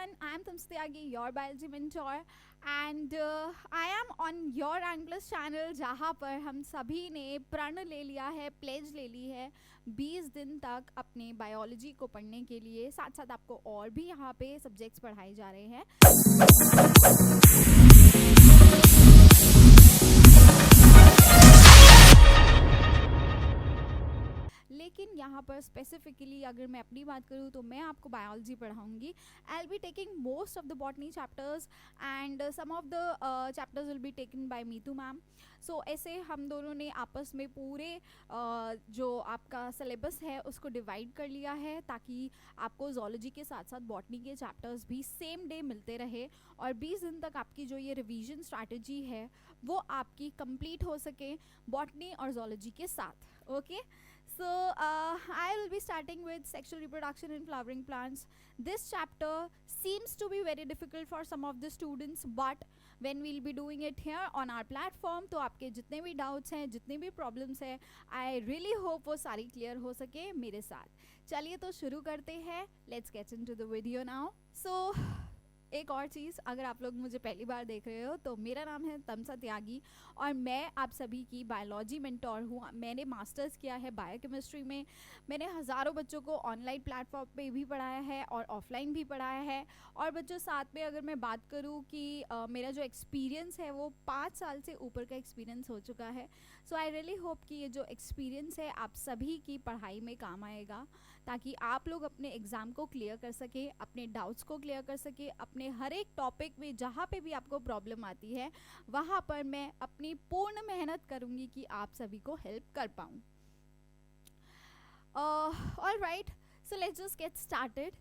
everyone, I am Tamsa Tyagi, your biology mentor and I am on your English channel जहाँ पर हम सभी ने प्रण ले लिया है, प्लेज ले ली है 20 दिन तक अपने बायोलॉजी को पढ़ने के लिए। साथ साथ आपको और भी यहाँ पे सब्जेक्ट्स पढ़ाए जा रहे हैं। लेकिन यहाँ पर स्पेसिफिकली अगर मैं अपनी बात करूँ तो मैं आपको बायोलॉजी पढ़ाऊँगी। I will be taking most of the botany chapters and some of the chapters will be taken by Meetu ma'am. So ऐसे हम दोनों ने आपस में पूरे जो आपका सिलेबस है उसको डिवाइड कर लिया है ताकि आपको जोलॉजी के साथ साथ बॉटनी के चैप्टर्स भी सेम डे मिलते रहे और 20 दिन तक आपकी जो ये रिवीजन स्ट्रैटेजी है वो आपकी कंप्लीट हो सके बॉटनी और जोलॉजी के साथ। Okay So I will be starting with sexual reproduction in flowering plants. This chapter seems to be very difficult for some of the students, but when we'll be doing it here on our platform, तो आपके जितने भी doubts हैं, जितने भी problems हैं, I really hope वो सारी clear हो सके मेरे साथ। चलिए तो शुरू करते हैं। Let's get into the video now. So एक और चीज़, अगर आप लोग मुझे पहली बार देख रहे हो तो मेरा नाम है तमसा त्यागी और मैं आप सभी की बायोलॉजी मेंटोर हूँ। मैंने मास्टर्स किया है बायोकेमिस्ट्री में। मैंने हज़ारों बच्चों को ऑनलाइन प्लेटफॉर्म पे भी पढ़ाया है और ऑफलाइन भी पढ़ाया है। और बच्चों साथ में अगर मैं बात करूँ कि मेरा जो एक्सपीरियंस है वो 5 साल से ऊपर का एक्सपीरियंस हो चुका है। सो आई रियली होप कि ये जो एक्सपीरियंस है आप सभी की पढ़ाई में काम आएगा ताकि आप लोग अपने एग्ज़ाम को क्लियर कर सके, अपने डाउट्स को क्लियर कर सके, अपने हर एक टॉपिक में जहाँ पे भी आपको प्रॉब्लम आती है वहाँ पर मैं अपनी पूर्ण मेहनत करूँगी कि आप सभी को हेल्प कर पाऊँ। Alright, so let's just get started.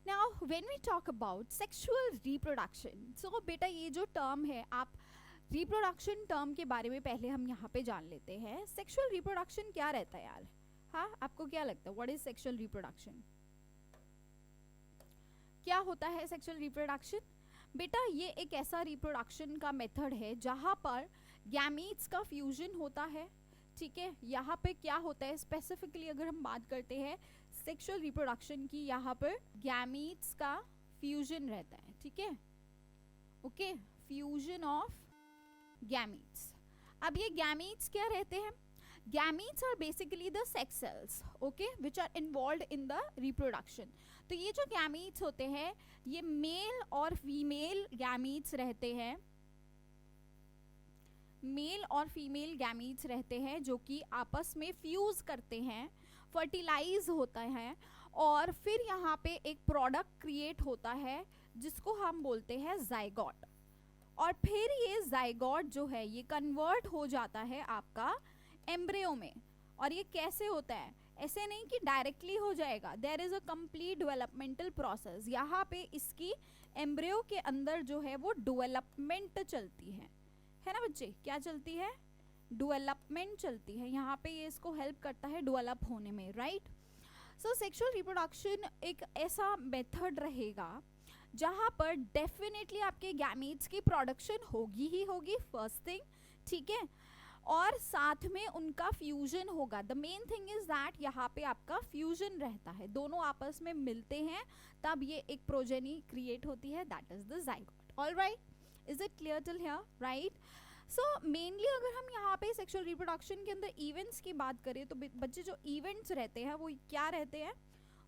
Now when we talk about sexual reproduction, so बेटा ये जो टर्म है, आप रिप्रोडक्शन टर्म के बारे में पहले हम यहाँ पे जान लेते हैं। सेक्सुअल रिप्रोडक्शन क्या रहता है यार? हाँ, आपको क्या लगता है? What is sexual reproduction? क्या होता है सेक्सुअल रिप्रोडक्शन? बेटा ये एक ऐसा रिप्रोडक्शन का मेथड है जहाँ पर गैमीट्स का फ्यूजन होता है। ठीक है, यहाँ पे क्या होता है स्पेसिफिकली अगर हम बात करते हैं सेक्सुअल रिप्रोडक्शन की, यहाँ पर गैमीट्स का फ्यूजन रहता है। ठीक है, ओके, फ्यूजन ऑफ गैमीट्स। अब ये गैमीट्स क्या रहते हैं? Gametes are basically the sex cells, okay, which are involved in the reproduction. तो ये जो gametes होते हैं ये मेल और फीमेल gametes रहते हैं, मेल और फीमेल gametes रहते हैं जो कि आपस में फ्यूज करते हैं, फर्टिलाइज होता है और फिर यहाँ पे एक प्रोडक्ट क्रिएट होता है जिसको हम बोलते हैं जाइगोट। और फिर ये जाइगोट जो है ये कन्वर्ट हो जाता है आपका एम्ब्रियो में। और ये कैसे होता है? ऐसे नहीं कि डायरेक्टली हो जाएगा, there is a complete developmental process. यहाँ पे इसकी एम्ब्रियो के अंदर जो है वो डेवलपमेंट चलती है ना बच्चे? क्या चलती है? डेवलपमेंट चलती है। यहाँ पे ये इसको हेल्प करता है डेवलप होने में, राइट? सो सेक्सुअल रिप्रोडक्शन एक ऐसा मेथड रहेगा जहाँ पर डेफिनेटली आपके गैमीट्स की प्रोडक्शन होगी ही होगी, फर्स्ट थिंग, ठीक है, और साथ में उनका फ्यूजन होगा। The main thing is that यहाँ पे आपका फ्यूजन रहता है, दोनों आपस में मिलते हैं तब ये एक प्रोजेनी क्रिएट होती है, that is the zygote. Alright, is it clear till here? Right. So mainly अगर हम यहाँ पे सेक्सुअल रिप्रोडक्शन के अंदर इवेंट्स की बात करें तो बच्चे जो इवेंट्स रहते हैं वो क्या रहते हैं?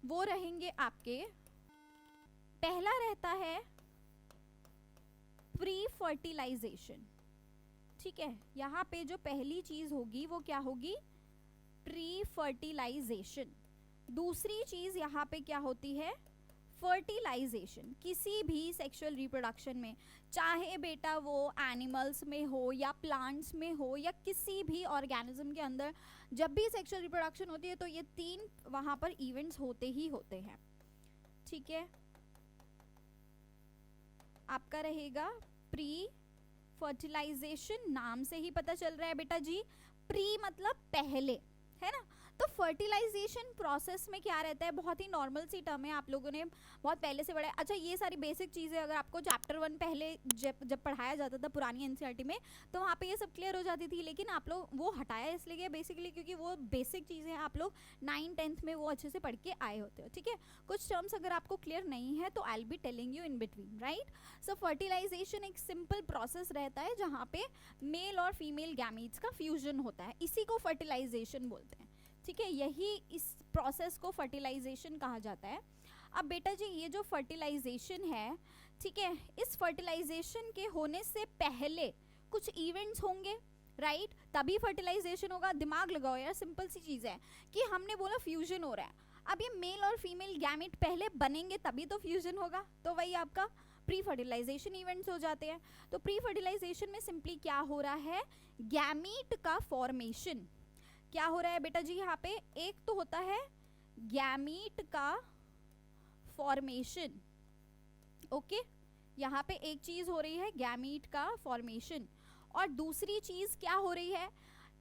वो रहेंगे आपके, पहला रहता है प्री फर्टिलाइजेशन। ठीक है, यहाँ पे जो पहली चीज होगी वो क्या होगी? Pre fertilization. दूसरी चीज यहाँ पे क्या होती है? फर्टिलाइजेशन। किसी भी सेक्सुअल रिप्रोडक्शन में, चाहे बेटा वो एनिमल्स में हो या प्लांट्स में हो या किसी भी ऑर्गेनिज्म के अंदर, जब भी सेक्सुअल रिप्रोडक्शन होती है तो ये 3 वहां पर इवेंट्स होते ही होते हैं। ठीक है, आपका रहेगा प्री फर्टिलाइजेशन, नाम से ही पता चल रहा है बेटा जी, प्री मतलब पहले, है ना? तो फर्टिलाइजेशन प्रोसेस में क्या रहता है, बहुत ही नॉर्मल सी टर्म है, आप लोगों ने बहुत पहले से पढ़ा है। अच्छा, ये सारी बेसिक चीज़ें अगर आपको चैप्टर 1 पहले जब पढ़ाया जाता था पुरानी एनसीईआरटी में, तो वहाँ पे ये सब क्लियर हो जाती थी, लेकिन आप लोग वो हटाया इसलिए गया बेसिकली क्योंकि वो बेसिक चीज़ें आप लोग 9th-10th में वो अच्छे से पढ़ के आए होते हो, ठीक है। कुछ टर्म्स अगर आपको क्लियर नहीं है तो I will be telling you in between, right. So fertilization एक सिंपल प्रोसेस रहता है जहाँ पे मेल और फीमेल गैमीट्स का फ्यूजन होता है, इसी को फर्टिलाइजेशन बोलते हैं, ठीक है। यही इस प्रोसेस को फर्टिलाइजेशन कहा जाता है। अब बेटा जी ये जो फर्टिलाइजेशन है, ठीक है, इस फर्टिलाइजेशन के होने से पहले कुछ इवेंट्स होंगे, राइट, तभी फर्टिलाइजेशन होगा। दिमाग लगाओ यार, सिंपल सी चीज़ है कि हमने बोला फ्यूजन हो रहा है, अब ये मेल और फीमेल गैमेट पहले बनेंगे तभी तो फ्यूजन होगा, तो वही आपका प्री फर्टिलाइजेशन इवेंट्स हो जाते हैं। तो प्री फर्टिलाइजेशन में सिंपली क्या हो रहा है, गैमीट का फॉर्मेशन। क्या हो रहा है बेटा जी यहाँ पे, एक तो होता है गैमीट का फॉर्मेशन, ओके, यहाँ पे एक चीज हो रही है गैमीट का फॉर्मेशन, और दूसरी चीज क्या हो रही है,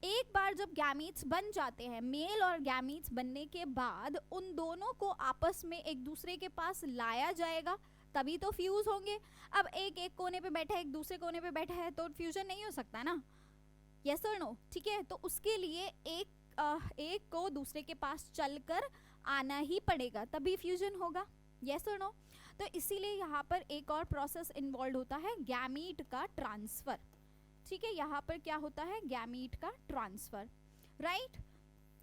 एक बार जब गैमीट्स बन जाते हैं, मेल और गैमीट्स बनने के बाद उन दोनों को आपस में एक दूसरे के पास लाया जाएगा तभी तो फ्यूज होंगे। अब एक कोने पे बैठा है, एक दूसरे कोने पे बैठा है, तो फ्यूजन नहीं हो सकता ना, यस और नो, ठीक है। तो उसके लिए एक को दूसरे के पास चलकर आना ही पड़ेगा तभी फ्यूजन होगा, यस और नो। तो इसीलिए यहाँ पर एक और प्रोसेस इन्वॉल्व होता है, गैमीट का ट्रांसफर, ठीक है। यहाँ पर क्या होता है, गैमीट का ट्रांसफर, राइट।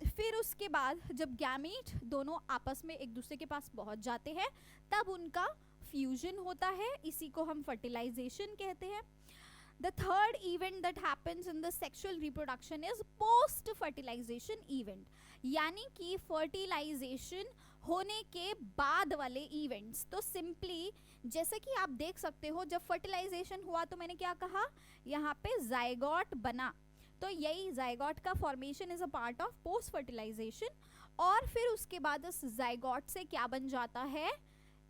फिर उसके बाद जब गैमीट दोनों आपस में एक दूसरे के पास पहुंच जाते हैं तब उनका फ्यूजन होता है, इसी को हम फर्टिलाइजेशन कहते हैं। The third event that happens in the sexual reproduction is post fertilization event, यानी कि फर्टिलाइजेशन होने के बाद वाले इवेंट्स। तो सिंपली जैसे कि आप देख सकते हो, जब फर्टिलाइजेशन हुआ तो मैंने क्या कहा, यहाँ पे जाइगोट बना, तो यही जाइगोट का formation is a part of post fertilization. और फिर उसके बाद इस जाइगोट से क्या बन जाता है,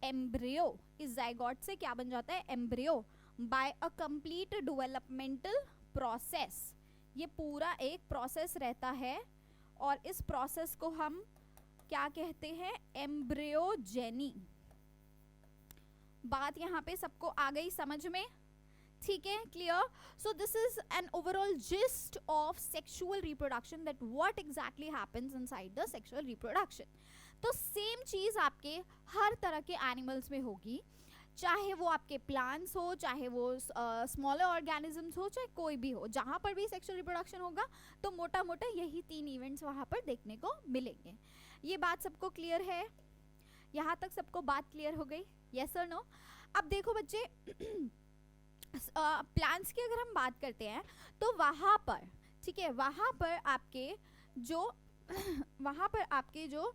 एम्ब्रियो। इस जाइगोट से क्या बन जाता है, embryo, by a complete developmental process. ये पूरा एक प्रोसेस रहता है और इस प्रोसेस को हम क्या कहते हैं, एम्ब्रियोजेनी। बात यहाँ पे सबको आ गई समझ में, ठीक है, clear. So this is an overall gist of sexual reproduction, that what exactly happens inside the sexual reproduction. तो सेम चीज आपके हर तरह के एनिमल्स में होगी, चाहे वो आपके प्लांट्स हो, चाहे वो स्मॉलर ऑर्गेनिजम्स हो, चाहे कोई भी हो, जहाँ पर भी सेक्सुअल रिप्रोडक्शन होगा तो मोटा मोटा यही 3 इवेंट्स वहाँ पर देखने को मिलेंगे। ये बात सबको क्लियर है, यहाँ तक सबको बात क्लियर हो गई, यस और नो। अब देखो बच्चे, प्लांट्स की अगर हम बात करते हैं तो वहाँ पर, ठीक है, वहाँ पर आपके जो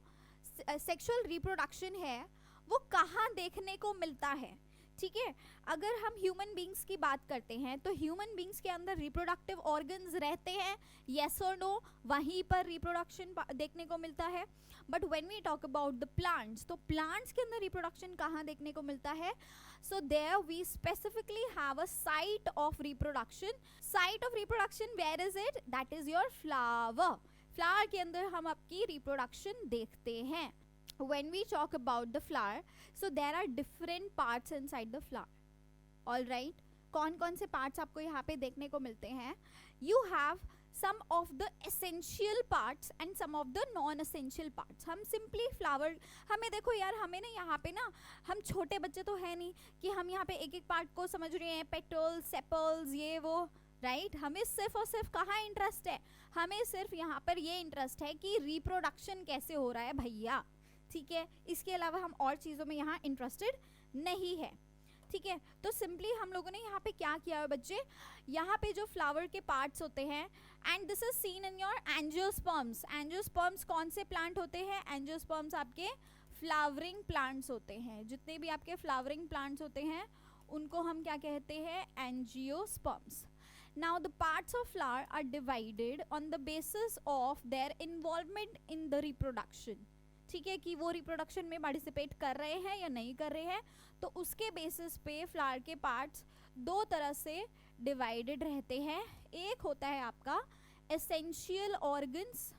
सेक्सुअल रिप्रोडक्शन है वो कहाँ देखने को मिलता है, ठीक है। अगर हम ह्यूमन बींग्स की बात करते हैं तो ह्यूमन बींग्स के अंदर रिप्रोडक्टिव ऑर्गन्स रहते हैं, यस और नो, वहीं पर रिप्रोडक्शन देखने को मिलता है। But when we talk about the plants, तो प्लांट्स के अंदर रिप्रोडक्शन कहाँ देखने को मिलता है, so there we specifically have a site of reproduction. Site of reproduction, where is it, that is your flower. Flower के अंदर हम आपकी रिप्रोडक्शन देखते हैं। When we talk about the flower, so there are different parts inside the flower, all right। कौन कौन से parts आपको यहाँ पे देखने को मिलते हैं, you have some of the essential parts and some of the non-essential parts। हम simply flower, हमें देखो यार, हमें ना यहाँ पे ना, हम छोटे बच्चे तो है नहीं कि हम यहाँ पे एक एक पार्ट को समझ रहे हैं, पेटल्स, सेपल्स, ये वो, राइट। हमें सिर्फ और सिर्फ कहाँ इंटरेस्ट है, हमें सिर्फ यहाँ पर ये इंटरेस्ट है कि रिप्रोडक्शन कैसे हो रहा है भैया, ठीक है। इसके अलावा हम और चीज़ों में यहाँ इंटरेस्टेड नहीं है, ठीक है। तो सिंपली हम लोगों ने यहाँ पे क्या किया है बच्चे, यहाँ पे जो फ्लावर के पार्ट्स होते हैं, and this is seen in your angiosperms. Angiosperms कौन से प्लांट होते हैं, एंजियोस्पर्म्स आपके फ्लावरिंग प्लांट्स होते हैं। जितने भी आपके फ्लावरिंग प्लांट्स होते हैं उनको हम क्या कहते हैं, angiosperms. Now the parts of flower are divided on the basis of their involvement in the reproduction, ठीक है, कि वो रिप्रोडक्शन में पार्टिसिपेट कर रहे हैं या नहीं कर रहे हैं। तो उसके बेसिस पे फ्लावर के पार्ट्स 2 तरह से डिवाइडेड रहते हैं। एक होता है आपका एसेंशियल ऑर्गन्स,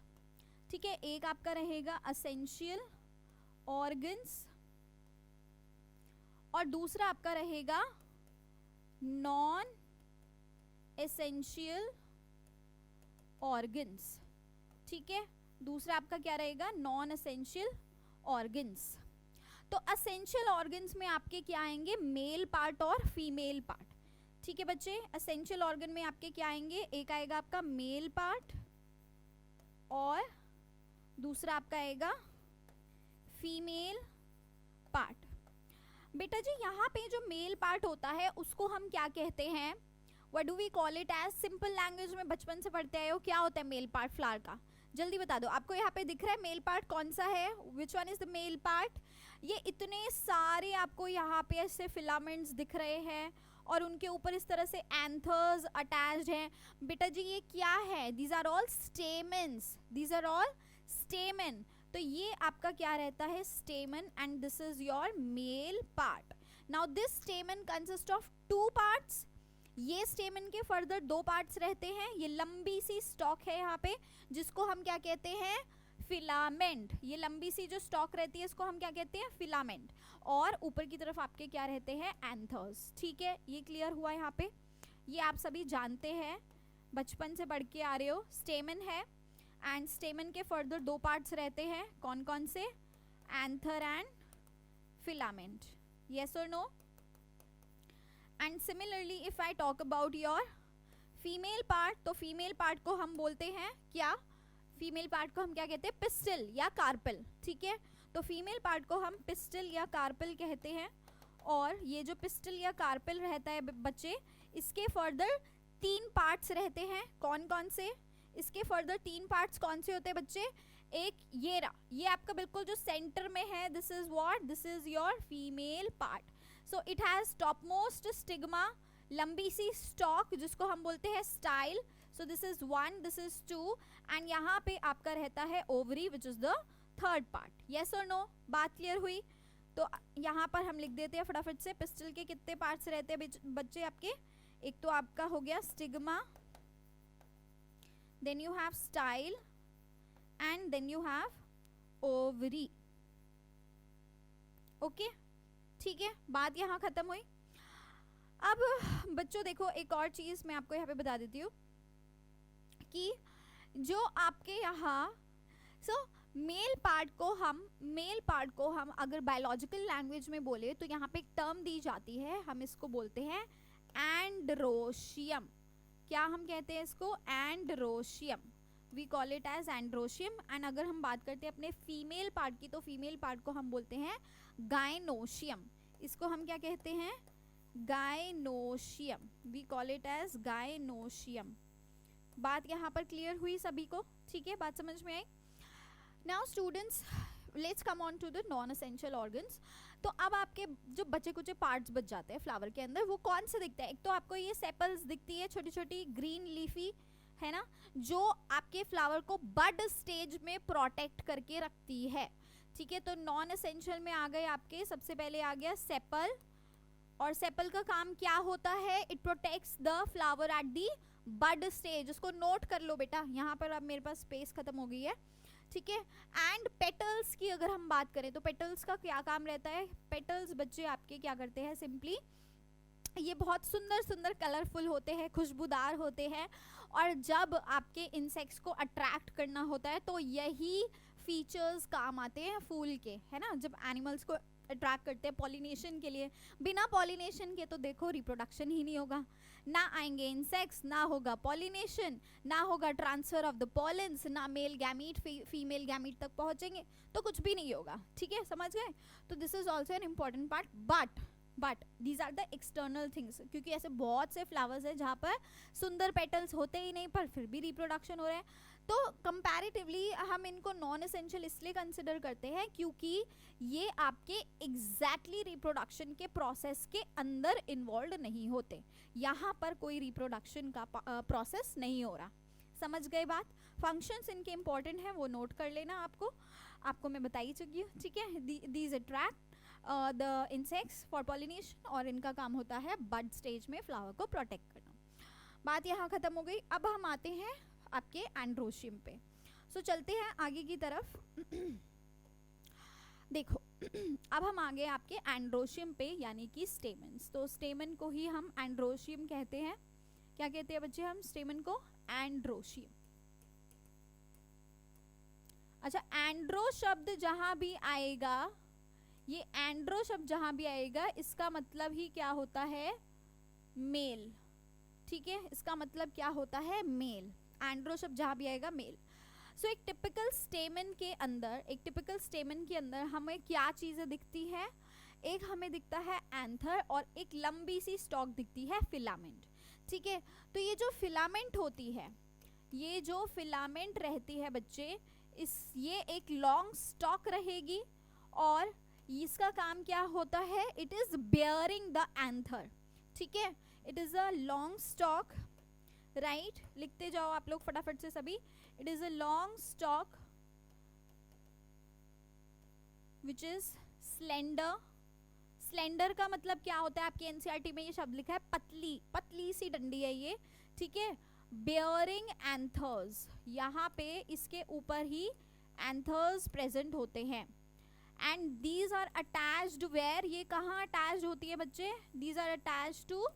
ठीक है। एक आपका रहेगा एसेंशियल ऑर्गन्स और दूसरा आपका रहेगा नॉन एसेंशियल ऑर्गन्स, ठीक है। दूसरा आपका क्या रहेगा, नॉन एसेंशियल ऑर्गन्स। तो एसेंशियल ऑर्गन्स में आपके क्या आएंगे, मेल पार्ट और फीमेल पार्ट, ठीक है बच्चे। एसेंशियल ऑर्गन में आपके क्या आएंगे, एक आएगा आपका मेल पार्ट और दूसरा आपका आएगा फीमेल पार्ट। बेटा जी यहाँ पे जो मेल पार्ट होता है उसको हम क्या कहते हैं, what do we call it as, simple language में बचपन से पढ़ते आए हो, क्या होता है मेल पार्ट फ्लावर का, जल्दी बता दो। आपको यहाँ पे दिख रहा है मेल पार्ट कौन सा है, which one is the male part. ये इतने सारे आपको यहाँ पे ऐसे फिलामेंट्स दिख रहे हैं और उनके ऊपर इस तरह से एंथर्स अटैच्ड हैं। बेटा जी ये क्या है, these are all stamens, these are all stamen. तो ये आपका क्या रहता है, stamen, and this is your male part. Now this stamen consist of 2 parts. ये स्टेमन के फर्दर 2 पार्ट्स रहते हैं। ये लंबी सी स्टॉक है यहाँ पे जिसको हम क्या कहते हैं, फिलामेंट। ये लंबी सी जो स्टॉक रहती है इसको हम क्या कहते हैं, फिलामेंट। और ऊपर की तरफ आपके क्या रहते हैं, एंथर्स, ठीक है। ये क्लियर हुआ यहाँ पे, ये आप सभी जानते हैं, बचपन से पढ़ के आ रहे हो। स्टेमन है एंड स्टेमन के फर्दर 2 पार्ट्स रहते हैं, कौन कौन से, एंथर एंड फिलामेंट, यस और no. And similarly if I talk about your female part, तो फीमेल पार्ट को हम बोलते हैं क्या, फीमेल पार्ट को हम क्या कहते हैं, पिस्टल या कार्पल, ठीक है। तो फीमेल पार्ट को हम पिस्टल या कार्पल कहते हैं। और ये जो पिस्टल या कार्पल रहता है बच्चे, इसके फर्दर 3 पार्ट्स रहते हैं, कौन कौन से, इसके फर्दर 3 पार्ट्स कौन से होते हैं बच्चे, एक ये रहा, ये आपका बिल्कुल जो सेंटर में है, this is what, this is your female part. So it has top most stigma, लंबी सी स्टॉक जिसको हम बोलते हैं style. So this is 1, this is 2, and यहाँ पे आपका रहता है ovary which is the 3rd part, yes और नो। बात क्लियर हुई। तो यहाँ पर हम लिख देते हैं फटाफट से, पिस्टल के कितने पार्ट्स रहते हैं बच्चे आपके, एक तो आपका हो गया stigma, then you have style and then you have ovary, okay, ठीक है। बात यहाँ खत्म हुई। अब बच्चों देखो एक और चीज मैं आपको यहाँ पे बता देती हूँ कि जो आपके यहाँ मेल पार्ट को हम अगर बायोलॉजिकल लैंग्वेज में बोले तो यहाँ पे एक टर्म दी जाती है, हम इसको बोलते हैं एंड्रोशियम। क्या हम कहते हैं इसको, androecium, we call it as androecium. And अगर हम बात करते हैं अपने फीमेल पार्ट की, तो फीमेल पार्ट को हम बोलते हैं गायनोशियम। इसको हम क्या कहते हैं, gynoecium, we call it as gynoecium. बात यहाँ पर क्लियर हुई सभी को, ठीक है, बात समझ में आई। Now students let's come on to the non essential organs. तो अब आपके जो बचे कुछ पार्ट्स बच जाते हैं फ्लावर के अंदर, वो कौन से दिखते हैं, एक तो आपको ये सेपल्स दिखती है, छोटी छोटी ग्रीन लीफी, है ना, जो आपके फ्लावर को बड स्टेज में प्रोटेक्ट करके रखती है, ठीक है। तो नॉन एसेंशियल में आ गए आपके, सबसे पहले आ गया सेपल, और सेपल का काम क्या होता है, it protects the flower at the bud stage. उसको नोट कर लो बेटा, यहाँ पर अब मेरे पास स्पेस खत्म हो गई है, ठीक है। एंड पेटल्स की अगर हम बात करें तो पेटल्स का क्या काम रहता है, पेटल्स बच्चे आपके क्या करते हैं, सिंपली ये बहुत सुंदर सुंदर कलरफुल होते हैं, खुशबूदार होते हैं, और जब आपके इंसेक्ट्स को अट्रैक्ट करना होता है तो यही फीचर्स काम आते हैं फूल के, है ना, जब एनिमल्स को अट्रैक्ट करते हैं पॉलिनेशन के लिए। बिना पॉलिनेशन के तो देखो रिप्रोडक्शन ही नहीं होगा, ना आएंगे इंसेक्ट्स, ना होगा पॉलिनेशन, ना होगा ट्रांसफर ऑफ द पॉलेंस, ना मेल गैमीट फीमेल गैमीट तक पहुंचेंगे, तो कुछ भी नहीं होगा, ठीक है, समझ गए। तो this is also an important part, but these are the external things, क्योंकि ऐसे बहुत से फ्लावर्स हैं जहाँ पर सुंदर पेटल्स होते ही नहीं पर फिर भी रिप्रोडक्शन हो रहा है। तो कंपैरेटिवली हम इनको नॉन एसेंशियल इसलिए कंसिडर करते हैं क्योंकि ये आपके एग्जैक्टली रिप्रोडक्शन के प्रोसेस के अंदर इन्वॉल्व नहीं होते, यहाँ पर कोई रिप्रोडक्शन का प्रोसेस नहीं हो रहा, समझ गए बात। फंक्शंस इनके इंपॉर्टेंट हैं, वो नोट कर लेना, आपको मैं बता ही चुकी हूँ, ठीक है। These attract the insects for pollination, और इनका काम होता है बड स्टेज में फ्लावर को प्रोटेक्ट करना। बात यहाँ खत्म हो गई। अब हम आते हैं आपके एंड्रोशियम पे। सो चलते हैं आगे की तरफ। देखो अब हम आ गए आपके एंड्रोशियम पे, यानी कि स्टेमन्स। तो स्टेमन को ही हम एंड्रोशियम कहते हैं। क्या कहते हैं बच्चे हम स्टेमन को? एंड्रोशियम। अच्छा, एंड्रो शब्द जहां भी आएगा, ये एंड्रो शब्द जहां भी आएगा इसका मतलब ही क्या होता है? मेल। ठीक है, इसका मतलब क्या होता है? मेल। एंड्रो शब्द जहां भी आएगा मेल। सो एक टिपिकल स्टेमन के अंदर हमें क्या चीजें दिखती है? एक हमें दिखता है एंथर और एक लंबी सी स्टॉक दिखती है फिलामेंट। ठीक है, तो ये जो फिलामेंट होती है, ये जो फिलामेंट रहती है बच्चे, ये एक लॉन्ग स्टॉक रहेगी और इसका काम क्या होता है? It is bearing the anther. ठीक है, it is a long stock, right? लिखते जाओ आप लोग फटाफट से सभी। It is a long stock which is slender. Slender का मतलब क्या होता है? आपके एनसीईआरटी में ये शब्द लिखा है पतली, पतली सी डंडी है ये। ठीक है, बेयरिंग एंथर्स, यहाँ पे इसके ऊपर ही एंथर्स प्रेजेंट होते हैं। And these are attached where, ये कहाँ अटैच्ड होती है बच्चे? These are attached to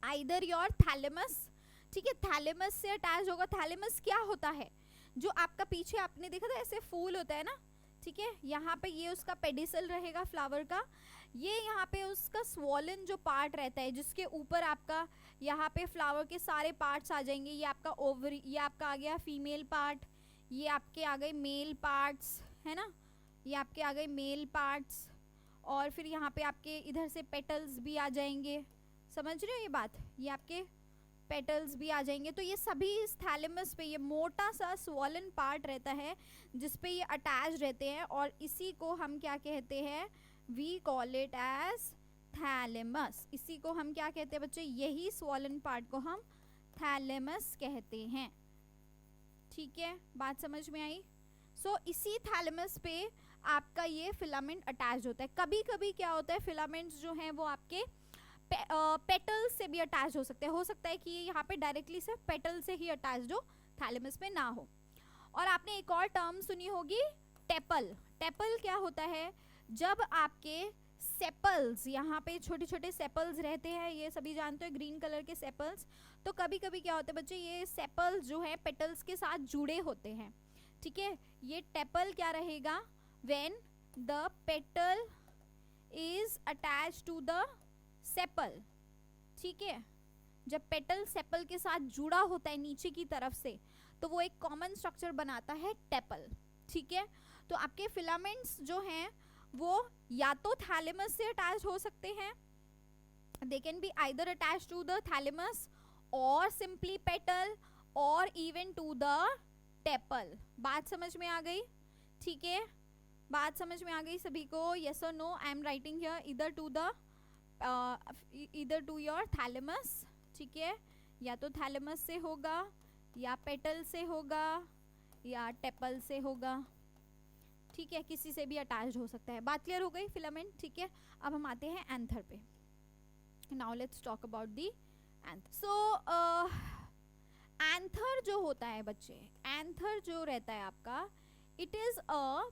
either your thalamus. ठीक है, थैलेमस से अटैच होगा। थैलेमस क्या होता है? जो आपका पीछे आपने देखा था ऐसे फूल होता है ना, ठीक है, यहाँ पे ये उसका पेडिसल रहेगा फ्लावर का। ये यहाँ पे उसका स्वॉलन जो पार्ट रहता है, जिसके ऊपर आपका यहाँ पे फ्लावर के सारे पार्ट्स आ जाएंगे। ये आपका ओवरी, ये आपका आ गया फीमेल पार्ट, ये आपके आ गए मेल पार्ट्स, है ना, ये आपके आ गए मेल पार्ट्स। और फिर यहाँ पे आपके इधर से पेटल्स भी आ जाएंगे। समझ रहे हो ये बात? ये आपके पेटल्स भी आ जाएंगे। तो ये सभी इस थैलेमस पे, ये मोटा सा स्वॉलन पार्ट रहता है जिसपे ये अटैच रहते हैं, और इसी को हम क्या कहते हैं? We call it as thalamus. इसी को हम क्या कहते हैं बच्चे? यही स्वॉलन पार्ट को हम थैलेमस कहते हैं। ठीक है, बात समझ में आई? सो इसी थैलेमस पे आपका ये फिलामेंट अटैच होता है। कभी कभी क्या होता है, फिलामेंट्स जो हैं वो आपके पेटल से भी अटैच हो सकते हैं। हो सकता है कि ये यहाँ पे डायरेक्टली सिर्फ पेटल से ही अटैच हो, थैलेमस में ना हो। और आपने एक और टर्म सुनी होगी, टेपल। टेपल क्या होता है? जब आपके सेपल्स, यहाँ पे छोटे छोटे सेपल्स रहते हैं, ये सभी जानते हो ग्रीन कलर के सेपल्स। तो कभी कभी क्या होता है बच्चे, ये सेपल्स जो है पेटल्स के साथ जुड़े होते हैं। ठीक है, ये टेपल क्या रहेगा? When the petal is attach to the sepal. ठीक है, जब पेटल सेपल के साथ जुड़ा होता है नीचे की तरफ से, तो वो एक कॉमन स्ट्रक्चर बनाता है टेपल। ठीक है, तो आपके फिलामेंट्स जो हैं वो या तो थैलेमस से अटैच हो सकते हैं, they can be either attach to the thalamus और सिंपली पेटल और इवन टू द टेपल। बात समझ में आ गई? ठीक है, बात समझ में आ गई सभी को? यस और no? I am writing here इधर टू द इधर टू योर थैलेमस। ठीक है, या तो थैलेमस से होगा, या पेटल से होगा, या टेपल से होगा। ठीक है, किसी से भी अटैच हो सकता है। बात क्लियर हो गई फिलामेंट? ठीक है, अब हम आते हैं एंथर पे। Now let's talk about the anther. So anther जो होता है बच्चे, एंथर जो रहता है आपका, it is a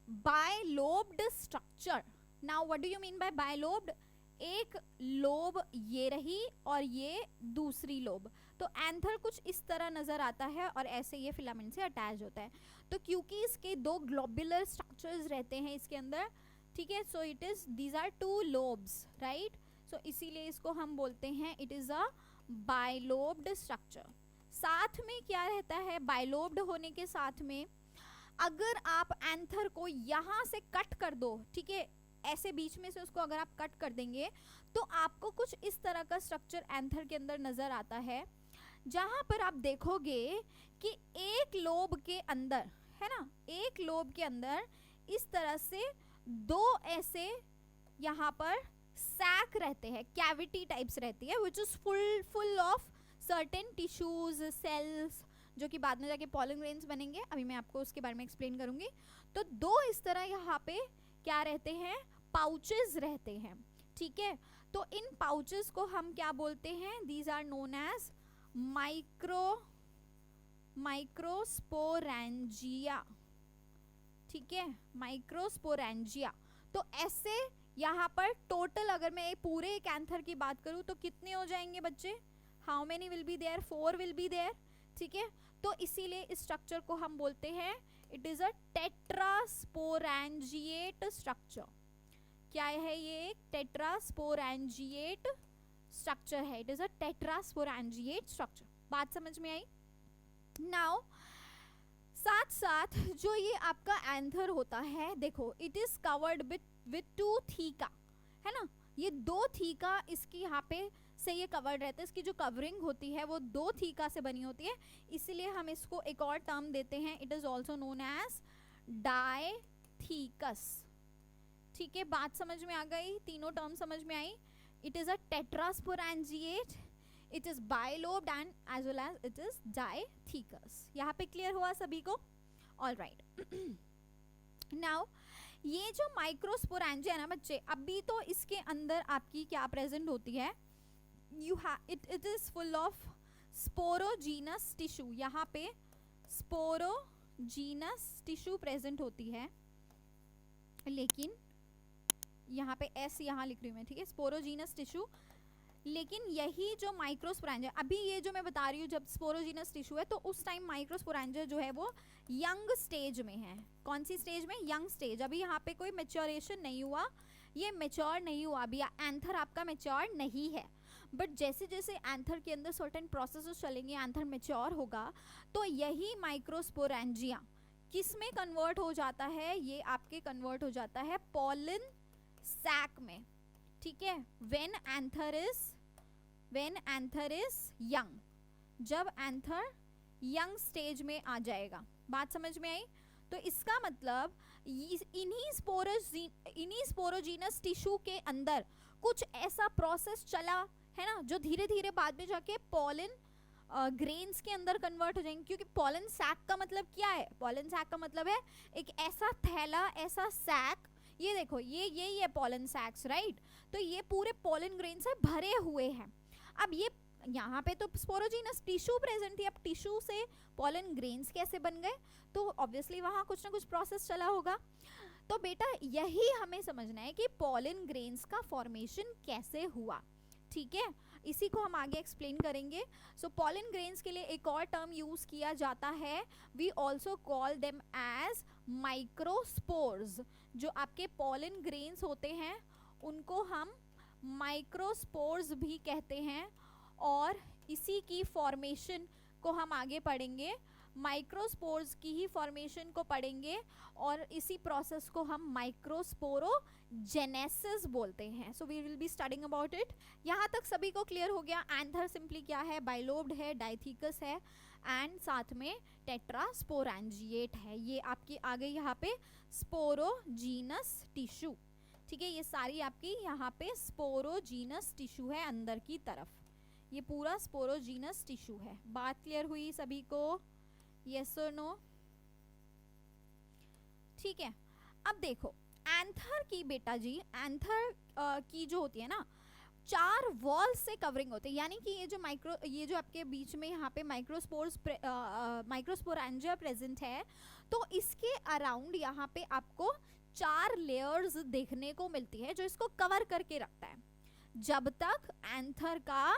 bilobed structure. Now what do you mean by bilobed? एक लोब ये रही और ये दूसरी लोब, तो एंथर कुछ इस तरह नजर आता है और ऐसे ये फिलामेंट से अटैच होता है। तो क्योंकि इसके दो ग्लोबुलर स्ट्रक्चर्स रहते हैं इसके अंदर, ठीक है, so it is these are two lobes, right? So इसीलिए इसको हम बोलते हैं it is a bilobed structure. साथ में क्या रहता है? बायलोब्ड होने के साथ में अगर आप एंथर को यहाँ से कट कर दो, ठीक है, ऐसे बीच में से उसको अगर आप कट कर देंगे, तो आपको कुछ इस तरह का स्ट्रक्चर एंथर के अंदर नजर आता है, जहां पर आप देखोगे कि एक लोब के अंदर, है ना, एक लोब के अंदर इस तरह से दो ऐसे यहाँ पर सैक रहते हैं, कैविटी टाइप्स रहती है, which is full of certain tissues, cells, जो कि बाद में जाके पॉलन ग्रेन्स बनेंगे। अभी मैं आपको उसके बारे में एक्सप्लेन करूंगी। तो दो इस तरह यहाँ पे क्या रहते हैं? पाउचेस रहते हैं। ठीक है, तो इन पाउचेस को हम क्या बोलते हैं? These are known as micro microsporangia, ठीक है, माइक्रोस्पोरेंजिया। तो ऐसे यहाँ पर टोटल अगर मैं पूरे एक एंथर की बात करूँ तो कितने हो जाएंगे बच्चे, how many will be there, 4 will be there, ठीक है। तो इसीलिए इस स्ट्रक्चर को हम बोलते हैं it is a tetrasporangiate structure. क्या है ये, एक टेट्रास्पोरेंजिएट स्ट्रक्चर है, it is a tetrasporangiate structure. बात समझ में आई। नाउ साथ साथ जो ये आपका एंथर होता है, देखो it is covered with 2 theca, है ना, ये 2 थीका इसकी यहाँ पे से ये कवर्ड रहता है, इसकी जो कवरिंग होती है वो 2 थीका से बनी होती है, इसीलिए हम इसको एक और टर्म देते हैं, it is also known as dithecous, ठीक है। बात समझ में आ गई, तीनों टर्म समझ में आई। It is a tetrasporangiate, it is bilobed and as well as it is dithecous. यहाँ पे क्लियर हुआ सभी को, ऑल राइट। नाउ ये जो माइक्रोस्पोरेंजिया है ना बच्चे, अभी तो इसके अंदर आपकी क्या प्रेजेंट होती है, it is full of sporogenous tissue, यहाँ पे sporogenous tissue प्रेजेंट होती है, लेकिन यहाँ पे S यहाँ लिख रही हूँ मैं, ठीक है, स्पोरोजीनस टिश्यू। लेकिन यही जो माइक्रोस्पोरेंजिया, अभी ये जो मैं बता रही हूँ जब स्पोरोजीनस टिश्यू है तो उस टाइम माइक्रोस्पोरेंजिया जो है वो यंग स्टेज में है। कौन सी स्टेज में, यंग स्टेज, अभी यहाँ पे कोई मेच्योरेशन नहीं हुआ, ये मेच्योर नहीं हुआ, अभी एंथर आपका मेच्योर नहीं है। बट जैसे जैसे एंथर के अंदर सर्टेन प्रोसेसेस चलेंगे, एंथर मेच्योर होगा, तो यही माइक्रोस्पोरेंजिया किस में कन्वर्ट हो जाता है, ये आपके कन्वर्ट हो जाता है पॉलन सैक में, ठीक है। व्हेन एंथर इज यंग, जब एंथर यंग स्टेज में आ जाएगा। बात समझ में आई। तो इसका मतलब इन्हीं स्पोरोजीनस टिश्यू के अंदर कुछ ऐसा प्रोसेस चला है ना, जो धीरे धीरे बाद में जाके पॉलन ग्रेन्स के अंदर कन्वर्ट हो जाएंगे। क्योंकि पॉलन सैक का मतलब क्या है, पॉलन सैक का मतलब है एक ऐसा थैला, ऐसा सैक, ये देखो ये पॉलन सैक्स, राइट। तो ये पूरे पॉलन ग्रेन से भरे हुए हैं। अब ये यहाँ पे तो स्पोरोजीनस टिश्यू प्रेजेंट थी, अब टिश्यू से पॉलन ग्रेन्स कैसे बन गए, तो ऑब्वियसली वहाँ कुछ ना कुछ प्रोसेस चला होगा। तो बेटा यही हमें समझना है कि पॉलन ग्रेन्स का फॉर्मेशन कैसे हुआ, ठीक है, इसी को हम आगे एक्सप्लेन करेंगे। सो पॉलन ग्रेन्स के लिए एक और टर्म यूज किया जाता है, we also call them as microspores. जो आपके पॉलन ग्रेन्स होते हैं उनको हम माइक्रोस्पोर्स भी कहते हैं, और इसी की फॉर्मेशन को हम आगे पढ़ेंगे, माइक्रोस्पोर्स की ही फॉर्मेशन को पढ़ेंगे, और इसी प्रोसेस को हम माइक्रोस्पोरोजेनेसिस बोलते हैं। So we will be studying about it. यहाँ तक सभी को क्लियर हो गया, एंथर सिंपली क्या है, बाइलोब्ड है, डायथीकस है, एंड साथ में टेट्रास्पोरेंजिएट है। ये आपकी आ गई यहाँ पे स्पोरोजीनस टिश्यू, ठीक है, ये सारी आपकी यहाँ पे स्पोरोजीनस टिश्यू है अंदर की तरफ, ये पूरा स्पोरोजीनस टिश्यू है। बात क्लियर हुई सभी को, यस और नो, ठीक है। अब देखो एंथर की बेटा जी, एंथर की जो होती है ना, 4 वॉल्स से कवरिंग होते हैं, यानी कि ये जो आपके बीच में यहाँ पे माइक्रोस्पोरेंजिया प्रेजेंट है, तो इसके अराउंड यहाँ पे आपको 4 लेयर्स देखने को मिलती है जो इसको कवर करके रखता है। जब तक एंथर का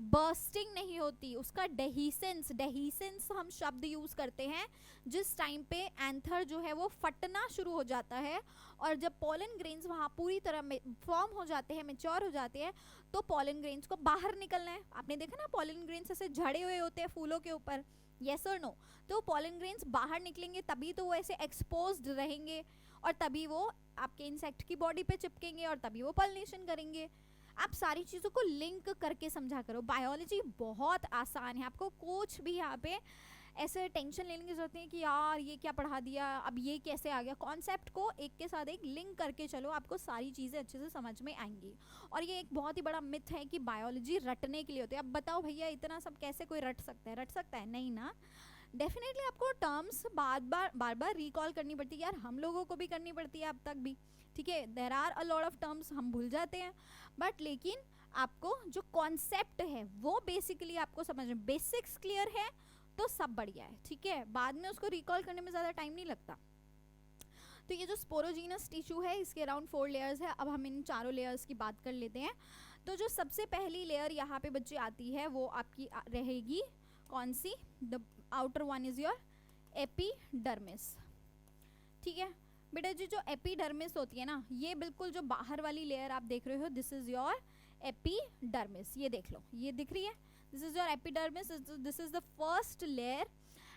बर्स्टिंग नहीं होती, उसका डेहिसेंस हम शब्द यूज करते हैं जिस टाइम पे एंथर जो है वो फटना शुरू हो जाता है, और जब पॉलन ग्रेन्स वहाँ पूरी तरह फॉर्म हो जाते हैं, मेच्योर हो जाते हैं, तो पॉलन ग्रेन्स को बाहर निकलना है। आपने देखा ना पॉलन ग्रेन्स ऐसे झड़े हुए होते हैं फूलों के ऊपर, यस और नो। तो पॉलन ग्रेन्स बाहर निकलेंगे तभी तो वो ऐसे एक्सपोज्ड रहेंगे, और तभी वो आपके इंसेक्ट की बॉडी पे चिपकेंगे, और तभी वो पॉलिनेशन करेंगे। आप सारी चीज़ों को लिंक करके समझा करो। बायोलॉजी बहुत आसान है, आपको कुछ भी यहाँ पे ऐसे टेंशन लेने की जरूरत नहीं कि यार ये क्या पढ़ा दिया, अब ये कैसे आ गया। कॉन्सेप्ट को एक के साथ एक लिंक करके चलो, आपको सारी चीज़ें अच्छे से समझ में आएंगी। और ये एक बहुत ही बड़ा मिथ है कि बायोलॉजी रटने के लिए होती है। अब बताओ भैया इतना सब कैसे कोई रट सकता है, नहीं ना। डेफिनेटली आपको टर्म्स बार बार रिकॉल करनी पड़ती है, यार हम लोगों को भी करनी पड़ती है अब तक भी, ठीक है। There are a lot of terms हम भूल जाते हैं, बट लेकिन आपको जो कॉन्सेप्ट है वो बेसिकली आपको समझ में, बेसिक्स क्लियर है तो सब बढ़िया है, ठीक है, बाद में उसको रिकॉल करने में ज़्यादा टाइम नहीं लगता। तो ये जो स्पोरोजीनस टिश्यू है इसके अराउंड 4 लेयर्स है। अब हम इन चारों लेयर्स की बात कर लेते हैं। तो जो सबसे पहली लेयर यहाँ पे बच्चे आती है वो आपकी रहेगी कौन सी, the outer one is your epidermis, ठीक है बेटा जी। जो एपिडर्मिस होती है ना, ये बिल्कुल जो बाहर वाली लेयर आप देख रहे हो, दिस इज योर एपिडर्मिस, ये देख लो, ये दिख रही है, this is your epidermis, this is the first layer.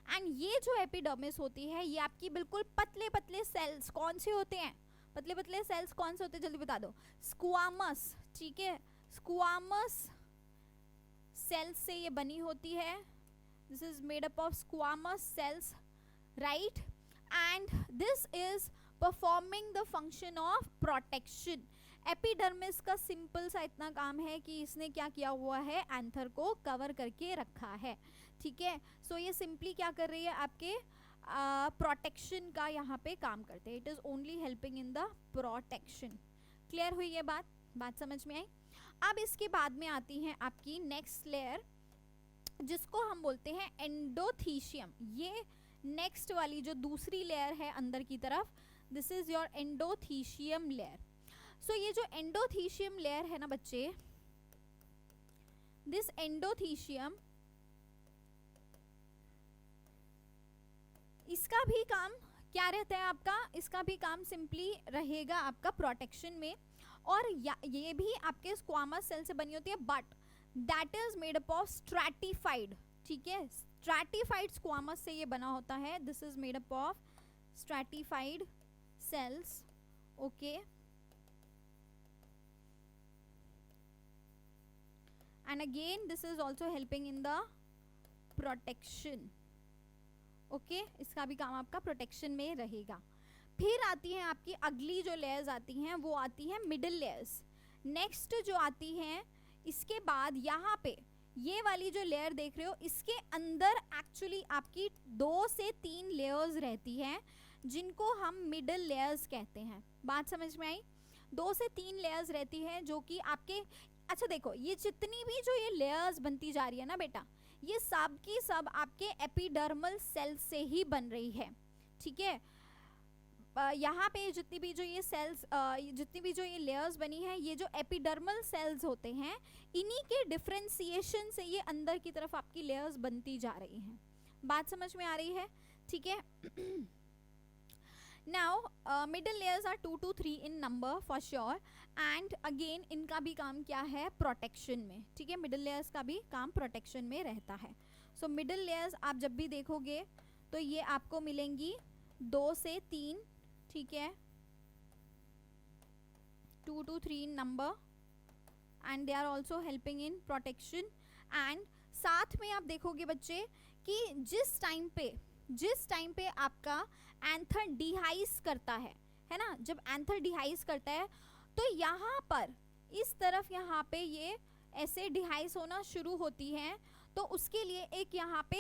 And ये जो एपिडर्मिस होती है ये आपकी बिल्कुल पतले पतले सेल्स, कौन से होते हैं पतले पतले सेल्स, कौन से होते हैं जल्दी बता दो, स्क्वामस, ठीक है, स्क्वामस सेल्स से ये बनी होती है, this is made up of squamous cells, right. And this is performing the function of protection. Epidermis का सिंपल सा इतना काम है कि इसने क्या किया हुआ है, एंथर को कवर करके रखा है, ठीक है। सो ये सिंपली क्या कर रही है, आपके प्रोटेक्शन का यहाँ पे काम करते हैं, it is only helping in the protection. Clear हुई ये बात समझ में आई। अब इसके बाद में आती है आपकी नेक्स्ट लेयर जिसको हम बोलते हैं एंडोथीशियम। ये नेक्स्ट वाली जो दूसरी लेयर है अंदर की तरफ, this is your endothecium layer. So ये जो एंडोथीशियम लेयर है ना बच्चे, दिस एंडोथीशियम, इसका भी काम क्या रहता है आपका, इसका भी काम सिंपली रहेगा आपका प्रोटेक्शन में। और ये भी आपके स्क्वामस सेल से बनी होती है, but that is made up of stratified, ठीक है, स्ट्रैटिफाइड स्क्वामस से ये बना होता है, this is made up of stratified cells, okay. And again this is also helping in the protection, okay, इसका भी काम आपका प्रोटेक्शन में रहेगा। फिर आती है आपकी अगली जो लेयर्स आती हैं वो आती है मिडिल लेयर्स। नेक्स्ट जो आती हैं इसके बाद यहाँ पे ये वाली जो लेयर देख रहे हो, इसके अंदर एक्चुअली आपकी 2 से 3 लेयर्स रहती हैं जिनको हम मिडिल लेयर्स कहते हैं। बात समझ में आई, 2 से 3 लेयर्स रहती हैं जो कि आपके, अच्छा देखो ये जितनी भी जो ये लेयर्स बनती जा रही है ना बेटा, ये सब की सब आपके एपिडर्मल सेल से ही बन रही है, ठीक है। यहाँ पे जितनी भी जो ये सेल्स, जितनी भी जो ये लेयर्स बनी है, ये जो एपिडर्मल सेल्स होते हैं, इन्हीं के डिफरेंशिएशन से ये अंदर की तरफ आपकी लेयर्स बनती जा रही हैं। बात समझ में आ रही है, ठीक है। Now middle layers are 2 to 3 in number for sure, and again इनका भी काम क्या है, प्रोटेक्शन में, ठीक है। मिडिल लेयर्स का भी काम प्रोटेक्शन में रहता है। सो मिडिल लेयर्स आप जब भी देखोगे तो ये आपको मिलेंगी 2 से 3, ठीक है, 2 to 3 number, and they are also helping in protection. And साथ में आप देखोगे बच्चे कि जिस टाइम पे आपका एंथर डिहाइस करता है ना, जब एंथर डिहाइस करता है तो यहाँ पर इस तरफ यहाँ पे ये ऐसे डिहाइस होना शुरू होती है, तो उसके लिए एक यहाँ पे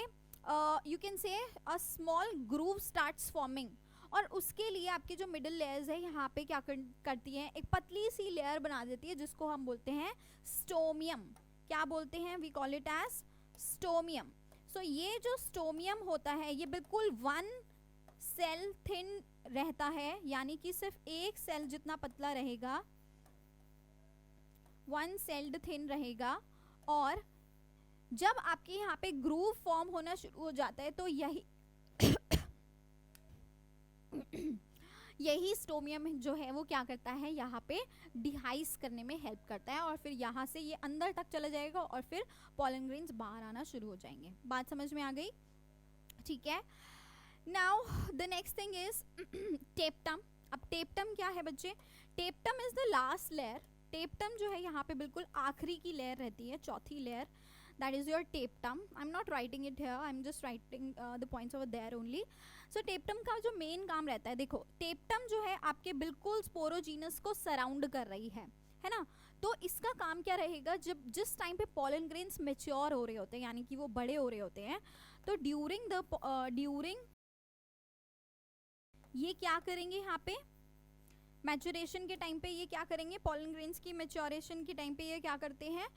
you can say a small groove starts forming, और उसके लिए आपकी जो मिडिल लेयर्स है यहाँ पे क्या करती हैं, एक पतली सी लेयर बना देती है जिसको हम बोलते हैं स्टोमियम। क्या बोलते हैं, we call it as stomium. So ये जो स्टोमियम होता है ये बिल्कुल 1 सेल थिन रहता है, यानी कि सिर्फ एक सेल जितना पतला रहेगा, 1 सेल्ड थिन रहेगा। और जब आपके यहाँ पे ग्रूव फॉर्म होना शुरू हो जाता है तो यही स्टोमियम जो है वो क्या करता है, यहाँ पे डिहाइस करने में हेल्प करता है, और फिर यहाँ से ये अंदर तक चला जाएगा और फिर पॉलन ग्रेन्स बाहर आना शुरू हो जाएंगे। बात समझ में आ गई, ठीक है। Now the next thing is टेप्टम। अब टेप्टम क्या है बच्चे, टेप्टम इज द लास्ट लेयर। टेप्टम जो है यहाँ पे बिल्कुल आखिरी की लेयर रहती है, चौथी layer, that is your tapetum. I'm not writing it here, I'm just writing the points over there only. So टेप्टम का जो मेन काम रहता है, देखो टेप्टम जो है आपके बिल्कुल स्पोरोजीनस को सराउंड कर रही है ना। तो इसका काम क्या रहेगा, जब जिस टाइम पे पॉलन ग्रेन्स मेच्योर हो रहे होते हैं, यानी कि वो बड़े हो रहे होते हैं, तो ड्यूरिंग ये क्या करेंगे, यहाँ पे मैचुरेशन के टाइम पे ये क्या करेंगे, पॉलन ग्रेन्स की मैच्योरेशन के टाइम पे ये क्या करते हैं,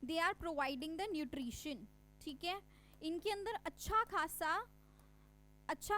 they are providing the nutrition, ठीक है। इनके अंदर अच्छा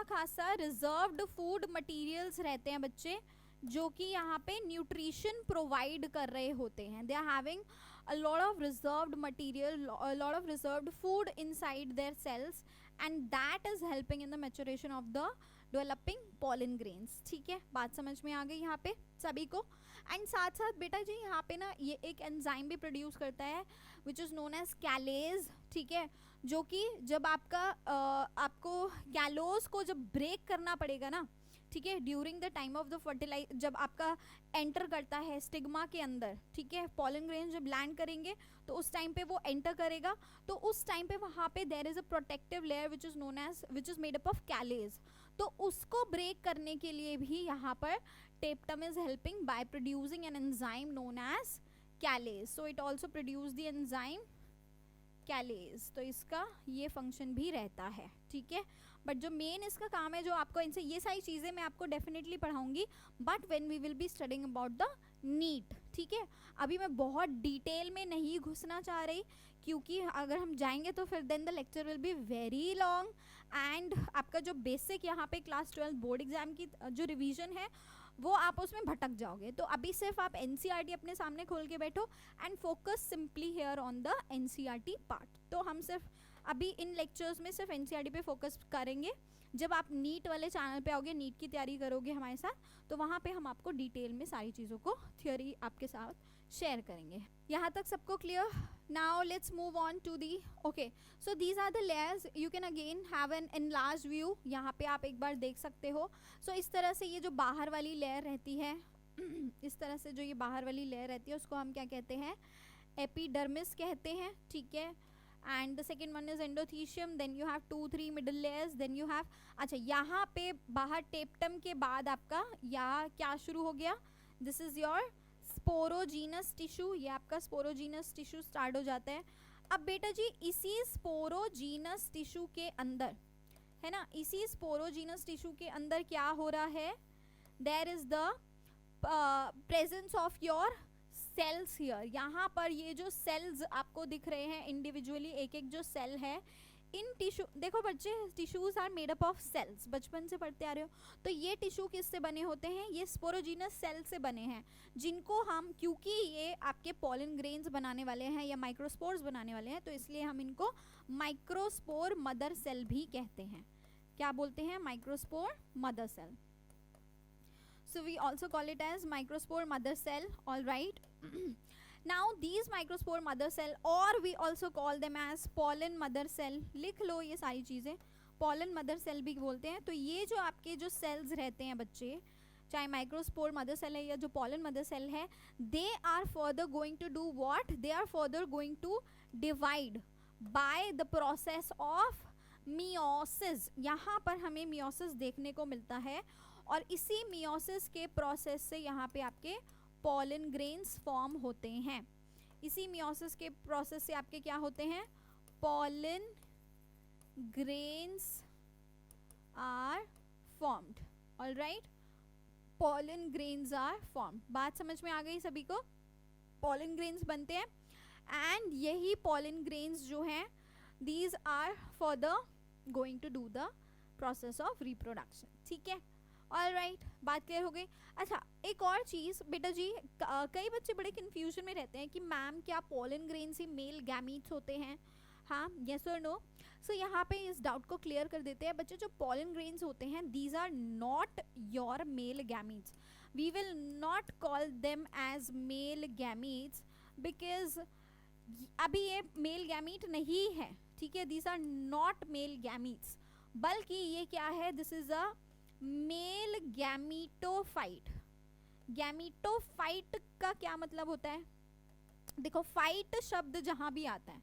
खासा रिजर्व्ड फूड मटेरियल्स रहते हैं बच्चे, जो कि यहाँ पे न्यूट्रिशन प्रोवाइड कर रहे होते हैं. They are having a lot of reserved material, a lot of reserved food inside their cells, and that is helping in the maturation of the developing pollen grains. ठीक है, बात समझ में आ गई यहाँ पे सभी को. एंड साथ साथ बेटा जी यहाँ पे ना ये एक एंजाइम भी प्रोड्यूस करता है विच इज़ नोन एज कैलेज. ठीक है, जो कि जब आपको कैलोज को जब ब्रेक करना पड़ेगा ना, ठीक है, during the time of the fertilize, जब आपका एंटर करता है स्टिग्मा के अंदर, ठीक है, पॉलन ग्रेन जब लैंड करेंगे तो उस टाइम पे वो एंटर करेगा, तो उस टाइम पे वहाँ पे there is a protective layer which is made up of callose. तो उसको ब्रेक करने के लिए भी यहाँ पर tapetum is helping by producing an enzyme known as callase. So it also produce the enzyme callase. तो इसका ये फंक्शन भी रहता है. ठीक है, बट जो मेन इसका काम है, जो आपको इनसे ये सारी चीज़ें मैं आपको डेफिनेटली पढ़ाऊंगी, but when we will be studying about the NEET. ठीक है, अभी मैं बहुत डिटेल में नहीं घुसना चाह रही, क्योंकि अगर हम जाएंगे तो फिर then the lecture will be very long, and आपका जो बेसिक यहाँ पे क्लास 12 बोर्ड एग्जाम की जो रिवीजन है वो आप उसमें भटक जाओगे. तो अभी सिर्फ आप एनसीईआरटी अपने सामने खोल के बैठो and focus simply here on the NCERT part. तो हम सिर्फ अभी इन लेक्चर्स में सिर्फ एनसीईआरटी पे फोकस करेंगे. जब आप नीट वाले चैनल पे आओगे, नीट की तैयारी करोगे हमारे साथ, तो वहाँ पे हम आपको डिटेल में सारी चीज़ों को थ्योरी आपके साथ शेयर करेंगे. यहाँ तक सबको clear? Now let's move on to the. Okay, so these are the layers. You can again have an enlarge view. यहाँ पे आप एक बार देख सकते हो. सो इस तरह से ये जो बाहर वाली लेयर रहती है इस तरह से जो ये बाहर वाली लेयर रहती है उसको हम क्या कहते हैं? एपिडर्मिस कहते हैं. ठीक है, and the second one is endothecium. then you have 2-3 middle layers. then you have, अच्छा यहाँ पे बाहर टेप्टम के बाद आपका यहाँ क्या शुरू हो गया? this is your sporogenous tissue. ये आपका स्पोरोजीनस टिश्यू स्टार्ट हो जाता है. अब बेटा जी इसी स्पोरोजीनस टिश्यू के अंदर है ना, इसी स्पोरोजीनस टिश्यू के अंदर क्या हो रहा है? There is the presence of your cells here. यहाँ पर ये जो सेल्स आपको दिख रहे हैं इंडिविजुअली, एक एक जो सेल है इन टिश्यू, देखो बच्चे tissues are made up of cells, बचपन से पढ़ते आ रहे हो. तो ये टिश्यू किससे बने होते हैं? ये स्पोरोजीनस सेल से बने हैं, जिनको हम, क्योंकि ये आपके पॉलन ग्रेन्स बनाने वाले हैं या माइक्रोस्पोर्स बनाने वाले हैं, तो इसलिए हम इनको माइक्रोस्पोर मदर सेल भी कहते हैं. क्या बोलते हैं? Microspore mother cell. So we also call it as microspore mother cell. All right. Now these microspore mother cell, or we also call them as pollen mother cell. लिख लो ये सारी चीज़ें. pollen mother cell भी बोलते हैं. तो ये जो आपके जो cells रहते हैं बच्चे, चाहे माइक्रोस्पोर मदर सेल है या जो पॉलन मदर सेल है, they are further going to do what? They are further going to divide by the process of meiosis. यहाँ पर हमें meiosis देखने को मिलता है, और इसी मियोसिस के प्रोसेस से यहाँ पे आपके पॉलन ग्रेन्स फॉर्म होते हैं. इसी मियोसिस के प्रोसेस से आपके क्या होते हैं? Pollen grains are formed. Alright, pollen grains are formed. बात समझ में आ गई सभी को? पॉलन ग्रेन्स बनते हैं, एंड यही पॉलन ग्रेन्स जो हैं these are for the going to do the process of reproduction. ठीक है, ऑलराइट, बात क्लियर हो गई. अच्छा, एक और चीज़ बेटा जी, कई बच्चे बड़े कन्फ्यूजन में रहते हैं कि मैम क्या पॉलन ग्रेन्स ही मेल गैमीट्स होते हैं? हाँ, येस और नो? सो यहाँ पे इस डाउट को क्लियर कर देते हैं बच्चे. जो पॉलन ग्रेन्स होते हैं these are not your male gametes. We will not call them as male gametes because अभी ये मेल गैमीट नहीं है. ठीक है, these are not male gametes, बल्कि ये क्या है? This is a male gametophyte. Gametophyte का क्या मतलब होता है? देखो, फाइट शब्द जहां भी आता है,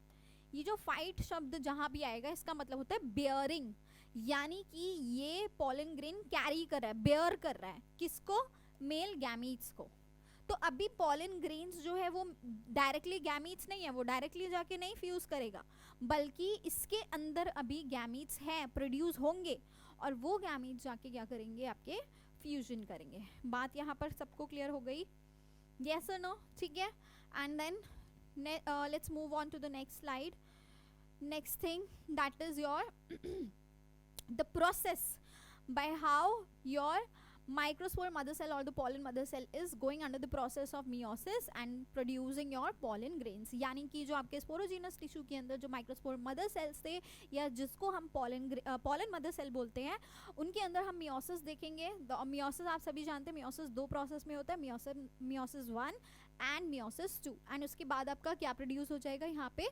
ये जो फाइट शब्द जहां भी आएगा इसका मतलब होता है बेयरिंग, यानी कि ये पॉलन ग्रेन कैरी कर रहा है, बेयर कर रहा है. किसको? मेल गैमीट्स को. तो अभी पॉलन ग्रेन्स जो है वो डायरेक्टली गैमीट्स नहीं है, वो डायरेक्टली जाके नहीं फ्यूज करेगा, बल्कि इसके अंदर अभी गैमीट्स हैं, प्रोड्यूस होंगे, और वो गैमीट्स जाके क्या करेंगे? आपके फ्यूजन करेंगे. बात यहाँ पर सबको क्लियर हो गई? येस और नो? ठीक है, and then let's move on to the next slide. Next thing, that is your the process by how your microspore mother cell or the pollen mother cell is going under the process of meiosis and producing your pollen grains. यानी कि जो आपके sporogenous tissue के अंदर जो microspore mother cells थे या जिसको हम pollen मदर सेल बोलते हैं, उनके अंदर हम मियोसिस देखेंगे. मियोसिस आप सभी जानते हैं, मियोसिस दो प्रोसेस में होता है, मियोसिस 1 एंड मियोसिस 2. एंड उसके बाद आपका क्या प्रोड्यूस हो जाएगा यहाँ पे,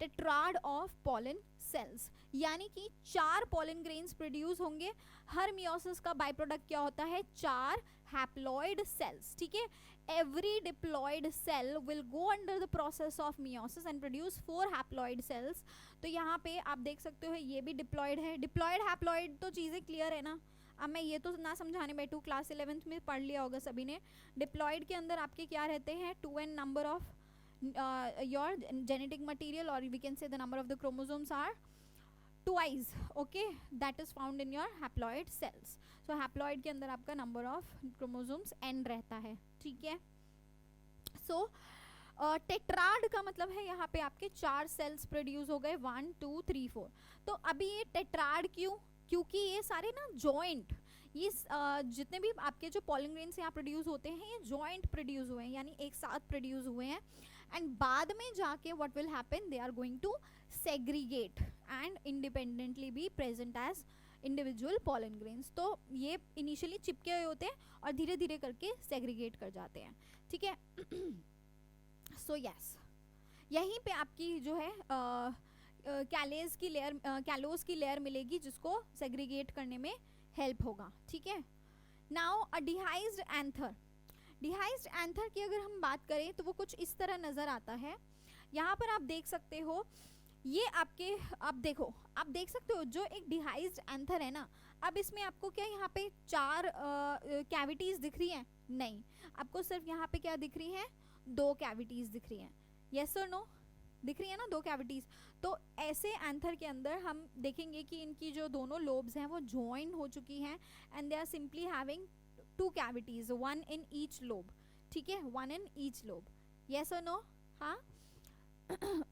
टेट्राड ऑफ पॉलन सेल्स, यानी कि 4 पॉलन ग्रेन्स प्रोड्यूस होंगे. हर मियोसिस का बाय प्रोडक्ट क्या होता है, 4 हैप्लॉइड सेल्स. ठीक है, every diploid cell will go under the process of meiosis and produce 4 haploid cells. तो यहाँ पे आप देख सकते हो ये भी डिप्लॉइड है. डिप्लॉइड हैप्लॉइड तो चीज़ें क्लियर है ना. अब मैं ये तो ना समझाने बैठूँ, क्लास 11th में पढ़ लिया होगा सभी ने. डिप्लॉइड के अंदर आपके क्या रहते हैं, 2n number of your genetic material, or we can say the number of the chromosomes are twice. Okay, that is found in your haploid cells. So haploid के अंदर आपका number of chromosomes n रहता है. ठीक है, so tetrad का मतलब है यहाँ पे आपके 4 सेल्स प्रोड्यूस हो गए, 1 2 3 4. तो अभी ये टेट्राड क्यों, क्योंकि ये सारे ना जॉइंट, ये जितने भी आपके जो पॉलन ग्रेन्स यहाँ प्रोड्यूस होते हैं ये जॉइंट प्रोड्यूस हुए हैं, यानी एक साथ प्रोड्यूस हुए हैं. एंड बाद में जाके what will happen, they are going to segregate and independently be present as individual pollen grains. तो ये इनिशियली चिपके हुए होते हैं और धीरे धीरे करके सेग्रीगेट कर जाते हैं. ठीक है, सो यस, यहीं पे आपकी जो है कैलोस की लेयर मिलेगी जिसको सेग्रीगेट करने में हेल्प होगा. ठीक है, नाउ अ डिहाइज्ड एंथर. डिहाइज्ड एंथर की अगर हम बात करें तो वो कुछ इस तरह नज़र आता है. यहाँ पर आप देख सकते हो, ये आपके, आप देख सकते हो जो एक डिहाइज्ड एंथर है ना. अब इसमें आपको क्या यहाँ पे 4 कैविटीज़ दिख रही हैं, नहीं, आपको सिर्फ यहाँ पे क्या दिख रही हैं, 2 कैविटीज़ दिख रही हैं. यस और नो, दिख रही है ना 2 कैविटीज़. तो ऐसे एंथर के अंदर हम देखेंगे कि इनकी जो दोनों लोब्स हैं वो ज्वाइन हो चुकी हैं and they are simply having 2 cavities, 1 in each lobe. ठीक है, 1 in each lobe. Yes or no? हाँ.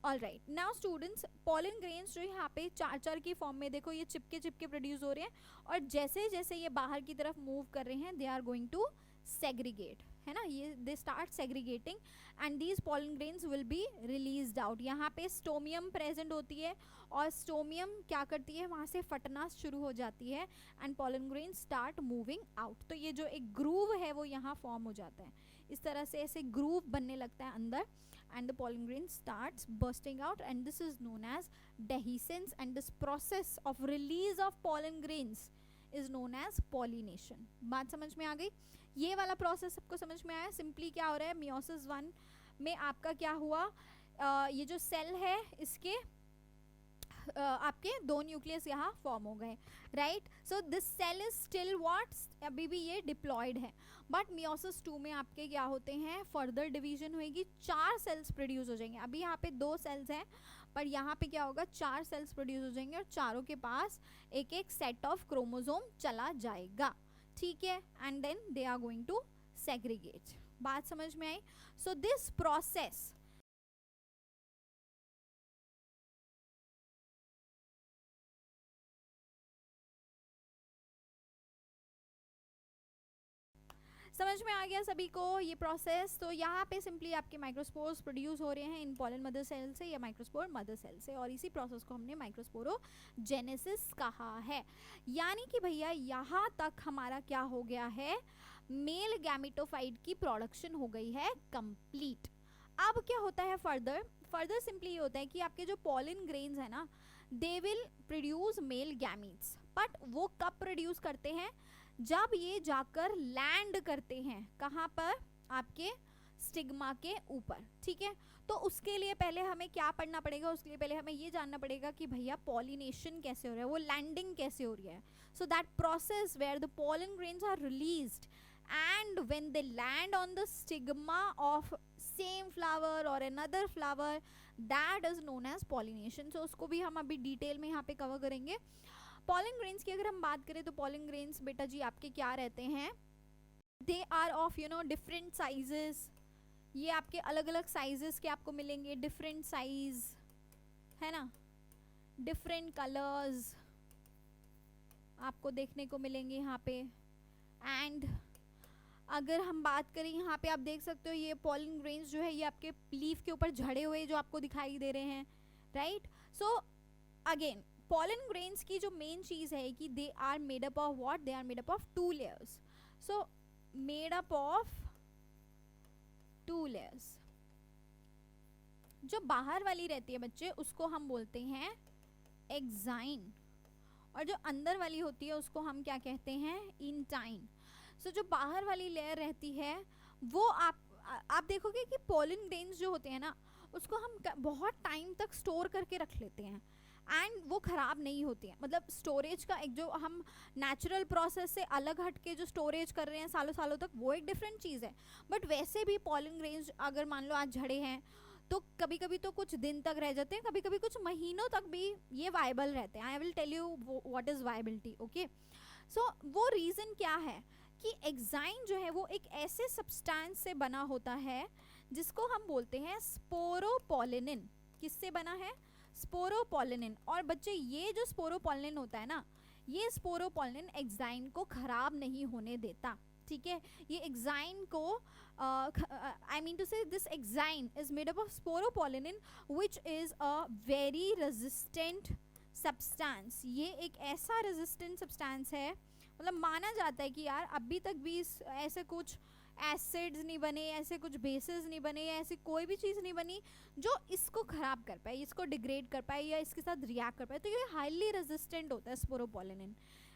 All right, now students, pollen grains जो यहाँ पे 4 की फॉर्म में देखो ये चिपके चिपके प्रोड्यूस हो रहे हैं, और जैसे जैसे ये बाहर की तरफ मूव कर रहे हैं, they are going to segregate, है ना. ये they start segregating and these pollen grains will be released out. यहाँ पे स्टोमियम प्रेजेंट होती है और स्टोमियम क्या करती है, वहाँ से फटना शुरू हो जाती है and pollen grain start moving out. तो ये जो एक ग्रूव है वो यहाँ फॉर्म हो जाता है, इस तरह से ऐसे ग्रूव बनने लगता है अंदर, and the pollen grain starts bursting out, and this is known as dehiscence, and this process of release of pollen grains is known as pollination. बात समझ में आ गई. ये वाला प्रोसेस सबको समझ में आया. सिंपली क्या हो रहा है, मियोसिस 1 में आपका क्या हुआ, ये जो सेल है इसके आपके 2 न्यूक्लियस यहाँ फॉर्म हो गए, right. So this cell is still what, अभी भी ये डिप्लॉयड है. बट मियोसिस 2 में आपके क्या होते हैं, फर्दर डिवीजन होएगी, 4 सेल्स प्रोड्यूस हो जाएंगे. अभी यहाँ पे 2 सेल्स हैं, पर यहाँ पे क्या होगा, 4 सेल्स प्रोड्यूस हो जाएंगे और चारों के पास एक एक सेट ऑफ क्रोमोसोम चला जाएगा. ठीक है, and then they are going to segregate. बात समझ में आई. सो दिस प्रोसेस, समझ में आ गया सभी को ये प्रोसेस. तो यहाँ पे सिंपली आपके माइक्रोस्पोर्स प्रोड्यूस हो रहे हैं इन पॉलन मदर सेल से या माइक्रोस्पोर मदर सेल से, और इसी प्रोसेस को हमने माइक्रोस्पोरोजेनेसिस कहा है. यानी कि भैया यहाँ तक हमारा क्या हो गया है, मेल गैमेटोफाइट की प्रोडक्शन हो गई है कंप्लीट. अब क्या होता है फर्दर सिंपली ये होता है कि आपके जो पॉलन ग्रेन्स है ना, they will produce male gametes. But वो कब प्रोड्यूस करते हैं, जब ये जाकर लैंड करते हैं, कहाँ पर, आपके स्टिग्मा के ऊपर. ठीक है, तो उसके लिए पहले हमें क्या पढ़ना पड़ेगा, उसके लिए पहले हमें ये जानना पड़ेगा कि भैया पॉलिनेशन कैसे हो रहा है, वो लैंडिंग कैसे हो रही है. So that process where the pollen grains are released and when they land on the stigma of same flower or another flower, that is known as pollination. So उसको भी हम अभी डिटेल में यहाँ पे कवर करेंगे. पॉलन ग्रेन्स की अगर हम बात करें तो पॉलन ग्रेन्स बेटा जी आपके क्या रहते हैं, they are of different sizes. ये आपके अलग अलग साइजेस के आपको मिलेंगे, डिफरेंट साइज, है ना. डिफरेंट कलर्स आपको देखने को मिलेंगे यहाँ पे। एंड अगर हम बात करें यहाँ पे आप देख सकते हो ये पॉलन ग्रेन्स जो है ये आपके लीफ के ऊपर झड़े हुए जो आपको दिखाई दे रहे हैं, right. So again pollen grains की जो मेन चीज़ है कि they are made up of what, they are made up of 2 layers. So made up of 2 layers. जो बाहर वाली रहती है बच्चे उसको हम बोलते हैं एक्साइन, और जो अंदर वाली होती है उसको हम क्या कहते हैं, इंटाइन। सो जो बाहर वाली लेयर रहती है वो आप देखोगे कि पॉलन ग्रेन्स जो होते हैं ना उसको हम बहुत टाइम तक स्टोर करके रख लेते हैं एंड वो ख़राब नहीं होती हैं। मतलब स्टोरेज का एक जो हम नेचुरल प्रोसेस से अलग हट के जो स्टोरेज कर रहे हैं सालों सालों तक, वो एक डिफरेंट चीज़ है। बट वैसे भी पॉलन ग्रेन्स अगर मान लो आज झड़े हैं तो कभी कभी तो कुछ दिन तक रह जाते हैं, कभी कभी कुछ महीनों तक भी ये वायबल रहते हैं। I will tell you what is viability, okay. So वो रीज़न क्या है कि एक्साइन जो है वो एक ऐसे सब्सटेंस से बना होता है जिसको हम बोलते हैं स्पोरोपोलिनिन। किससे बना है, स्पोरोपोलिनिन। और बच्चे ये जो स्पोरोपोलिनिन होता है ना, ये स्पोरोपोलिनिन एक्साइन को खराब नहीं होने देता, ठीक है। ये एक्साइन को आई मीन टू से this exine is made up of sporopollenin which is a very resistant substance. ये एक ऐसा रेजिस्टेंट सब्सटेंस है, मतलब माना जाता है कि यार अभी तक भी ऐसे कुछ एसिड्स नहीं बने, ऐसे कुछ बेसिस नहीं बने, या ऐसी कोई भी चीज़ नहीं बनी जो इसको ख़राब कर पाए, इसको डिग्रेड कर पाए या इसके साथ रिएक्ट कर पाए। तो ये हाईली रेजिस्टेंट होता है स्पोरोपोलिनिन,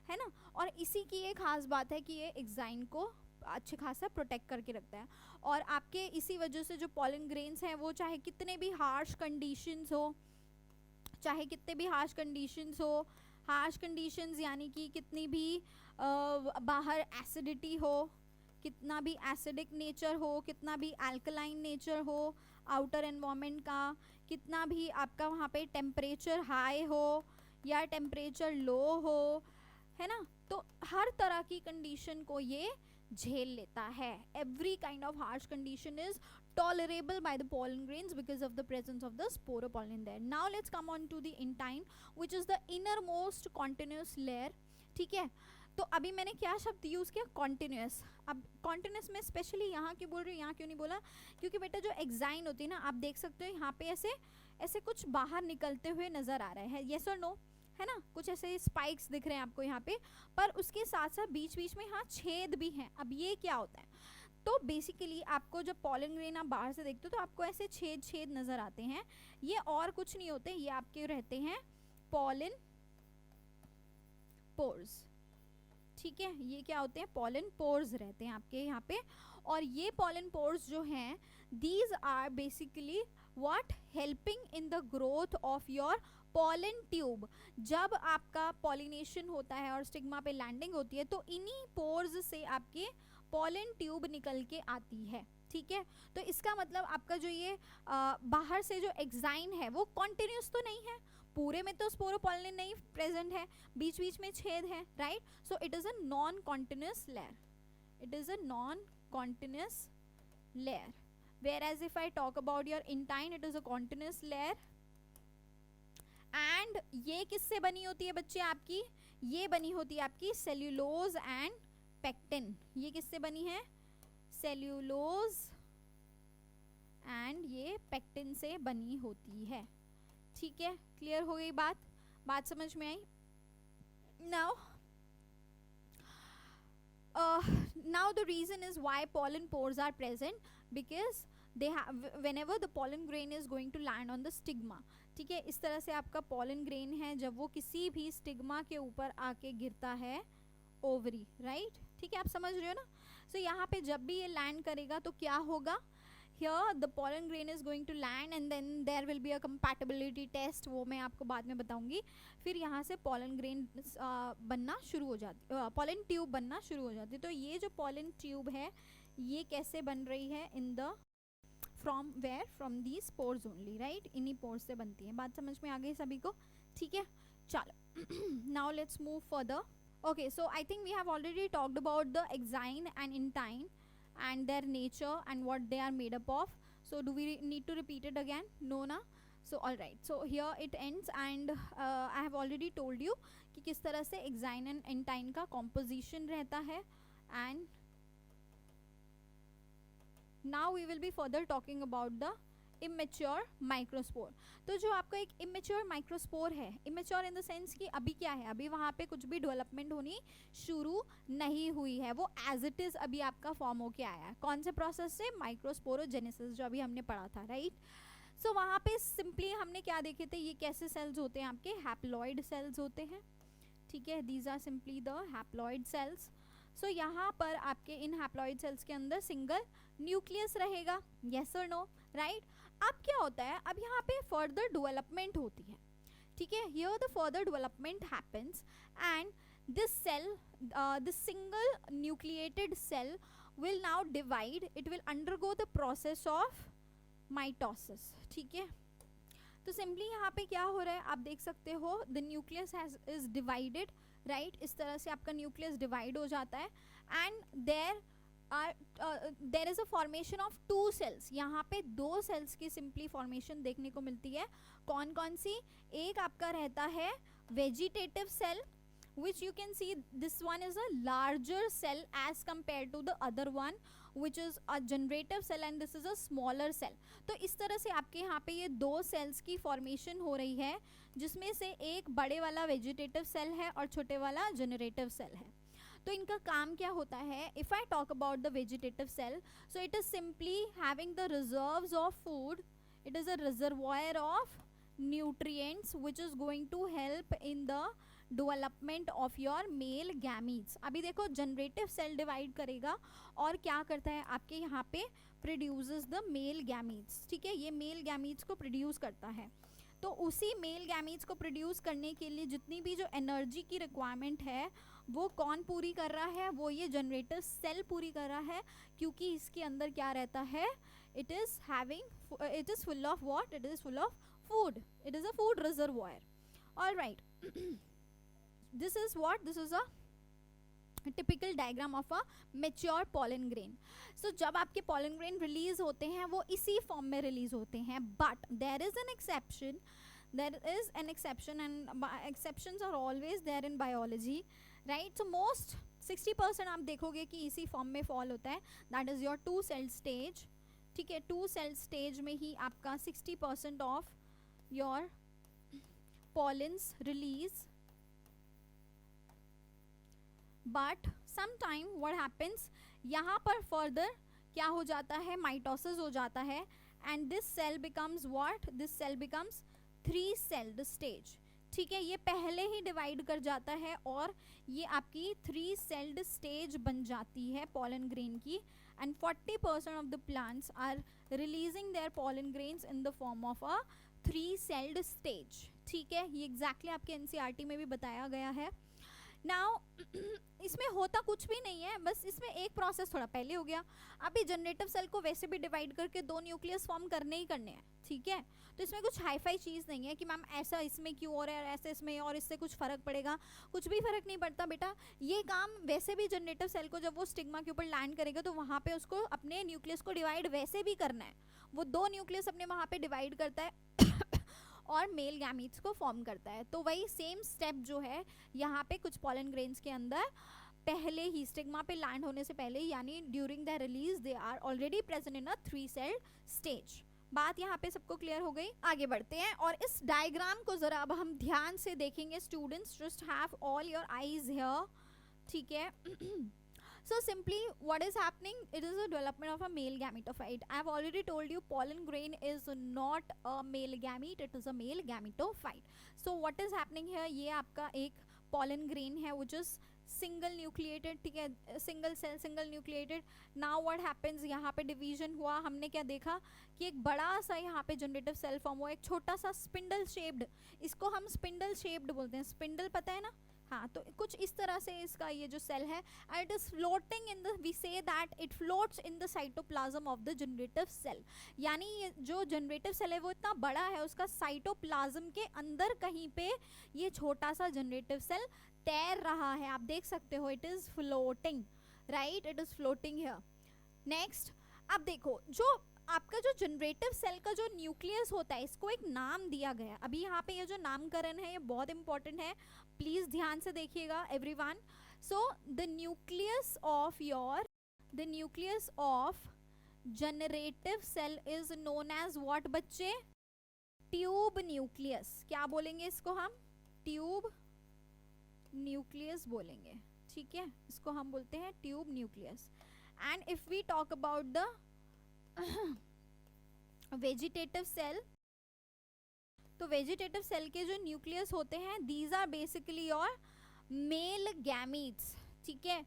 है ना। और इसी की एक खास बात है कि ये एक्साइन को अच्छे खासा प्रोटेक्ट करके रखता है। और आपके इसी वजह से जो पॉलन ग्रेन्स हैं वो चाहे कितने भी हार्श कंडीशंस हो, चाहे कितने भी हार्श कंडीशंस हो, हार्श कंडीशंस यानी कि कितनी भी बाहर एसिडिटी हो, कितना भी एसिडिक नेचर हो, कितना भी अल्कलाइन नेचर हो आउटर एनवायरनमेंट का, कितना भी आपका वहाँ पे टेम्परेचर हाई हो या टेम्परेचर लो हो, है ना, तो हर तरह की कंडीशन को ये झेल लेता है। Every kind of harsh condition is tolerable by the pollen grains because of the presence of the sporopollen there. Now let's come on to the intine which is the innermost continuous layer, ठीक है। तो अभी मैंने क्या शब्द use किया, continuous. अब continuous में स्पेशली यहाँ क्यों बोल रही हूँ, यहाँ क्यों नहीं बोला, क्योंकि बेटा जो एक्साइन होती है ना, आप देख सकते हो यहाँ पे ऐसे ऐसे कुछ बाहर निकलते हुए नज़र आ रहा है, येस और नो, है ना, कुछ ऐसे स्पाइक्स दिख रहे हैं आपको यहाँ पे, पर उसके साथ साथ बीच बीच में यहाँ छेद भी हैं। अब ये क्या होता है, तो बेसिकली आपको जब पॉलन ग्रेन आप बाहर से देखते हो तो आपको ऐसे छेद छेद नज़र आते हैं। ये और कुछ नहीं होते, ये आपके रहते हैं पॉलन पोर्स, ठीक है। ये क्या होते हैं, पॉलन पोर्स रहते हैं आपके यहाँ पे। और ये पॉलन पोर्स जो हैं these are basically what helping in the growth of your pollen tube. जब आपका पॉलिनेशन होता है और स्टिग्मा पे लैंडिंग होती है तो इन्हीं पोर्स से आपके पॉलन ट्यूब निकल के आती है, ठीक है। तो इसका मतलब आपका जो ये बाहर से जो एक्साइन है वो कॉन्टिन्यूस तो नहीं है, पूरे में तो स्पोरोपोलिन नहीं प्रेजेंट है, बीच बीच में छेद है, right. So it is a non continuous layer, it is a non continuous layer, where as if I talk about your intine it is a continuous layer. And ये किससे बनी होती है बच्चे आपकी, ये बनी होती है आपकी सेल्यूलोज एंड पेक्टिन। ये किससे बनी है, सेल्यूलोज एंड ये पेक्टिन से बनी होती है, ठीक है। क्लियर हो गई बात समझ में आई। now the reason is why pollen pores are present because they have whenever the pollen grain is going to land on the stigma, ठीक है। इस तरह से आपका pollen grain है जब वो किसी भी स्टिग्मा के ऊपर आके गिरता है, ओवरी, राइट, ठीक है, आप समझ रहे हो ना। सो यहाँ पे जब भी ये लैंड करेगा तो क्या होगा, here the pollen grain is going to land and then there will be a compatibility test, वो मैं आपको बाद में बताऊंगी। फिर यहाँ से pollen grain बनना शुरू हो जाती, pollen tube बनना शुरू हो जाती है। तो ये जो pollen tube है ये कैसे बन रही है, in the from where, from these pores only, right, इन्हीं pores से बनती है। बात समझ में आ गई सभी को, ठीक है, चलो now let's move further. Okay, so I think we have already talked about the exine and intine and their nature and what they are made up of. So do we need to repeat it again? No na. So all right, so here it ends and I have already told you कि किस तरह से exine and एंटाइन का composition रहता है. And now we will be further talking about the immature microspore. तो जो आपका एक immature microspore है, immature in the sense कि अभी क्या है, अभी वहाँ पे कुछ भी डेवलपमेंट होनी शुरू नहीं हुई है, वो एज इट इज़ अभी आपका फॉर्म होके आया है. कौन से प्रोसेस से? माइक्रोस्पोरोजेनेसिस, जो अभी हमने पढ़ा था, राइट. सो वहाँ पे सिंपली हमने क्या देखे थे, ये कैसे सेल्स होते हैं आपके, हैप्लॉइड सेल्स होते हैं. ठीक है, these are simply the haploid cells. So यहाँ पर आपके इन हैप्लॉइड सेल्स के अंदर सिंगल न्यूक्लियस रहेगा. यस और नो, राइट. अब क्या होता है, अब यहाँ पे फर्दर डेवलपमेंट होती है. ठीक है, here the further development happens and this cell, this single nucleated cell will now divide, it will undergo the process of mitosis. ठीक है, तो सिंपली यहाँ पे क्या हो रहा है आप देख सकते हो, the nucleus is divided, right. इस तरह से आपका न्यूक्लियस डिवाइड हो जाता है and there is a formation of two cells. यहाँ पे दो सेल्स की सिंपली फॉर्मेशन देखने को मिलती है. कौन कौन सी? एक आपका रहता है vegetative cell, which you can see this one is a larger cell as compared to the other one which is a generative cell and this is a smaller cell. तो इस तरह से आपके यहाँ पे ये दो सेल्स की फॉर्मेशन हो रही है, जिसमें से एक बड़े वाला वेजिटेटिव सेल है और छोटे वाला जनरेटिव सेल है. तो इनका काम क्या होता है? If I talk about the vegetative cell, so it is simply having the reserves of food, it is a reservoir of nutrients which is going to help in the development of your male gametes. अभी देखो generative cell divide करेगा और क्या करता है आपके यहाँ पे प्रोड्यूसेस द मेल गैमीट्स. ठीक है, ये मेल गैमीट्स को प्रोड्यूस करता है. तो उसी मेल गैमीट्स को प्रोड्यूस करने के लिए जितनी भी जो एनर्जी की रिक्वायरमेंट है वो कौन पूरी कर रहा है? वो ये जनरेटिव सेल पूरी कर रहा है, क्योंकि इसके अंदर क्या रहता है? It is full of what? It is full of food. It is a food reservoir. All right. This is what? This is a typical diagram of a mature pollen grain. So जब आपके pollen grain release होते हैं वो इसी form में release होते हैं, but there is an exception. There is an exception and exceptions are always there in biology, right? So most 60% आप देखोगे कि इसी फॉर्म में फॉल होता है. That is your two cell stage. ठीक है, टू सेल स्टेज में ही आपका 60% of your pollens release, but sometime what happens, यहाँ पर further क्या हो जाता है? माइटोसिस हो जाता है and this cell becomes what? This cell becomes three celled stage. ठीक है, ये पहले ही डिवाइड कर जाता है और ये आपकी थ्री सेल्ड स्टेज बन जाती है pollen grain की, and 40% of the plants are releasing their pollen grains in the form of a three celled stage. ठीक है, ये एग्जैक्टली आपके एनसीईआरटी में भी बताया गया है. नाउ इसमें होता कुछ भी नहीं है, बस इसमें एक प्रोसेस थोड़ा पहले हो गया. अभी जनरेटिव सेल को वैसे भी डिवाइड करके दो न्यूक्लियस फॉर्म करने ही करने हैं. ठीक है, तो इसमें कुछ हाईफाई चीज़ नहीं है कि मैम ऐसा इसमें क्यों हो रहा है, ऐसे इसमें और इससे कुछ फ़र्क पड़ेगा. कुछ भी फ़र्क नहीं पड़ता बेटा. ये काम वैसे भी जनरेटिव सेल को जब वो स्टिग्मा के ऊपर लैंड करेगा तो वहाँ पे उसको अपने न्यूक्लियस को डिवाइड वैसे भी करना है. वो दो न्यूक्लियस अपने वहाँ पे डिवाइड करता है और मेल गैमीट्स को फॉर्म करता है. तो वही सेम स्टेप जो है यहाँ पे कुछ पॉलन ग्रेन्स के अंदर पहले ही स्टिग्मा पे लैंड होने से पहले, यानी during the release, they are already present in a three celled stage. बात यहाँ पे सबको क्लियर हो गई. आगे बढ़ते हैं और इस डायग्राम को जरा अब हम ध्यान से देखेंगे. Students just have all your eyes here. ठीक है, so simply what is happening, it is a development of a male gametophyte. I have already told you pollen grain is not a male gamete, it is a male gametophyte. So what is happening here, ये आपका एक pollen grain है which is single nucleated. ठीक है, single cell single nucleated. Now what happens, यहाँ पे division हुआ. हमने क्या देखा कि एक बड़ा सा यहाँ पे जनरेटिव सेल फॉर्म हुआ, एक छोटा सा स्पिंडल शेप्ड, इसको हम स्पिंडल शेप्ड बोलते हैं. स्पिंडल पता है ना? हाँ, तो कुछ इस तरह से इसका ये जो सेल है, and it is floating in the, we say that it floats in the cytoplasm of the generative cell. यानी ये जो जनरेटिव सेल है वो इतना बड़ा है, उसका साइटोप्लाज्म के अंदर कहीं पे ये छोटा सा जनरेटिव सेल तैर रहा है. आप देख सकते हो, it is floating, right, it is floating here. Next, अब देखो जो आपका जो जनरेटिव सेल का जो न्यूक्लियस होता है इसको एक नाम दिया गया। अभी यहाँ पे ये जो नामकरण है ये बहुत इंपॉर्टेंट है, प्लीज ध्यान से देखिएगा everyone. So the nucleus of generative cell is known as what बच्चे? Tube nucleus. क्या बोलेंगे इसको हम? ट्यूब न्यूक्लियस बोलेंगे, ठीक है, इसको हम बोलते हैं tube nucleus. And if we talk about the vegetative cell, तो वेजिटेटिव सेल के जो न्यूक्लियस होते हैं these are basically your male gametes, ठीक है।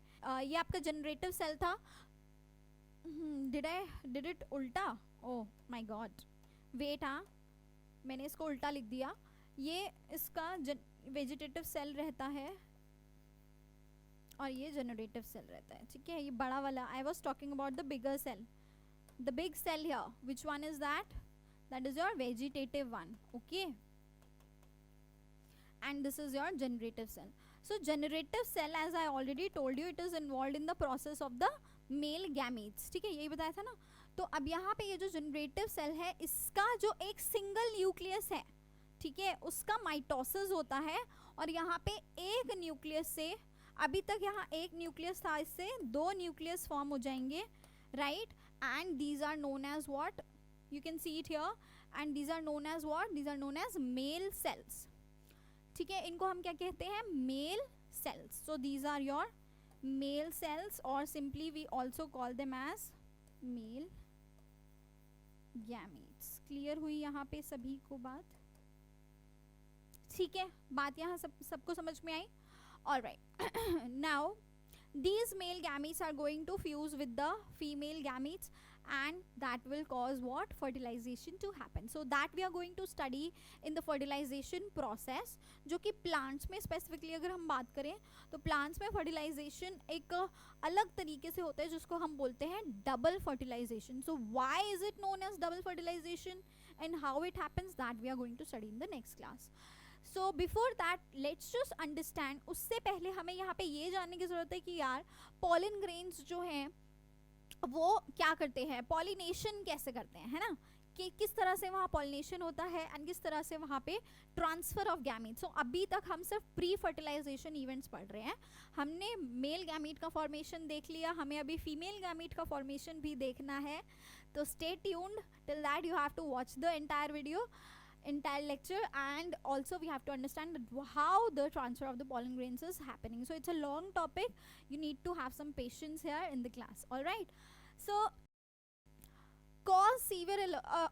ये आपका जनरेटिव सेल था। डिड इट उल्टा? ओह माय गॉड, वेट, हाँ मैंने इसको उल्टा लिख दिया। ये इसका वेजिटेटिव सेल रहता है और ये जनरेटिव सेल रहता है, ठीक है। ये बड़ा वाला, I was talking about the bigger cell, the big cell here. Which one is that? That is your vegetative one, okay, and this is your generative cell. So generative cell, as I already told you, it is involved in the process of the male gametes, ठीक है, यही बताया था ना। तो अब यहाँ पे ये जो जनरेटिव सेल है इसका जो एक सिंगल न्यूक्लियस है, ठीक है, उसका माइटोसिस होता है और यहाँ पे एक न्यूक्लियस से, अभी तक यहाँ एक न्यूक्लियस था, इससे दो न्यूक्लियस फॉर्म हो जाएंगे, right, and these are known as what? You can see it here, and these are known as what? These are known as male cells, ठीक है, इनको हम क्या कहते हैं? male cells. So these are your male cells, or simply we also call them as male gametes. Clear हुई यहाँ पे सभी को बात? ठीक है, बात यहाँ सबको समझ में आई? Alright. Now these male gametes are going to fuse with the female gametes, and that will cause what? Fertilization to happen. So that we are going to study in the fertilization process, जो कि plants में specifically अगर हम बात करें तो plants में fertilization एक अलग तरीके से होता है जिसको हम बोलते हैं double fertilization. So why is it known as double fertilization and how it happens, that we are going to study in the next class. So before that let's just understand, उससे पहले हमें यहाँ पे ये जानने की ज़रूरत है कि यार pollen grains जो हैं वो क्या करते हैं, pollination कैसे करते हैं, है ना, कि किस तरह से वहाँ pollination होता है एंड किस तरह से वहाँ पे transfer of gametes. So अभी तक हम सिर्फ प्री फर्टिलाइजेशन इवेंट्स पढ़ रहे हैं, हमने मेल गैमीट का फॉर्मेशन देख लिया, हमें अभी फीमेल गैमीट का फॉर्मेशन भी देखना है, तो stay tuned, till that you have to watch the entire video, entire lecture, and also we have to understand how the transfer of the pollen grains is happening. So it's a long topic, you need to have some patience here in the class. All right, so cause severe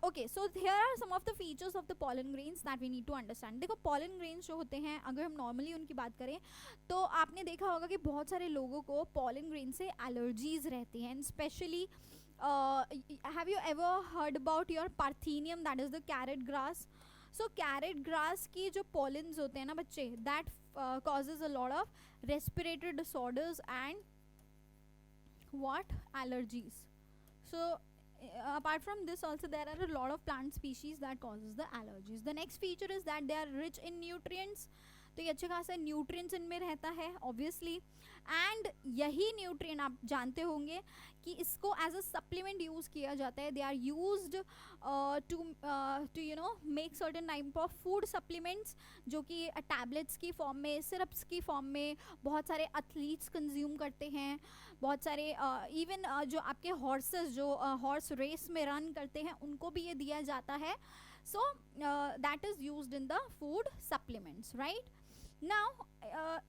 okay, so here are some of the features of the pollen grains that we need to understand. देखो pollen grains जो होते हैं, अगर हम normally उनकी बात करें तो आपने देखा होगा कि बहुत सारे लोगों को pollen grain से allergies रहती हैं, especially have you ever heard about your parthenium, that is the carrot grass? So carrot grass की जो pollens होते हैं ना बच्चे, that causes a lot of respiratory disorders and what? Allergies. So apart from this also there are a lot of plant species that causes the allergies. The next feature is that they are rich in nutrients, तो ये अच्छे खासा nutrients इनमें रहता है obviously, and यही nutrient आप जानते होंगे कि इसको एज अ सप्लीमेंट यूज़ किया जाता है. They are used to you know make certain type of food supplements, जो कि टैबलेट्स की फॉर्म में, सिरप्स की फॉर्म में बहुत सारे एथलीट्स कंज्यूम करते हैं, बहुत सारे इवन जो आपके हॉर्सेस जो हॉर्स रेस में रन करते हैं उनको भी ये दिया जाता है. So that is used in the food supplements, right. Now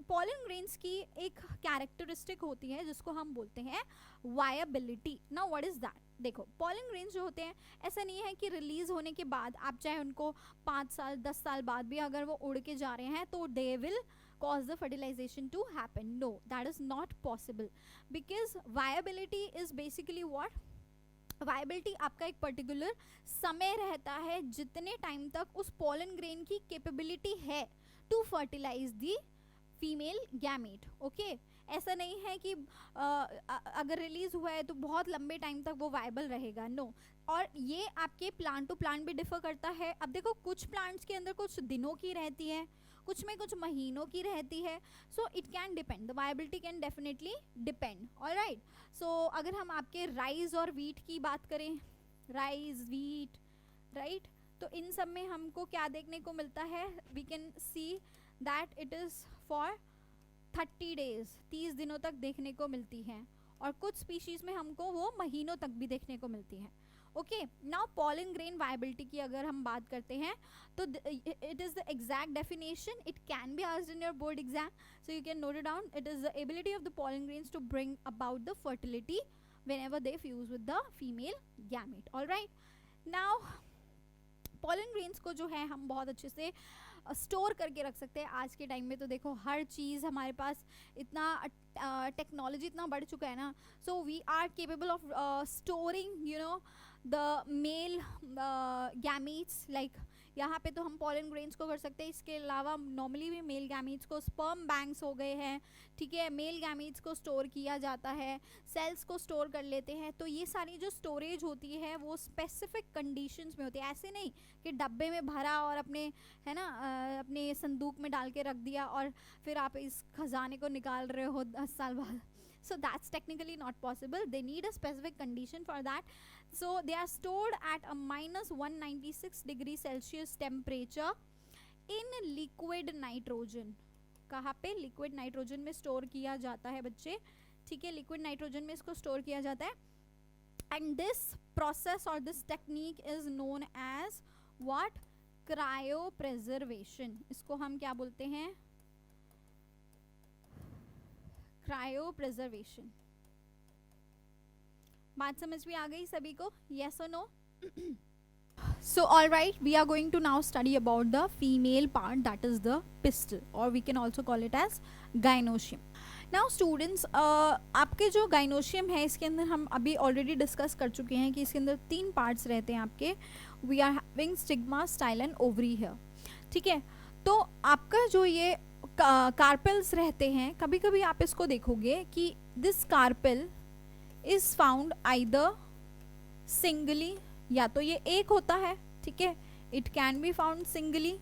pollen grains की एक कैरेक्टरिस्टिक होती है जिसको हम बोलते हैं viability. Now what is that? देखो पॉलन ग्रेन्स जो होते हैं ऐसा नहीं है कि रिलीज होने के बाद आप चाहे उनको 5 साल 10 साल बाद भी अगर वो उड़ के जा रहे हैं तो they will cause the fertilization to happen. No, that is not possible because viability is basically what? Viability आपका एक पर्टिकुलर समय रहता है जितने टाइम तक उस पॉलन ग्रेन की कैपेबिलिटी है to fertilize the female gamete. Okay, ऐसा नहीं है कि अगर रिलीज हुआ है तो बहुत लंबे टाइम तक वो वायबल रहेगा. नो. और ये आपके प्लांट टू प्लांट भी डिफर करता है. अब देखो कुछ प्लांट्स के अंदर कुछ दिनों की रहती है, कुछ में कुछ महीनों की रहती है. So it can depend, the viability can definitely depend. Alright. So अगर हम आपके राइस और वीट की बात करें राइस, वीट, राइट। तो इन सब में हमको क्या देखने को मिलता है, we can see that it is for 30 days, 30 दिनों तक देखने को मिलती हैं, और कुछ स्पीशीज में हमको वो महीनों तक भी देखने को मिलती हैं। Okay, now pollen grain viability की अगर हम बात करते हैं तो it is the exact definition, it can be asked in your board exam, so you can note it down. It is the ability of the pollen grains to bring about the fertility whenever they fuse with the female gamete. All right, now pollen grains को जो है हम बहुत अच्छे से store करके रख सकते हैं। आज के टाइम में तो देखो हर चीज़ हमारे पास इतना टेक्नोलॉजी इतना बढ़ चुका है ना, so we are capable of storing you know the male gametes, like यहाँ पे तो हम पॉलन ग्रेन्स को कर सकते हैं। इसके अलावा नॉर्मली भी मेल गैमीट्स को स्पर्म बैंक्स हो गए हैं, ठीक है, मेल गैमीट्स को स्टोर किया जाता है, सेल्स को स्टोर कर लेते हैं। तो ये सारी जो स्टोरेज होती है वो स्पेसिफिक कंडीशंस में होती है, ऐसे नहीं कि डब्बे में भरा और अपने है ना अपने संदूक में डाल के रख दिया और फिर आप इस खजाने को निकाल रहे हो 10 साल बाद। So that's technically not possible. They need a specific condition for that. So they are stored at a minus 196 degree Celsius temperature in liquid nitrogen. कहाँ पे? लिक्विड नाइट्रोजन में स्टोर किया जाता है बच्चे, ठीक है, लिक्विड नाइट्रोजन में इसको स्टोर किया जाता है। एंड दिस प्रोसेस और this technique is known as what? Cryopreservation. इसको हम क्या बोलते हैं? Cryopreservation. बात समझ में आ गई सभी को? यस और no? So all right, we are going to now study about the female part, that is the pistil, or we can also call it as gynoecium. Now students, आपके जो gynoecium है इसके अंदर हम अभी ऑलरेडी डिस्कस कर चुके हैं कि इसके अंदर 3 पार्ट्स रहते हैं आपके। We are having stigma, style and ovary here, ठीक है। तो आपका जो ये कार्पेल्स रहते हैं, कभी कभी आप इसको देखोगे कि this carpel is found either singly, या तो ये एक होता है, ठीक है, it can be found singly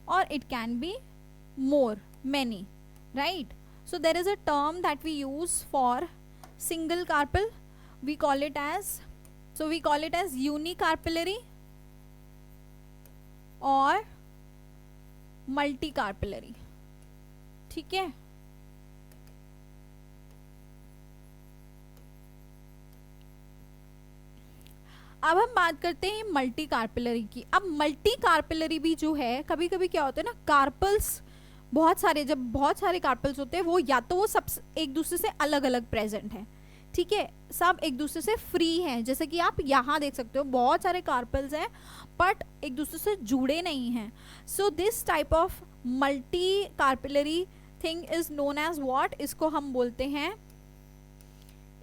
और it can be more many, right. So there is a term that we use for single carpel, we call it as unicarpellary और मल्टी कार्पिलरी, ठीक है। अब हम बात करते हैं मल्टी कार्पिलरी की। अब मल्टी कार्पिलरी भी जो है, कभी कभी क्या होता है ना, कार्पल्स बहुत सारे, जब बहुत सारे कार्पल्स होते हैं वो या तो वो सब एक दूसरे से अलग अलग प्रेजेंट है, ठीक है, सब एक दूसरे से फ्री हैं, जैसे कि आप यहाँ देख सकते हो बहुत सारे कार्पल्स हैं बट एक दूसरे से जुड़े नहीं हैं। So this type of multicarpellary thing is known as what? इसको हम बोलते हैं,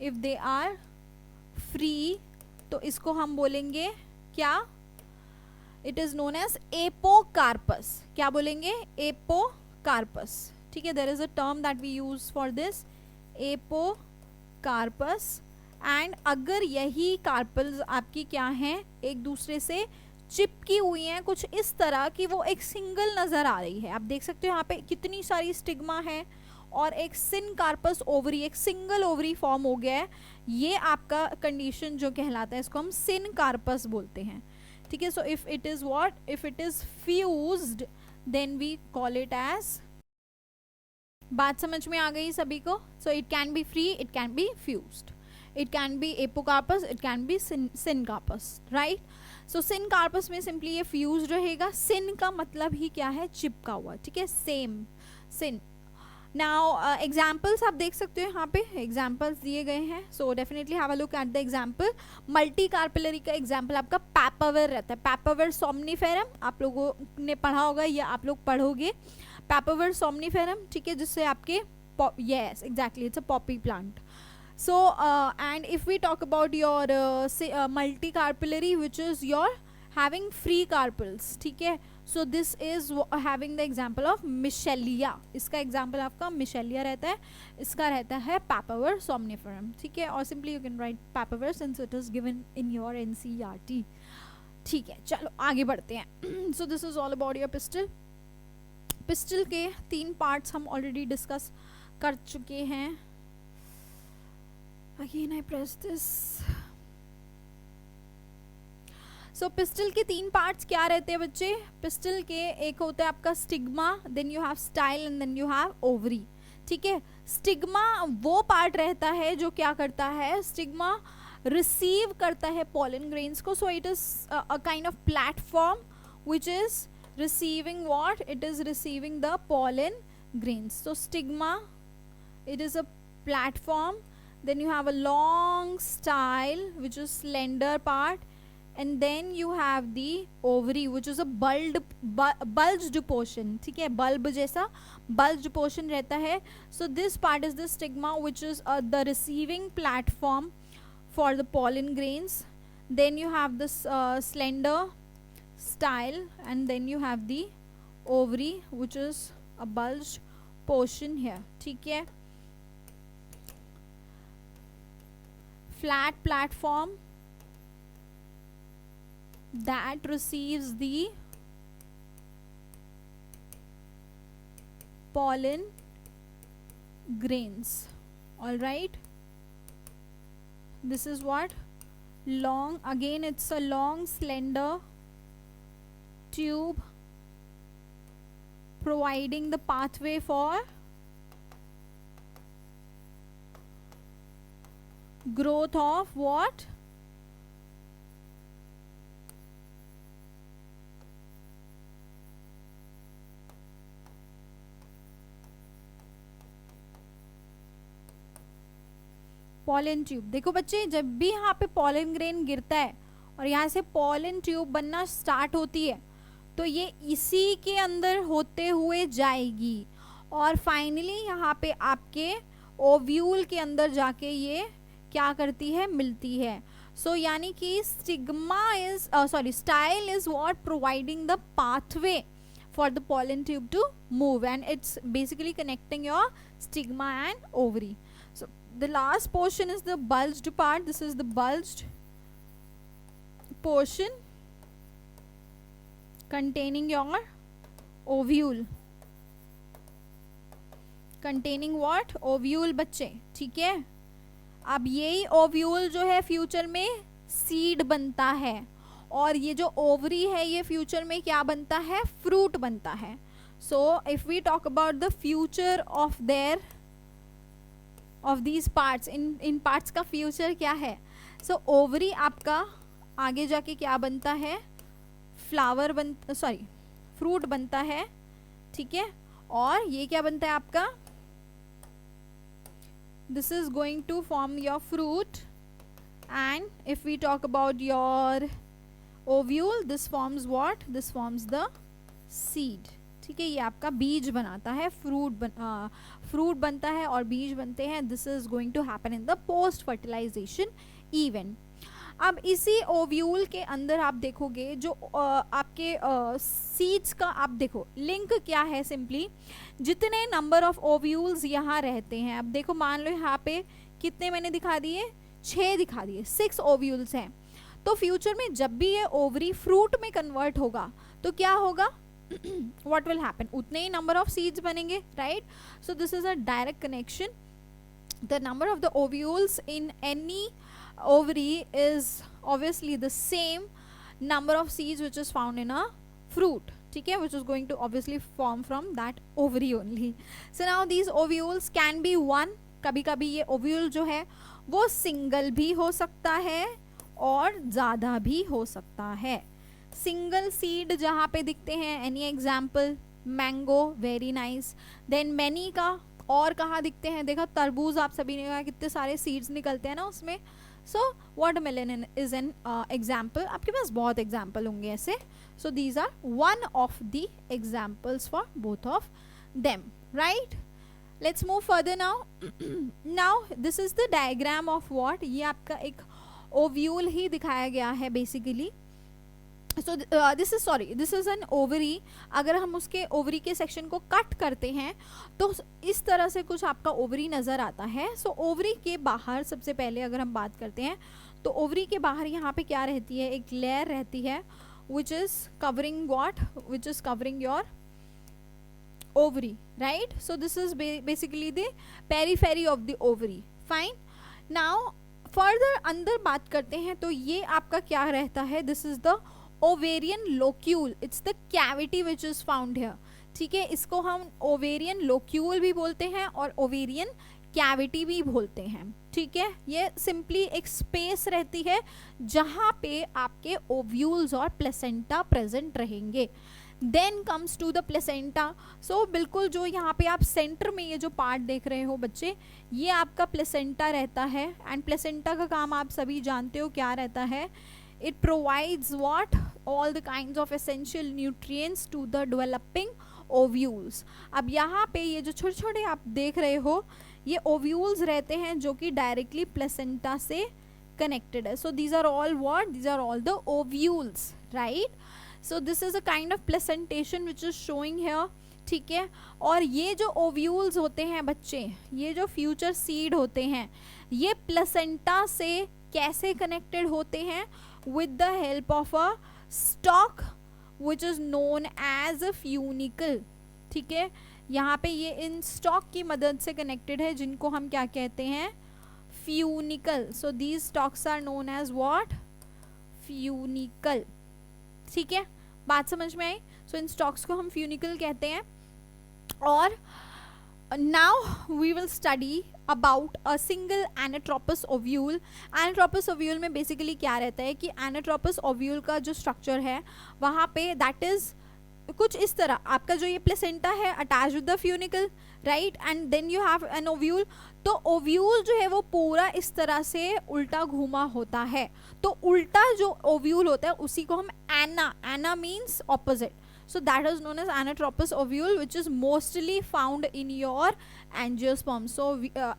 इफ दे आर फ्री तो इसको हम बोलेंगे क्या? It is known as apocarpous. क्या बोलेंगे? एपोकार्पस, ठीक है। There is a term that we use for this, apocarpous. And अगर यही कार्पल्स आपकी क्या हैं, एक दूसरे से चिपकी हुई हैं कुछ इस तरह कि वो एक सिंगल नजर आ रही है, आप देख सकते हो यहाँ पे कितनी सारी स्टिग्मा है और एक सिन कार्पस ओवरी, एक सिंगल ओवरी फॉर्म हो गया है, ये आपका कंडीशन जो कहलाता है, इसको हम सिन कार्पस बोलते हैं, ठीक है। So if it is what? If it is fused then we call it as, बात समझ में आ गई सभी को? So it can be free, it can be fused, it can be apocarpous, it can be syncarpous, right. So syncarpous में simply ये fuse रहेगा, सिन का मतलब ही क्या है? चिपका हुआ, ठीक है, सेम सिन। नाउ एग्जाम्पल्स आप देख सकते हो, यहाँ पे एग्जाम्पल्स दिए गए हैं, so definitely have a look at the example. Multicarpellary का एग्जाम्पल आपका पैपावर रहता है, पैपावर सोमनिफेरम, आप लोगों ने पढ़ा होगा या आप लोग पढ़ोगे, पैपावर सोमनिफेरम, ठीक है, जिससे आपके yes exactly it's a Poppy plant. So and if we talk about your multi carpillary, which is your having free carpels, ठीक है, so this is having the example of Michelia, इसका example आपका Michelia रहता है, इसका रहता है Papaver somniferum, ठीक है, और simply you can write Papaver since it is given in your NCERT, ठीक है। चलो आगे बढ़ते हैं। So this is all about your pistil। Pistol के 3 पार्ट्स हम ऑलरेडी डिस्कस कर चुके हैं। Again I press this, so pistol के 3 पार्ट्स क्या रहते हैं बच्चे? पिस्टल के एक होता है आपका stigma, then you have style and then you have ovary. ठीक है, स्टिग्मा वो पार्ट रहता है जो क्या करता है, स्टिग्मा रिसीव करता है पॉलन ग्रेन्स को। So it is a kind of platform which is receiving what, it is receiving the pollen grains. So stigma, it is a platform, then you have a long style which is slender part, and then you have the ovary which is a bulged portion. ठीक है, bulb जैसा bulged portion रहता है. So this part is the stigma which is the receiving platform for the pollen grains. Then you have this slender style, and then you have the ovary which is a bulged portion here. ठीक है, flat platform that receives the pollen grains. All right, this is what long, again it's a long slender tube providing the pathway for growth of what? Pollen tube. देखो बच्चे, जब भी यहाँ पे pollen grain गिरता है और यहाँ से पॉलन ट्यूब बनना स्टार्ट होती है, तो ये इसी के अंदर होते हुए जाएगी और फाइनली यहाँ पे आपके ओव्यूल के अंदर जाके ये क्या करती है, मिलती है। सो यानी कि stigma is style is what providing the pathway for the pollen tube to move, and it's basically connecting your stigma and ovary. So the last portion is the bulged part. This is the bulged portion containing your ovule. Containing what? Ovule बच्चे, ठीक है। अब यही ovule जो है future में seed बनता है, और ये जो ओवरी है ये फ्यूचर में क्या बनता है, फ्रूट बनता है। So if we talk about the future of their of these parts, इन पार्ट्स का फ्यूचर क्या है? सो ओवरी आपका आगे जाके क्या बनता है, फ्लावर फ्रूट बनता है, ठीक है। और ये क्या बनता है आपका, this is going to form your fruit, and if we talk about your ovule, this forms what? This forms the seed, ठीक है। ये आपका बीज बनाता है, फ्रूट बनता है और बीज बनते हैं। This is going to happen in the post fertilization event. अब इसी ओव्यूल के अंदर आप देखोगे जो आपके सीड्स का, आप देखो लिंक क्या है, सिंपली जितने नंबर ऑफ ओव्यूल्स यहाँ रहते हैं। अब देखो, मान लो यहाँ पे कितने मैंने दिखा दिए, 6 दिखा दिए, 6 ओव्यूल्स हैं। तो फ्यूचर में जब भी ये ओवरी फ्रूट में कन्वर्ट होगा तो क्या होगा, what will happen, उतने ही नंबर ऑफ सीड्स बनेंगे, right. So this is a direct connection. The number of the ovules in any ovary is obviously the same number of seeds which is found in a fruit, ठीक है, which is going to obviously form from that ovary only. So now these ovules can be one, कभी कभी ये ovule जो है वो single भी हो सकता है और ज़्यादा भी हो सकता है। सिंगल सीड जहाँ पे दिखते हैं, any example, mango, very nice. Then मैनी का और कहाँ दिखते हैं, देखा तरबूज, आप सभी ने कहा कितने सारे सीड्स निकलते हैं ना उसमें। So watermelon is an example, आपके पास बहुत एग्जाम्पल होंगे ऐसे। So these are one of the examples for both of them, right. Let's move further now. Now this is the diagram of what, ये आपका एक ओव्यूल ही दिखाया गया है basically. So this is an ovary. अगर हम उसके ओवरी के सेक्शन को कट करते हैं तो इस तरह से कुछ आपका ओवरी नज़र आता है। सो ओवरी के बाहर सबसे पहले अगर हम बात करते हैं तो ओवरी के बाहर यहाँ पे क्या रहती है, एक लेयर रहती है which is covering what, which is covering your ovary, right. So this is basically the periphery of the ovary, fine. Now further अंदर बात करते हैं तो ये आपका क्या रहता है, this is the ovarian locule, it's the cavity which is found here, ठीक है। इसको हम ओवेरियन लोक्यूल भी बोलते हैं और ओवेरियन कैविटी भी बोलते हैं, ठीक है। ये सिंपली एक स्पेस रहती है जहां पे आपके ओव्यूल्स और प्लेसेंटा प्रेजेंट रहेंगे। Then comes to the placenta. So बिल्कुल जो यहाँ पे आप सेंटर में ये जो पार्ट देख रहे हो बच्चे, ये आपका प्लेसेंटा रहता है। एंड प्लेसेंटा का काम आप सभी जानते हो क्या रहता है, it provides what, all the kinds of essential nutrients to the developing ovules. अब यहाँ पे ये जो छोटे छोटे आप देख रहे हो ये ओव्यूल्स रहते हैं जो कि डायरेक्टली प्लेसेंटा से कनेक्टेड है। So these are all what, these are all the ovules, right. So this is a kind of placentation which is showing here, ठीक है। और ये जो ओव्यूल्स होते हैं बच्चे, ये जो फ्यूचर सीड होते हैं, ये प्लेसेंटा से कैसे कनेक्टेड होते हैं, with the help of a stalk which is known as a funicle, ठीक है। यहाँ पे ये इन स्टॉक की मदद से कनेक्टेड है जिनको हम क्या कहते हैं, funicle. So these stalks are known as what, funicle, ठीक है। बात समझ में आई। सो इन स्टॉक्स को हम फ्यूनिकल कहते हैं। और now we will study about a single anatropous ovule. Anatropous ovule में बेसिकली क्या रहता है कि एनाट्रोपस ओव्यूल का जो स्ट्रक्चर है वहाँ पे दैट इज कुछ इस तरह, आपका जो ये प्लेसेंटा है attach with the funicle, right, and then you have an ovule. तो ओव्यूल जो है वो पूरा इस तरह से उल्टा घूमा होता है। तो उल्टा जो ओव्यूल होता है उसी को हम ana means opposite, so that is known as anatropous ovule which is mostly found in your angiosperm. So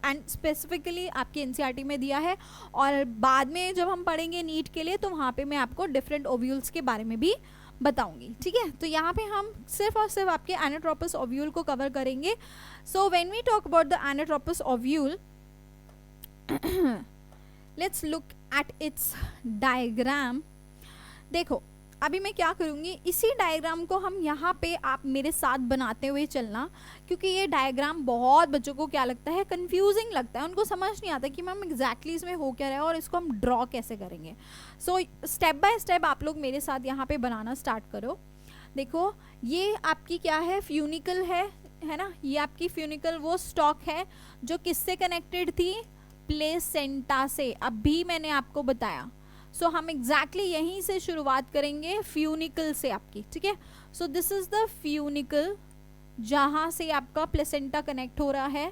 and specifically आपके NCERT में दिया है, और बाद में जब हम पढ़ेंगे नीट के लिए तो वहाँ पे मैं आपको डिफरेंट ओव्यूल्स के बारे में भी बताऊंगी, ठीक है। तो यहाँ पे हम सिर्फ और सिर्फ आपके एनाट्रोपस ओव्यूल को कवर करेंगे। So when we talk about the anatropous ovule, let's look at its diagram. देखो अभी मैं क्या करूँगी, इसी डायग्राम को हम यहाँ पे आप मेरे साथ बनाते हुए चलना, क्योंकि ये डायग्राम बहुत बच्चों को क्या लगता है, कंफ्यूजिंग लगता है, उनको समझ नहीं आता कि मैम एग्जैक्टली इसमें हो क्या रहा है और इसको हम ड्रॉ कैसे करेंगे। सो स्टेप बाय स्टेप आप लोग मेरे साथ यहाँ पे बनाना स्टार्ट करो। देखो ये आपकी क्या है, फ्यूनिकल है ना, ये आपकी फ्यूनिकल वो स्टॉक है जो किससे कनेक्टेड थी, प्लेसेंटा से। अभी मैंने आपको बताया। सो हम एग्जैक्टली यहीं से शुरुआत करेंगे, फ्यूनिकल से आपकी, ठीक है। So this is the funicle जहाँ से आपका प्लेसेंटा कनेक्ट हो रहा है,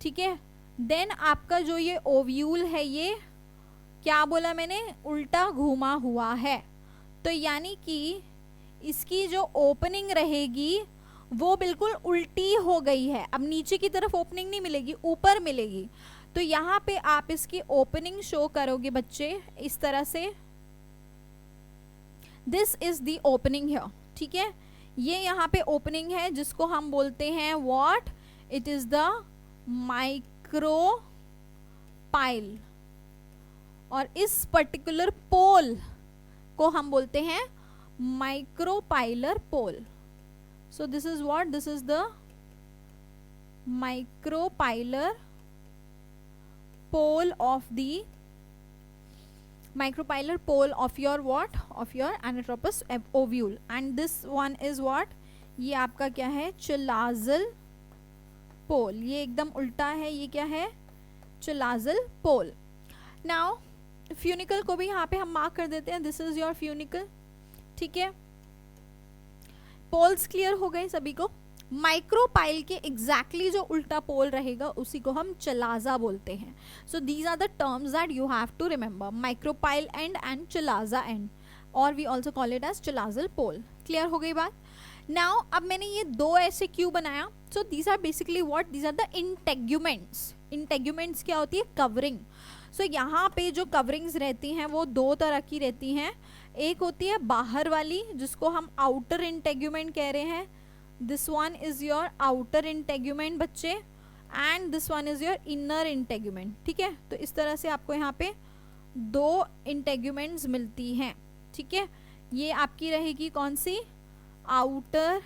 ठीक है। देन आपका जो ये ओव्यूल है ये क्या बोला मैंने, उल्टा घूमा हुआ है। तो यानी कि इसकी जो ओपनिंग रहेगी वो बिल्कुल उल्टी हो गई है। अब नीचे की तरफ ओपनिंग नहीं मिलेगी, ऊपर मिलेगी। तो यहाँ पे आप इसकी ओपनिंग शो करोगे बच्चे इस तरह से, दिस इज द ओपनिंग है, ठीक है। ये यहाँ पे ओपनिंग है जिसको हम बोलते हैं what, it is the micropyle, और इस पर्टिकुलर पोल को हम बोलते हैं micropylar pole. So this is what, this is the micropylar pole of your what, of your anatropous ovule, and this one is what, ये आपका क्या है, chilazal pole। ये एकदम उल्टा है, ये क्या है, chilazal pole। now फ्यूनिकल को भी यहाँ पे हम मार्क कर देते हैं, दिस इज योर फ्यूनिकल, ठीक है। पोल्स क्लियर हो गए सभी को। माइक्रोपाइल के एग्जैक्टली जो उल्टा पोल रहेगा उसी को हम चिलाजा बोलते हैं। So these are the terms that you have to remember, micropyle and chalaza and, और we also call it as chalazal pole. Clear हो गई बात। नाउ अब मैंने ये दो ऐसे क्यों बनाया, so these are basically what, these are the integuments. Integuments क्या होती है, कवरिंग। सो यहाँ पे जो कवरिंग्स रहती हैं वो दो तरह की रहती हैं। एक होती है बाहर वाली जिसको हम आउटर इंटेग्यूमेंट कह रहे हैं, this one is your outer integument बच्चे, and this one is your inner integument, ठीक है। तो इस तरह से आपको यहाँ पे दो इंटेग्यूमेंट्स मिलती हैं, ठीक है। ये आपकी रहेगी कौन सी, आउटर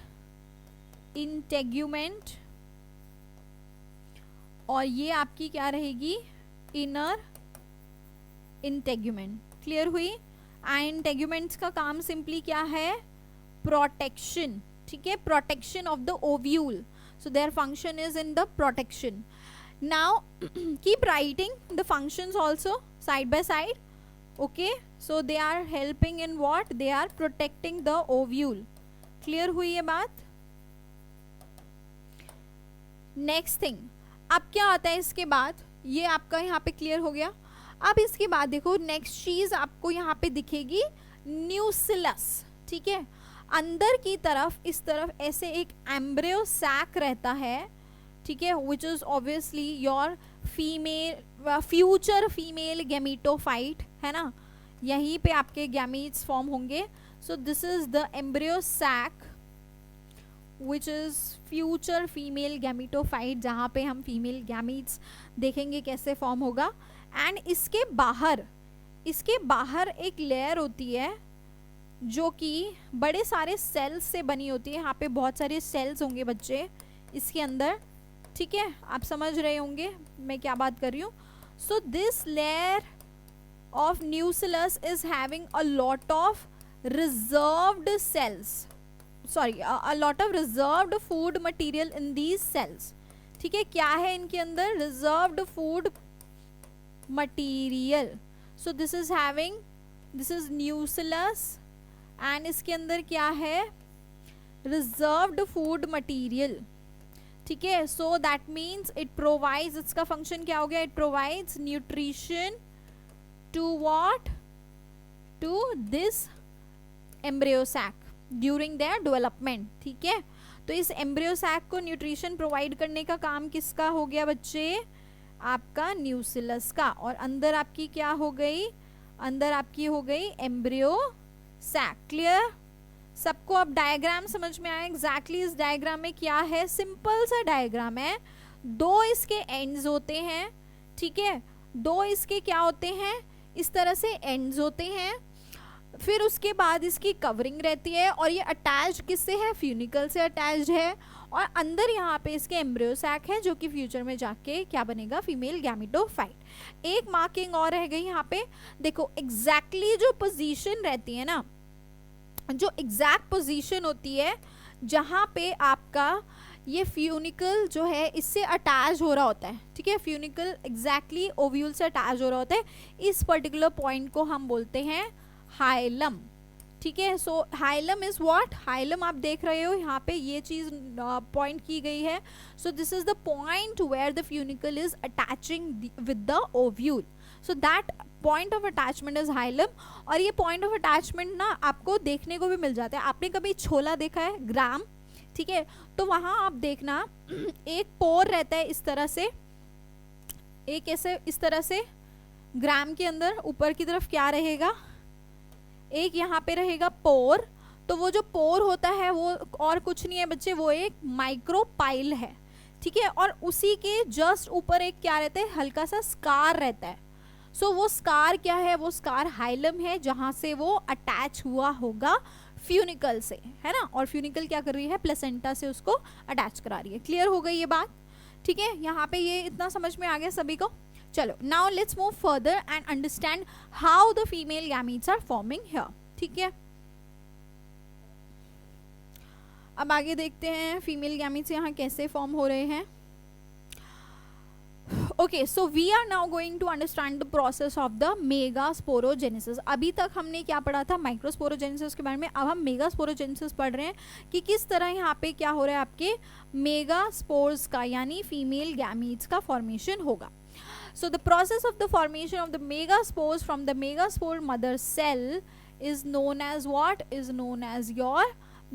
इंटेग्यूमेंट, और ये आपकी क्या रहेगी, इनर इंटेगुमेंट। क्लियर हुई? एंड इंटेगुमेंट्स का काम सिंपली क्या है? प्रोटेक्शन, ठीक है, protection of the ovule, so their function is in the protection. Now keep writing the functions also side by side, okay, so they are helping in what? They are protecting the ovule. Clear हुई ये बात? Next thing, अब क्या आता है इसके बाद? ये आपका यहाँ पे क्लियर हो गया। अब इसके बाद देखो नेक्स्ट चीज आपको यहाँ पे दिखेगी, न्यूसिलस, ठीक है। अंदर की तरफ इस तरफ ऐसे एक एम्ब्रियो सैक रहता है, ठीक है, which is obviously your female future female gametophyte, है ना, यहीं पे आपके गैमीट्स फॉर्म होंगे। So this is the embryo sac which is future female gametophyte, जहाँ पे हम फीमेल गैमीट्स देखेंगे कैसे फॉर्म होगा। एंड इसके बाहर एक लेयर होती है जो कि बड़े सारे सेल्स से बनी होती है। यहाँ पे बहुत सारे सेल्स होंगे बच्चे इसके अंदर, ठीक है, आप समझ रहे होंगे मैं क्या बात कर रही हूँ। So this layer of nucellus is having a lot of reserved cells, sorry a lot of reserved food material in these cells, ठीक है। क्या है इनके अंदर? Reserved food material. So this is having, this is nucellus and इसके अंदर क्या है? रिजर्व्ड फूड मटेरियल, ठीक है। So that means it provides, इसका फंक्शन क्या हो गया? It provides nutrition to what? To this embryo sac during their development, ठीक है। तो इस एम्ब्रियो सैक को न्यूट्रिशन प्रोवाइड करने का काम किसका हो गया बच्चे? आपका न्यूसिलस का। और अंदर आपकी क्या हो गई? अंदर आपकी हो गई एम्ब्रियो सैक। क्लियर? सबको अब डायग्राम समझ में आया? एग्जैक्टली इस डायग्राम में क्या है? सिंपल सा डायग्राम है, दो इसके एंड्स होते हैं, ठीक है, दो इसके क्या होते हैं? इस तरह से एंड्स होते हैं, फिर उसके बाद इसकी कवरिंग रहती है और ये अटैच किससे है? फ्यूनिकल से अटैच्ड है। और अंदर यहाँ पे इसके एम्ब्रियो सैक है जो कि फ्यूचर में जाके क्या बनेगा? Female gametophyte. एक मार्किंग और रह गई यहाँ पे, देखो एग्जैक्टली जो पोजीशन रहती है ना, जो एग्जैक्ट पोजीशन होती है जहाँ पे आपका ये फ्यूनिकल जो है इससे अटैच हो रहा होता है, ठीक है, फ्यूनिकल एग्जैक्टली ओव्यूल से अटैच हो रहा होता है, इस पर्टिकुलर पॉइंट को हम बोलते हैं हाइलम, ठीक है। सो हाइलम इज व्हाट? हाइलम आप देख रहे हो यहाँ पे ये चीज पॉइंट की गई है। So this is the point where the funicle is attaching with the ovule, so that point of attachment is hilum. और ये पॉइंट ऑफ अटैचमेंट ना आपको देखने को भी मिल जाता है। आपने कभी छोला देखा है? ग्राम, ठीक है, तो वहां आप देखना एक पोर रहता है इस तरह से, एक ऐसे इस तरह से ग्राम के अंदर ऊपर की तरफ क्या रहेगा? एक यहाँ पे रहेगा पोर। तो वो जो पोर होता है वो और कुछ नहीं है बच्चे, वो एक माइक्रोपाइल है, ठीक है। और उसी के जस्ट ऊपर एक क्या रहता है? हल्का सा स्कार रहता है। सो वो स्कार क्या है? वो स्कार हाइलम है, जहां से वो अटैच हुआ होगा फ्यूनिकल से, है ना। और फ्यूनिकल क्या कर रही है? प्लेसेंटा से उसको अटैच करा रही है। क्लियर हो गई ये बात? ठीक है, यहाँ पे ये इतना समझ में आ गया सभी को? चलो now let's move further and understand how the female gametes are forming here, ठीक है। अब आगे देखते हैं फीमेल गैमीट्स यहाँ कैसे फॉर्म हो रहे हैं। Okay, so we are now going to understand the process of the megasporogenesis. अभी तक हमने क्या पढ़ा था? माइक्रोस्पोरोजेनेसिस के बारे में। अब हम मेगास्पोरोजेनेसिस पढ़ रहे हैं कि किस तरह यहाँ पे क्या हो रहा है, आपके मेगास्पोर्स का यानी फीमेल गैमीट्स का फॉर्मेशन होगा। So the process of the formation of the megaspores from the megaspore mother cell is known as what? Is known as your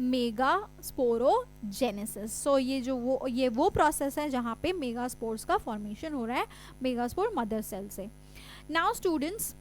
megasporogenesis. So ये वो प्रोसेस है जहाँ पे मेगास्पोर्स का फॉर्मेशन हो रहा है मेगास्पोर मदर सेल से। नाउ स्टूडेंट्स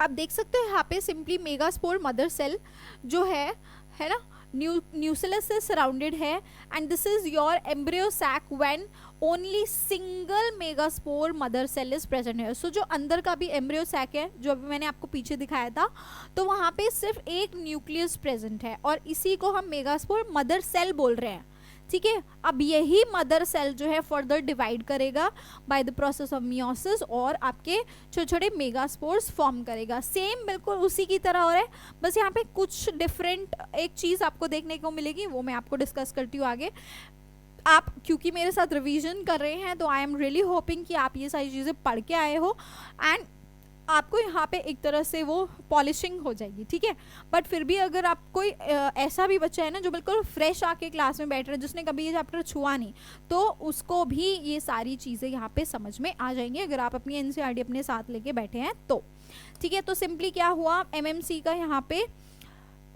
आप देख सकते हो यहाँ पे सिंपली मेगास्पोर मदर सेल जो है ना, न्यूसिलस से सराउंडेड है and this is your embryo sac when only single megaspore mother cell is present है। सो जो अंदर का भी एम्ब्रियो सैक है जो अभी मैंने आपको पीछे दिखाया था, तो वहाँ पे सिर्फ एक न्यूक्लियस प्रेजेंट है और इसी को हम मेगास्पोर मदर सेल बोल रहे हैं, ठीक है। अब यही मदर सेल जो है फर्दर डिवाइड करेगा by the process of meiosis और आपके छोटे छोटे मेगास्पोर्स फॉर्म करेगा। सेम बिल्कुल उसी की तरह हो रहा है, बस यहाँ पे कुछ डिफरेंट एक चीज़ आपको देखने को मिलेगी, वो मैं आपको डिस्कस करती हूँ आगे। आप क्योंकि मेरे साथ रिवीजन कर रहे हैं तो आई एम रियली होपिंग कि आप ये सारी चीज़ें पढ़ के आए हो एंड आपको यहाँ पे एक तरह से वो पॉलिशिंग हो जाएगी, ठीक है। बट फिर भी अगर आप कोई ऐसा भी बच्चा है ना जो बिल्कुल फ्रेश आके क्लास में बैठ रहा है, जिसने कभी ये चैप्टर छुआ नहीं, तो उसको भी ये सारी चीज़ें यहाँ पे समझ में आ जाएंगी अगर आप अपनी एनसीईआरटी अपने साथ लेके बैठे हैं तो, ठीक है। तो सिंपली क्या हुआ, एमएमसी का यहाँ पे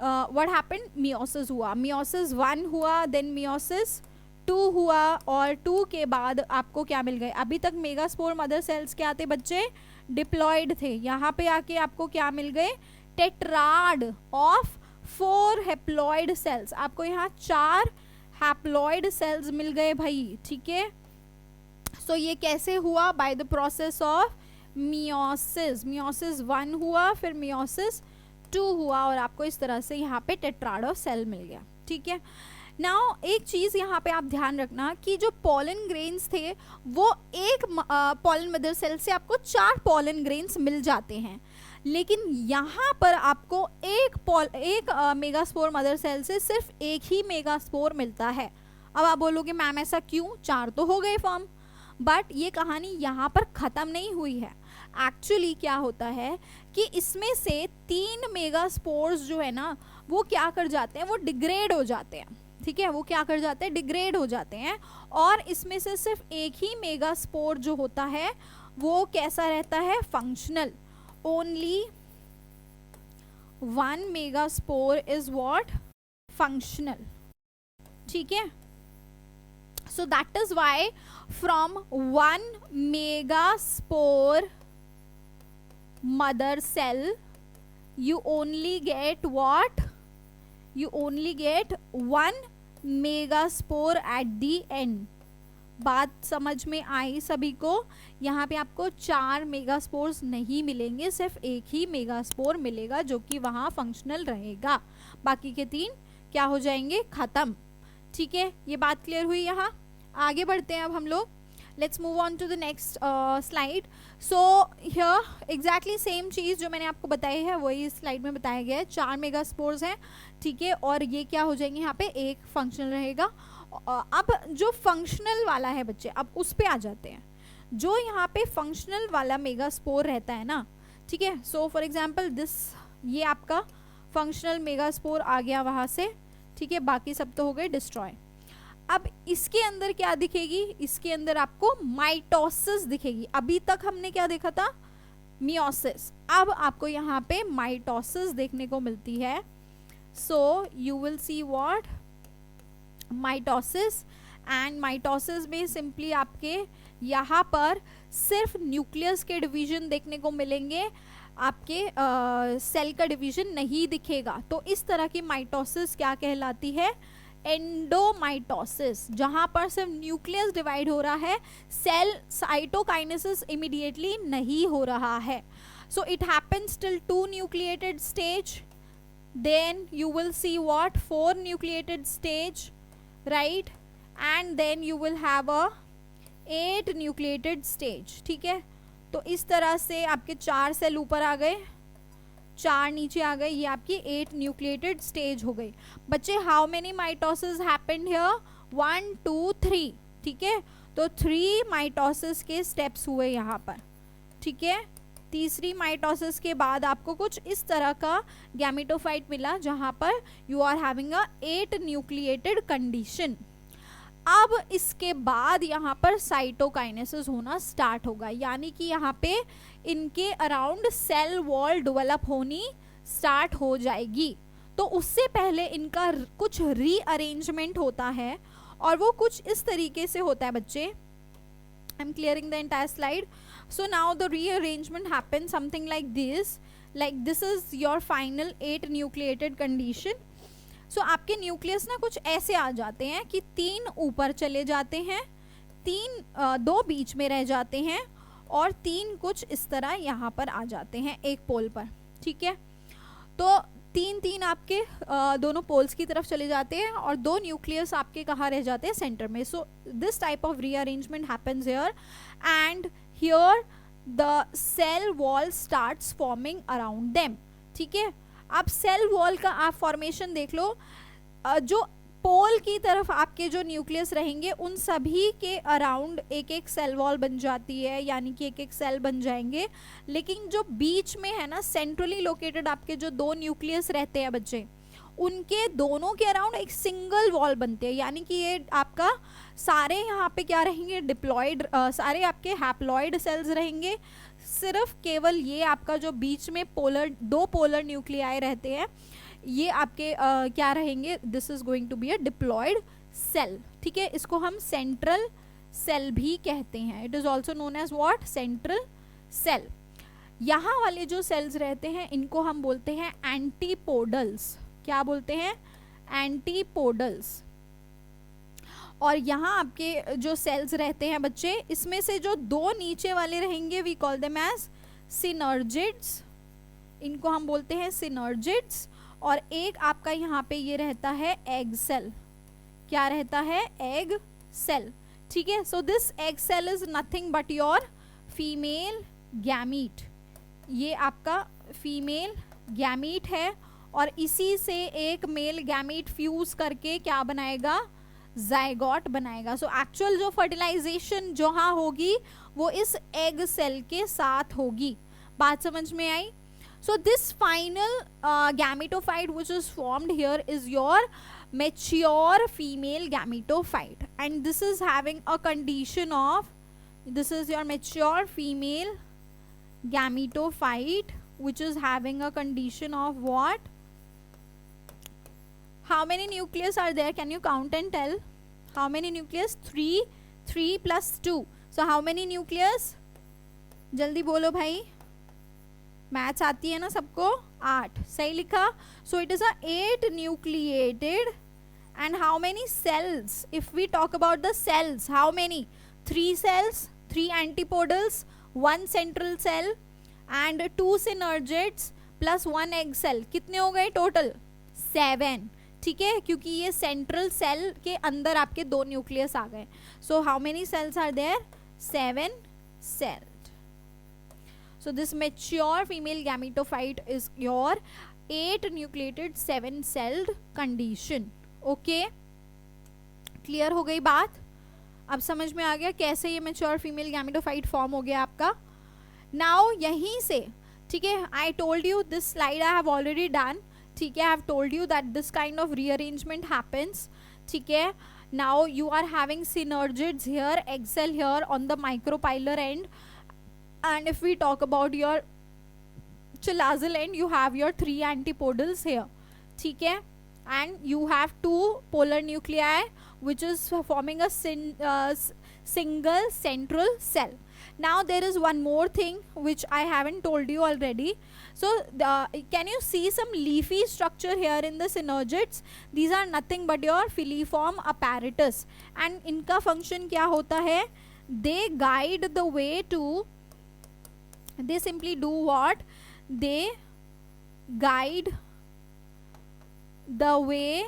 व्हाट हैपेंड, मियोसिस हुआ, मियोसिस 1 हुआ, देन मियोसिस 2 हुआ, और 2 के बाद आपको क्या मिल गए, अभी तक मेगास्पोर मदर सेल्स क्या थे बच्चे, डिप्लॉयड थे, यहाँ पे आके आपको क्या मिल गए, टेट्राड ऑफ 4 हैप्लॉयड सेल्स, आपको यहाँ 4 हैप्लॉयड सेल्स मिल गए भाई, ठीक है। सो ये कैसे हुआ, by the process of meiosis, meiosis 1 हुआ, फिर मियोसिस 2 हुआ, और आपको इस तरह से यहाँ पे टेट्राड ऑफ सेल मिल गया, ठीक है। नाउ एक चीज़ यहाँ पे आप ध्यान रखना कि जो पॉलन ग्रेन्स थे वो एक पॉलन मदर सेल से आपको 4 पॉलन ग्रेन्स मिल जाते हैं, लेकिन यहाँ पर आपको एक मेगास्पोर मदर सेल से सिर्फ एक ही मेगास्पोर मिलता है। अब आप बोलोगे मैम ऐसा क्यों, 4 तो हो गए फॉर्म, बट ये कहानी यहाँ पर ख़त्म नहीं हुई है। एक्चुअली क्या होता है कि इसमें से 3 मेगास्पोर्स जो है ना वो क्या कर जाते हैं, वो डिग्रेड हो जाते हैं, ठीक है, वो क्या कर जाते हैं, डिग्रेड हो जाते हैं, और इसमें से सिर्फ एक ही मेगास्पोर जो होता है वो कैसा रहता है, functional, only 1 megaspore is what, functional, ठीक है। So that is why from 1 megaspore mother cell you only get what, you only get 1 megaspore at the end। बात समझ में आई सभी को, यहाँ पे आपको 4 मेगास्पोर्स नहीं मिलेंगे, सिर्फ एक ही मेगास्पोर मिलेगा जो कि वहाँ फंक्शनल रहेगा, बाकी के 3 क्या हो जाएंगे, खत्म, ठीक है। ये बात क्लियर हुई। यहाँ आगे बढ़ते हैं अब हम लोग, let's move on to the next slide। so here exactly same चीज़ जो मैंने आपको बताई है वही स्लाइड में बताया गया है, 4 मेगास्पोर्स हैं, ठीक है, और ये क्या हो जाएंगे, यहाँ पे एक फंक्शनल रहेगा। अब जो फंक्शनल वाला है बच्चे, अब उस पे आ जाते हैं, जो यहाँ पे फंक्शनल वाला मेगास्पोर रहता है ना, ठीक है। सो फॉर एग्जाम्पल दिस, ये आपका फंक्शनल मेगास्पोर आ गया वहाँ से, ठीक है, बाकी सब तो हो गए डिस्ट्रॉय। अब इसके अंदर क्या दिखेगी, इसके अंदर आपको माइटोसिस दिखेगी। अभी तक हमने क्या देखा था, मियोसिस, अब आपको यहाँ पे माइटोसिस देखने को मिलती है। So you will see what, mitosis, and mitosis में सिंपली आपके यहाँ पर सिर्फ न्यूक्लियस के डिवीजन देखने को मिलेंगे, आपके सेल का डिवीजन नहीं दिखेगा। तो इस तरह की माइटोसिस क्या कहलाती है, एंडोमाइटोसिस, जहां पर सिर्फ न्यूक्लियस डिवाइड हो रहा है, सेल साइटोकाइनेसिस इमीडिएटली नहीं हो रहा है। So it happens till 2 nucleated stage, then you will see what 4 nucleated stage, right, and then you will have a 8 nucleated stage, ठीक है। तो इस तरह से आपके 4 सेल ऊपर आ गए, 4 नीचे आ गए, ये आपकी 8 न्यूक्लिएटेड स्टेज हो गई। बच्चे how many mitosis happened here, 1 2 3, ठीक है, तो 3 माइटोसिस के स्टेप्स हुए यहाँ पर, ठीक है। तीसरी माइटोसिस के बाद आपको कुछ इस तरह का गैमेटोफाइट मिला जहाँ पर you are having a 8 nucleated condition. अब इसके बाद यहाँ पर साइटोकाइनेसिस होना स्टार्ट होगा, यानी कि यहाँ पे इनके अराउंड सेल वॉल डेवलप होनी स्टार्ट हो जाएगी। तो उससे पहले इनका कुछ रीअरेंजमेंट होता है, और वो कुछ इस तरीके से होता है बच्चे। I am clearing the entire slide. So now the rearrangement happen something like this is your final 8 nucleated condition. So आपके न्यूक्लियस ना कुछ ऐसे आ जाते हैं कि 3 ऊपर चले जाते हैं, 2 बीच में रह जाते हैं, और 3 कुछ इस तरह यहाँ पर आ जाते हैं एक पोल पर, ठीक है। तो तीन तीन आपके दोनों पोल्स की तरफ चले जाते हैं और दो न्यूक्लियस आपके कहाँ रह जाते हैं, सेंटर में. So this type of rearrangement happens here and here the cell wall starts forming around them. ठीक है, आप सेल वॉल का आप फॉर्मेशन देख लो. जो पोल की तरफ आपके जो न्यूक्लियस रहेंगे उन सभी के अराउंड एक एक सेल वॉल बन जाती है, यानी कि एक एक सेल बन जाएंगे. लेकिन जो बीच में है ना, सेंट्रली लोकेटेड आपके जो दो न्यूक्लियस रहते हैं बच्चे, उनके दोनों के अराउंड एक सिंगल वॉल बनते हैं. यानी कि ये आपका सारे यहाँ पे क्या रहेंगे, डिप्लॉयड, सारे आपके हैप्लॉयड सेल्स रहेंगे. सिर्फ केवल ये आपका जो बीच में दो पोलर न्यूक्लियाई रहते हैं, ये आपके क्या रहेंगे, this is going to be a diploid cell. ठीक है, इसको हम सेंट्रल सेल भी कहते हैं. It is also known as what, central cell. यहाँ वाले जो सेल्स रहते हैं इनको हम बोलते हैं एंटीपोडल्स. क्या बोलते हैं, एंटीपोडल्स. और यहाँ आपके जो सेल्स रहते हैं बच्चे, इसमें से जो दो नीचे वाले रहेंगे we call them as synergids. इनको हम बोलते हैं सिनर्जिड्स. और एक आपका यहाँ पे ये रहता है एग सेल. क्या रहता है, एग सेल. ठीक है, so this egg cell is nothing but your female gamete. ये आपका फीमेल गैमीट है और इसी से एक मेल गैमीट फ्यूज करके क्या बनाएगा, जाइगोट बनाएगा. सो एक्चुअल जो फर्टिलाइजेशन जहाँ होगी वो इस एग सेल के साथ होगी. बात समझ में आई. So this final gametophyte which is formed here is your mature female gametophyte, and this is having a condition of, this is your mature female gametophyte which is having a condition of what, how many nucleus are there, can you count and tell how many nucleus, 3 plus 2, so how many nucleus, जल्दी बोलो भाई, maths आती है ना सबको, 8. सही लिखा. So it is a 8 nucleated and how many cells, if we talk about the cells, how many, 3 cells, 3 antipodes, 1 central cell and 2 synergids plus 1 egg cell. कितने हो गए टोटल, 7. ठीक है, क्योंकि ये सेंट्रल सेल के अंदर आपके दो न्यूक्लियस आ गए. So how many cells are there, 7 cells. So this mature female gametophyte is your 8 nucleated 7 celled condition. Okay, clear हो गई बात. अब समझ में आ गया कैसे ये mature female gametophyte फॉर्म हो गया आपका. नाउ यहीं से, ठीक है, I told you this slide I have already done. ठीक है, I have told you that this kind of rearrangement happens. ठीक है, now you are having synergids here, egg cell here on the micropylar end. And if we talk about your chalazal end, you have your 3 antipodals here. ठीक है, and you have 2 polar nuclei which is forming a single central cell. Now there is one more thing which I haven't told you already. So can you see some leafy structure here in the synergids? These are nothing but your filiform apparatus, and इनका function क्या होता है, they guide the way to, they simply do what, they guide the way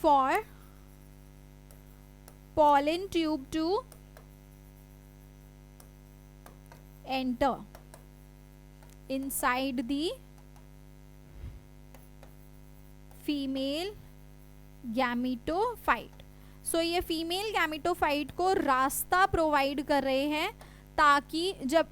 for pollen tube to enter inside the female gametophyte. So ये female gametophyte को रास्ता provide कर रहे हैं ताकि जब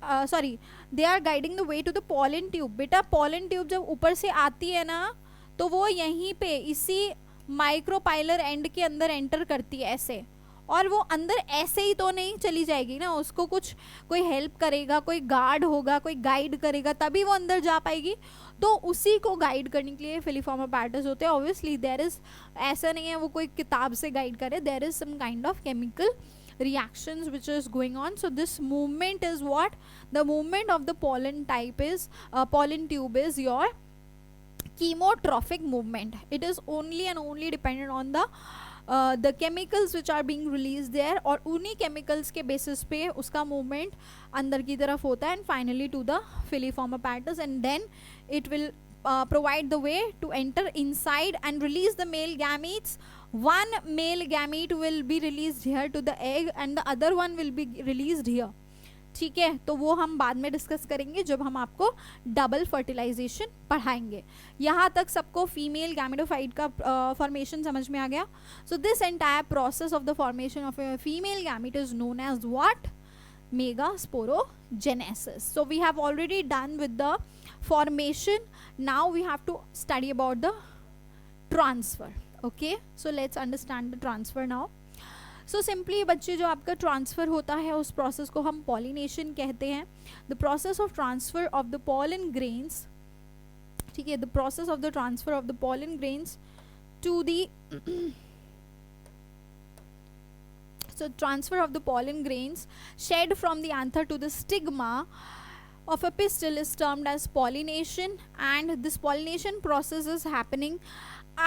they are guiding the way to the pollen tube. बेटा pollen tube जब ऊपर से आती है ना, तो वो यहीं पे इसी माइक्रोपाइलर एंड के अंदर एंटर करती है ऐसे, और वो अंदर ऐसे ही तो नहीं चली जाएगी ना, उसको कुछ कोई हेल्प करेगा, कोई गार्ड होगा, कोई गाइड करेगा, तभी वो अंदर जा पाएगी. तो उसी को गाइड करने के लिए फिलीफॉर्म अपैरेटस होते हैं. ऑब्वियसली देयर इज, ऐसा नहीं है वो कोई किताब से गाइड करे, there is some kind of chemical reactions which is going on. So this movement is what, the movement of the pollen type is pollen tube is your chemotrophic movement. It is only and only dependent on the chemicals which are being released there, और उन्हीं chemicals के basis पे उसका movement अंदर की तरफ होता है, and finally to the filiform apparatus, and then it will provide the way to enter inside and release the male gametes. One male gamete will be released here to the egg and the other one will be released here. ठीक है, तो वो हम बाद में discuss करेंगे जब हम आपको डबल फर्टिलाइजेशन पढ़ाएंगे. यहाँ तक सबको फीमेल गैमेटोफाइट का फॉर्मेशन समझ में आ गया. So this entire process of the formation of a female gamete is known as what? Megasporogenesis. So we have already done with the formation. Now we have to study about the transfer. Okay, so let's understand the transfer now. So simply बच्चे जो आपका transfer होता है उस process को हम pollination कहते हैं. The process of transfer of the pollen grains, ठीक है, the process of the transfer of the pollen grains to the so transfer of the pollen grains shed from the anther to the stigma of a pistil is termed as pollination, and this pollination process is happening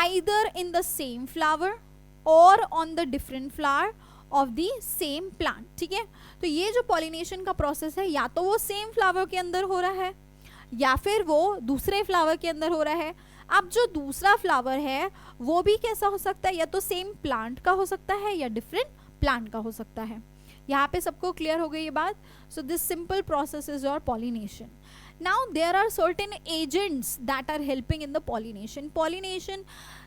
either in the same flower or on the different flower of the same plant. ठीक है, तो ये जो pollination का process है या तो वो same flower के अंदर हो रहा है या फिर वो दूसरे फ्लावर के अंदर हो रहा है. अब जो दूसरा फ्लावर है वो भी कैसा हो सकता है, या तो सेम प्लांट का हो सकता है या डिफरेंट प्लांट का हो सकता है. यहाँ पे सबको क्लियर हो गई ये बात. So this simple process is your pollination. Now there are certain agents that are helping in the pollination. Pollination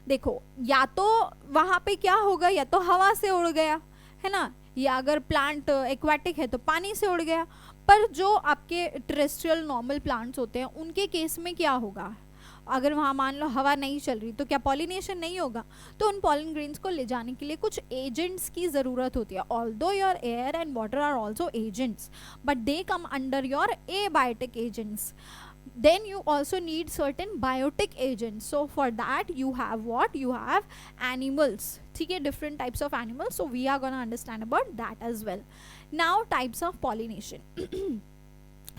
देखो, या तो वहाँ पे क्या होगा, या तो हवा से उड़ गया है ना, या अगर प्लांट एक्वाटिक है तो पानी से उड़ गया. पर जो आपके टेरेस्ट्रियल नॉर्मल प्लांट्स होते हैं उनके केस में क्या होगा, अगर वहाँ मान लो हवा नहीं चल रही तो क्या पॉलिनेशन नहीं होगा. तो उन पॉलन ग्रेन्स को ले जाने के लिए कुछ एजेंट्स की ज़रूरत होती है. Although your air and water are also agents, but they come under your abiotic agents. Then you also need certain biotic agents. So for that you have what? You have animals. ठीक है, different types of animals. So we are gonna understand about that as well. Now types of pollination.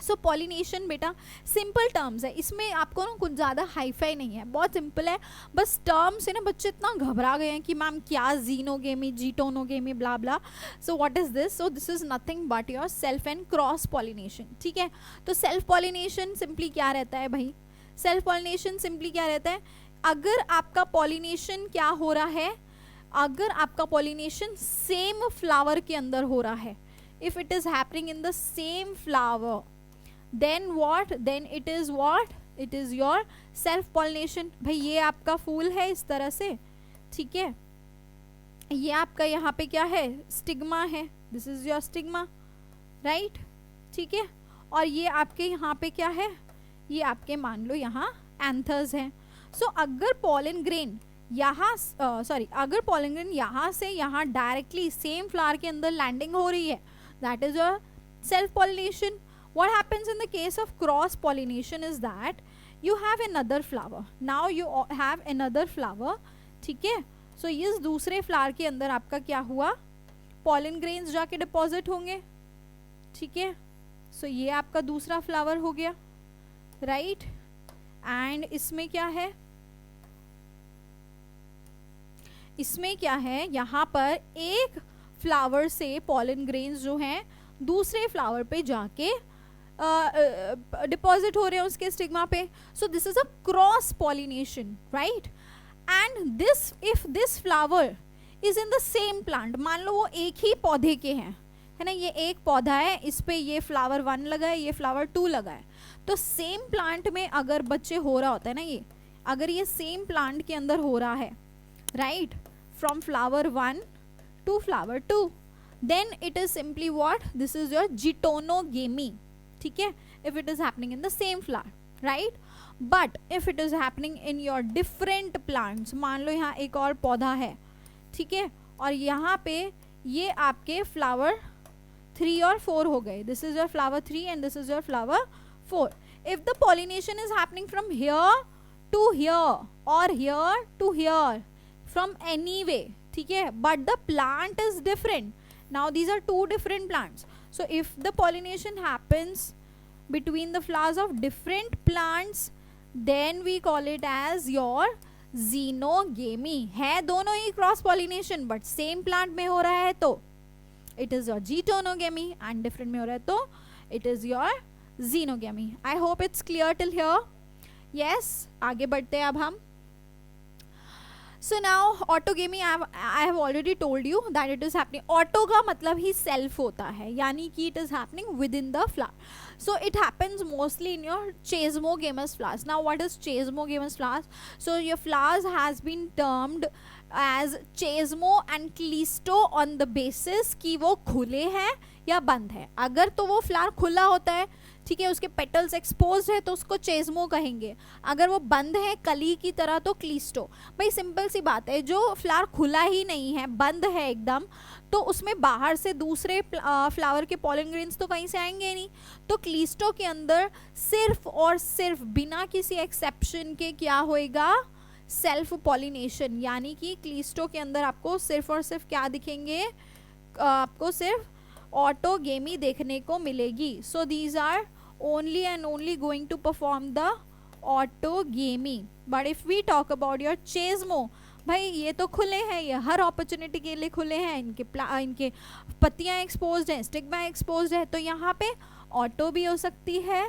So pollination बेटा simple terms है, इसमें आपको ना कुछ ज़्यादा hi-fi नहीं है, बहुत सिंपल है. बस टर्म से ना बच्चे इतना घबरा गए हैं कि मैम क्या xenogamy, geitonogamy, blah blah. So what is this? So this is nothing but your self and cross pollination. ठीक है, तो सेल्फ पॉलिनेशन सिंपली क्या रहता है भाई? सेल्फ पॉलिनेशन सिंपली क्या रहता है? अगर आपका पॉलिनेशन क्या हो रहा है, अगर आपका पॉलिनेशन सेम फ्लावर के अंदर हो रहा है, if it is happening in the same flower, then what? Then it is what? It is your self pollination. भाई ये आपका फूल है इस तरह से, ठीक है, ये आपका यहाँ पे क्या है? स्टिग्मा है. This is your stigma, right? ठीक है, और ये आपके यहाँ पे क्या है? ये आपके मान लो यहाँ एंथर्स हैं. सो अगर पॉलन ग्रेन यहाँ अगर पॉलन ग्रेन यहाँ से यहाँ डायरेक्टली सेम फ्लावर के अंदर लैंडिंग हो रही है, that is your self pollination. What happens in the case of cross pollination is that you have another flower. Now you have another flower. ठीक है, so इस दूसरे फ्लावर के अंदर आपका क्या हुआ? pollen grains जाके डिपॉजिट होंगे. ठीक है, so ये आपका दूसरा फ्लावर हो गया, राइट? एंड इसमें क्या है? इसमें क्या है? यहाँ पर एक फ्लावर से pollen grains जो हैं दूसरे फ्लावर पे जाके डिपॉजिट हो रहे हैं उसके स्टिग्मा पे. सो this is a cross pollination, right? And this, if this flower is in the same plant, मान लो वो एक ही पौधे के हैं, है ना, ये एक पौधा है, इस पे ये फ्लावर 1 लगा है, ये फ्लावर 2 लगा है, तो सेम प्लांट में अगर बच्चे हो रहा होता है ना, ये अगर ये सेम प्लांट के अंदर हो रहा है, right, from flower 1 to flower 2, then it is simply what? This is your geitonogamy. ठीक है, if it is happening in the same flower, right? But if it is happening in your different plants, मान लो यहाँ एक और पौधा है, ठीक है, और यहाँ पे ये आपके फ्लावर 3 और 4 हो गए. This is your flower 3 and this is your flower 4. If the pollination is happening from here to here or here to here, from any way, ठीक है, but the plant is different. Now these are two different plants. So if the pollination happens between the flowers of different plants, then we call it as your xenogamy. है दोनों ही cross pollination but same plant में हो रहा है तो it is your geitonogamy, and different में हो रहा है तो it is your xenogamy. I hope it's clear till here. Yes, आगे बढ़ते हैं अब हम। So now autogamy I have already told you that it is happening. Auto का मतलब ही self होता है, यानी कि it is happening within the flower. So it happens mostly in your chasmogamous flowers. Now what is chasmogamous flowers? So your flowers has been termed as chasmo and cleisto on the basis कि वो खुले हैं या बंद है। अगर तो वो फ्लावर खुला होता है, ठीक है, उसके पेटल्स एक्सपोज है तो उसको चेजमो कहेंगे। अगर वो बंद है कली की तरह तो क्लीस्टो। भाई सिंपल सी बात है, जो फ्लावर खुला ही नहीं है, बंद है एकदम, तो उसमें बाहर से दूसरे फ्लावर के पॉलन ग्रेन्स तो कहीं से आएंगे नहीं। तो क्लीस्टो के अंदर सिर्फ और सिर्फ बिना किसी एक्सेप्शन के क्या होएगा, सेल्फ पॉलिनेशन, यानी कि क्लीस्टो के अंदर आपको सिर्फ और सिर्फ क्या दिखेंगे, आपको सिर्फ ऑटोगेमी देखने को मिलेगी। So these are only and only going to perform the autogamy. But if we talk about your chasmo, भाई ये तो खुले हैं, ये हर अपॉर्चुनिटी के लिए खुले हैं, इनके पत्तियां एक्सपोज्ड हैं, स्टिग्मा एक्सपोज्ड है, तो यहाँ पे ऑटो भी हो सकती है,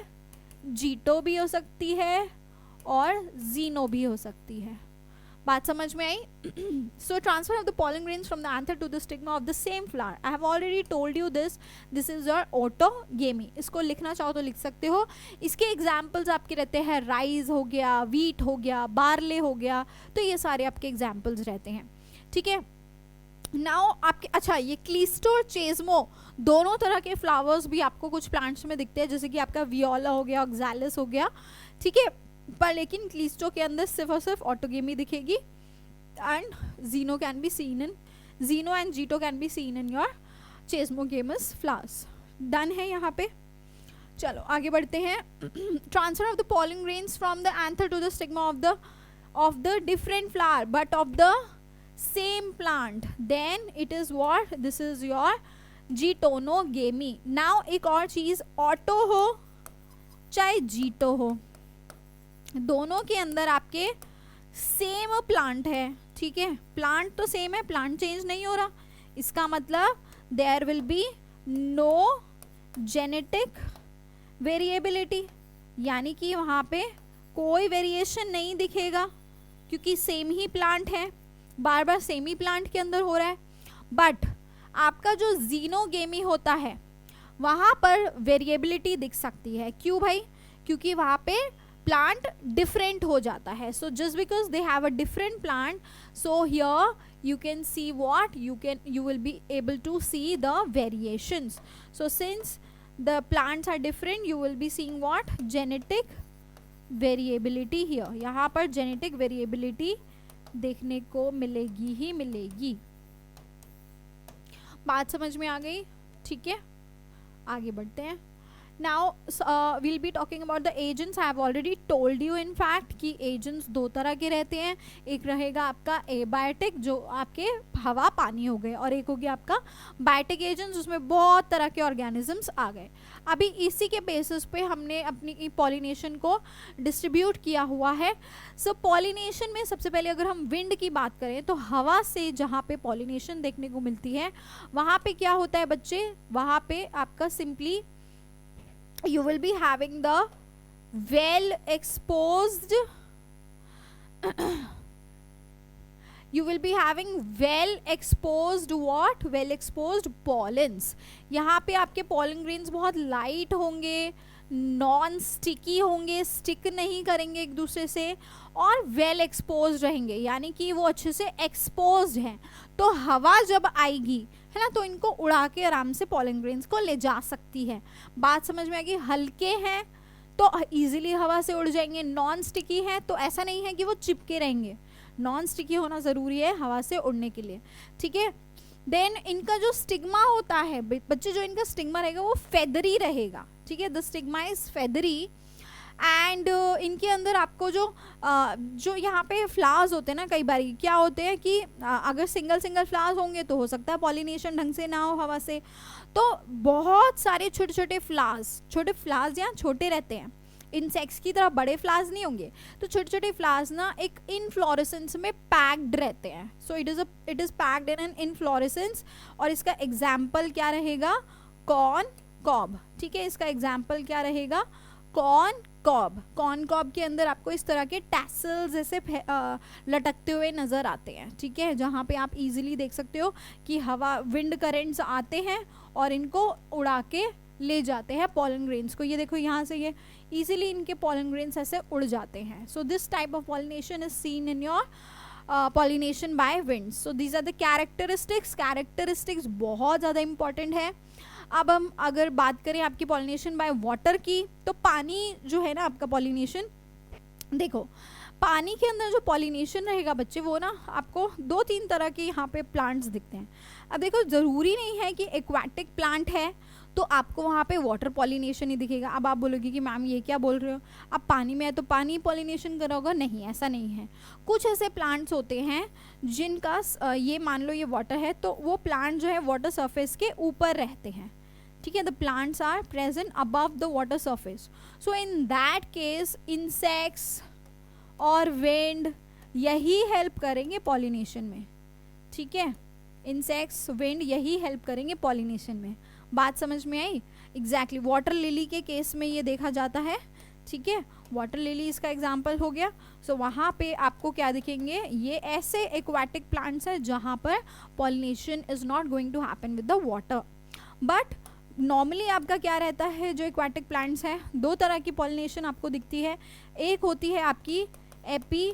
जीटो भी हो सकती है और जीनो भी हो सकती है। बात समझ में आई? So transfer of the pollen grains from the anther to the stigma of the same flower. I have already told you this. This is your autogamy. इसको लिखना चाहो तो लिख सकते हो। इसके एग्जाम्पल्स आपके रहते हैं, राइस हो गया, वीट हो गया, बार्ले हो गया, तो ये सारे आपके एग्जाम्पल्स रहते हैं, ठीक है। नाउ आपके अच्छा, ये क्लीस्टो और चेजमो दोनों तरह के फ्लावर्स भी आपको कुछ प्लांट्स में दिखते हैं, जैसे कि आपका वियोला हो गया, ऑक्सैलिस हो गया, ठीक है, पर लेकिन क्लीस्टो के अंदर सिर्फ और सिर्फ ऑटोगेमी दिखेगी, and xeno can be seen in, xeno and geito can be seen in your chasmogamous flowers. Done है यहाँ पे, चलो आगे बढ़ते हैं। Transfer of the pollen grains from the anther to the stigma of the different flower but of the same plant, then it is what, this is your geitonogamy. Now एक और चीज, ऑटो हो चाहे जीटो हो, दोनों के अंदर आपके सेम प्लांट है, ठीक है, प्लांट तो सेम है, प्लांट चेंज नहीं हो रहा, इसका मतलब there will be no genetic variability, यानी कि वहाँ पे कोई वेरिएशन नहीं दिखेगा क्योंकि सेम ही प्लांट है, बार बार सेम ही प्लांट के अंदर हो रहा है। बट आपका जो जीनोगेमी होता है वहाँ पर वेरिएबिलिटी दिख सकती है। क्यों भाई? क्योंकि वहाँ पे प्लांट डिफरेंट हो जाता है। So just because they have a different plant, so here you can see what you will be able to see the variations. So since the plants are different, you will be seeing what, genetic variability here. यहाँ पर genetic variability देखने को मिलेगी ही मिलेगी। बात समझ में आ गई? ठीक है, आगे बढ़ते हैं। Now we'll be talking about the agents. I have already told you in fact कि agents दो तरह के रहते हैं, एक रहेगा आपका एबायोटिक जो आपके हवा पानी हो गए, और एक हो गया आपका बायोटिक एजेंट्स, उसमें बहुत तरह के ऑर्गेनिजम्स आ गए। अभी इसी के बेसिस पे हमने अपनी पॉलिनेशन को डिस्ट्रीब्यूट किया हुआ है। सो पॉलिनेशन में सबसे पहले अगर हम विंड की बात करें तो हवा से जहाँ पे पॉलिनेशन देखने को मिलती है वहाँ पे क्या होता है बच्चे, वहाँ पे आपका simply you will be having the well exposed you will be having well exposed what, well exposed pollens। यहाँ पे आपके pollen grains बहुत लाइट होंगे, नॉन स्टिकी होंगे, स्टिक नहीं करेंगे एक दूसरे से, और वेल एक्सपोज रहेंगे, यानी कि वो अच्छे से एक्सपोज हैं। तो हवा जब आएगी है ना, तो इनको उड़ा के आराम से पॉलन ग्रेन्स को ले जा सकती है। बात समझ में आ गई? हल्के हैं तो इजीली हवा से उड़ जाएंगे, नॉन स्टिकी है तो ऐसा नहीं है कि वो चिपके रहेंगे, नॉन स्टिकी होना ज़रूरी है हवा से उड़ने के लिए, ठीक है। देन इनका जो स्टिग्मा होता है बच्चे, जो इनका स्टिग्मा रहेगा वो फेदरी रहेगा, ठीक है, the stigma is feathery. And इनके अंदर आपको जो यहाँ पे फ्लावर्स होते हैं ना, कई बार क्या होते हैं कि अगर सिंगल फ्लावर्स होंगे तो हो सकता है पॉलिनेशन ढंग से ना हो हवा से, तो बहुत सारे छोटे छोटे फ्लावर्स यहाँ छोटे रहते हैं, इंसेक्ट्स की तरह बड़े फ्लावर्स नहीं होंगे, तो छोटे छोटे फ्लावर्स ना एक इनफ्लोरेसेंस में पैक्ड रहते हैं. सो it is packed in an inflorescence. और इसका एग्जाम्पल क्या रहेगा, कॉर्न कॉब. ठीक है, इसका एग्जाम्पल क्या रहेगा, कॉर्न कॉब. कॉर्न कॉब के अंदर आपको इस तरह के टैसल्स जैसे लटकते हुए नजर आते हैं. ठीक है, जहाँ पे आप इजीली देख सकते हो कि हवा विंड करेंट्स आते हैं और इनको उड़ा के ले जाते हैं पॉलन ग्रेन्स को. ये देखो यहाँ से ये इजीली इनके पॉलन ग्रेन्स ऐसे उड़ जाते हैं. So this type of pollination is seen in your pollination by winds. So these are the characteristics. Characteristics बहुत ज़्यादा इंपॉर्टेंट है. अब हम अगर बात करें आपकी पॉलिनेशन बाय वाटर की, तो पानी जो है ना आपका पॉलिनेशन, देखो पानी के अंदर जो पॉलिनेशन रहेगा बच्चे, वो ना आपको 2-3 तरह के यहाँ पे प्लांट्स दिखते हैं. अब देखो ज़रूरी नहीं है कि एक्वाटिक प्लांट है तो आपको वहाँ पे वाटर पॉलिनेशन ही दिखेगा. अब आप बोलोगे कि मैम ये क्या बोल रहे हो, अब पानी में है तो पानी पॉलिनेशन करोगे. नहीं, ऐसा नहीं है. कुछ ऐसे प्लांट्स होते हैं जिनका ये मान लो ये वाटर है, तो वो प्लांट जो है वाटर सरफेस के ऊपर रहते हैं. ठीक है, the plants are present above the water surface. So in that case insects और विंड यही हेल्प करेंगे पॉलिनेशन में. ठीक है, इंसेक्ट्स विंड यही हेल्प करेंगे पॉलिनेशन में. बात समझ में आई? एग्जैक्टली. वाटर लिली के केस में ये देखा जाता है. ठीक है, वाटर लिली इसका एग्जाम्पल हो गया. सो वहाँ पे आपको क्या दिखेंगे, ये ऐसे एक्वाटिक प्लांट्स हैं जहाँ पर pollination is not going to happen with the water. But normally आपका क्या रहता है, जो एक्वाटिक प्लांट्स हैं, 2 तरह की पॉलिनेशन आपको दिखती है. एक होती है आपकी एपी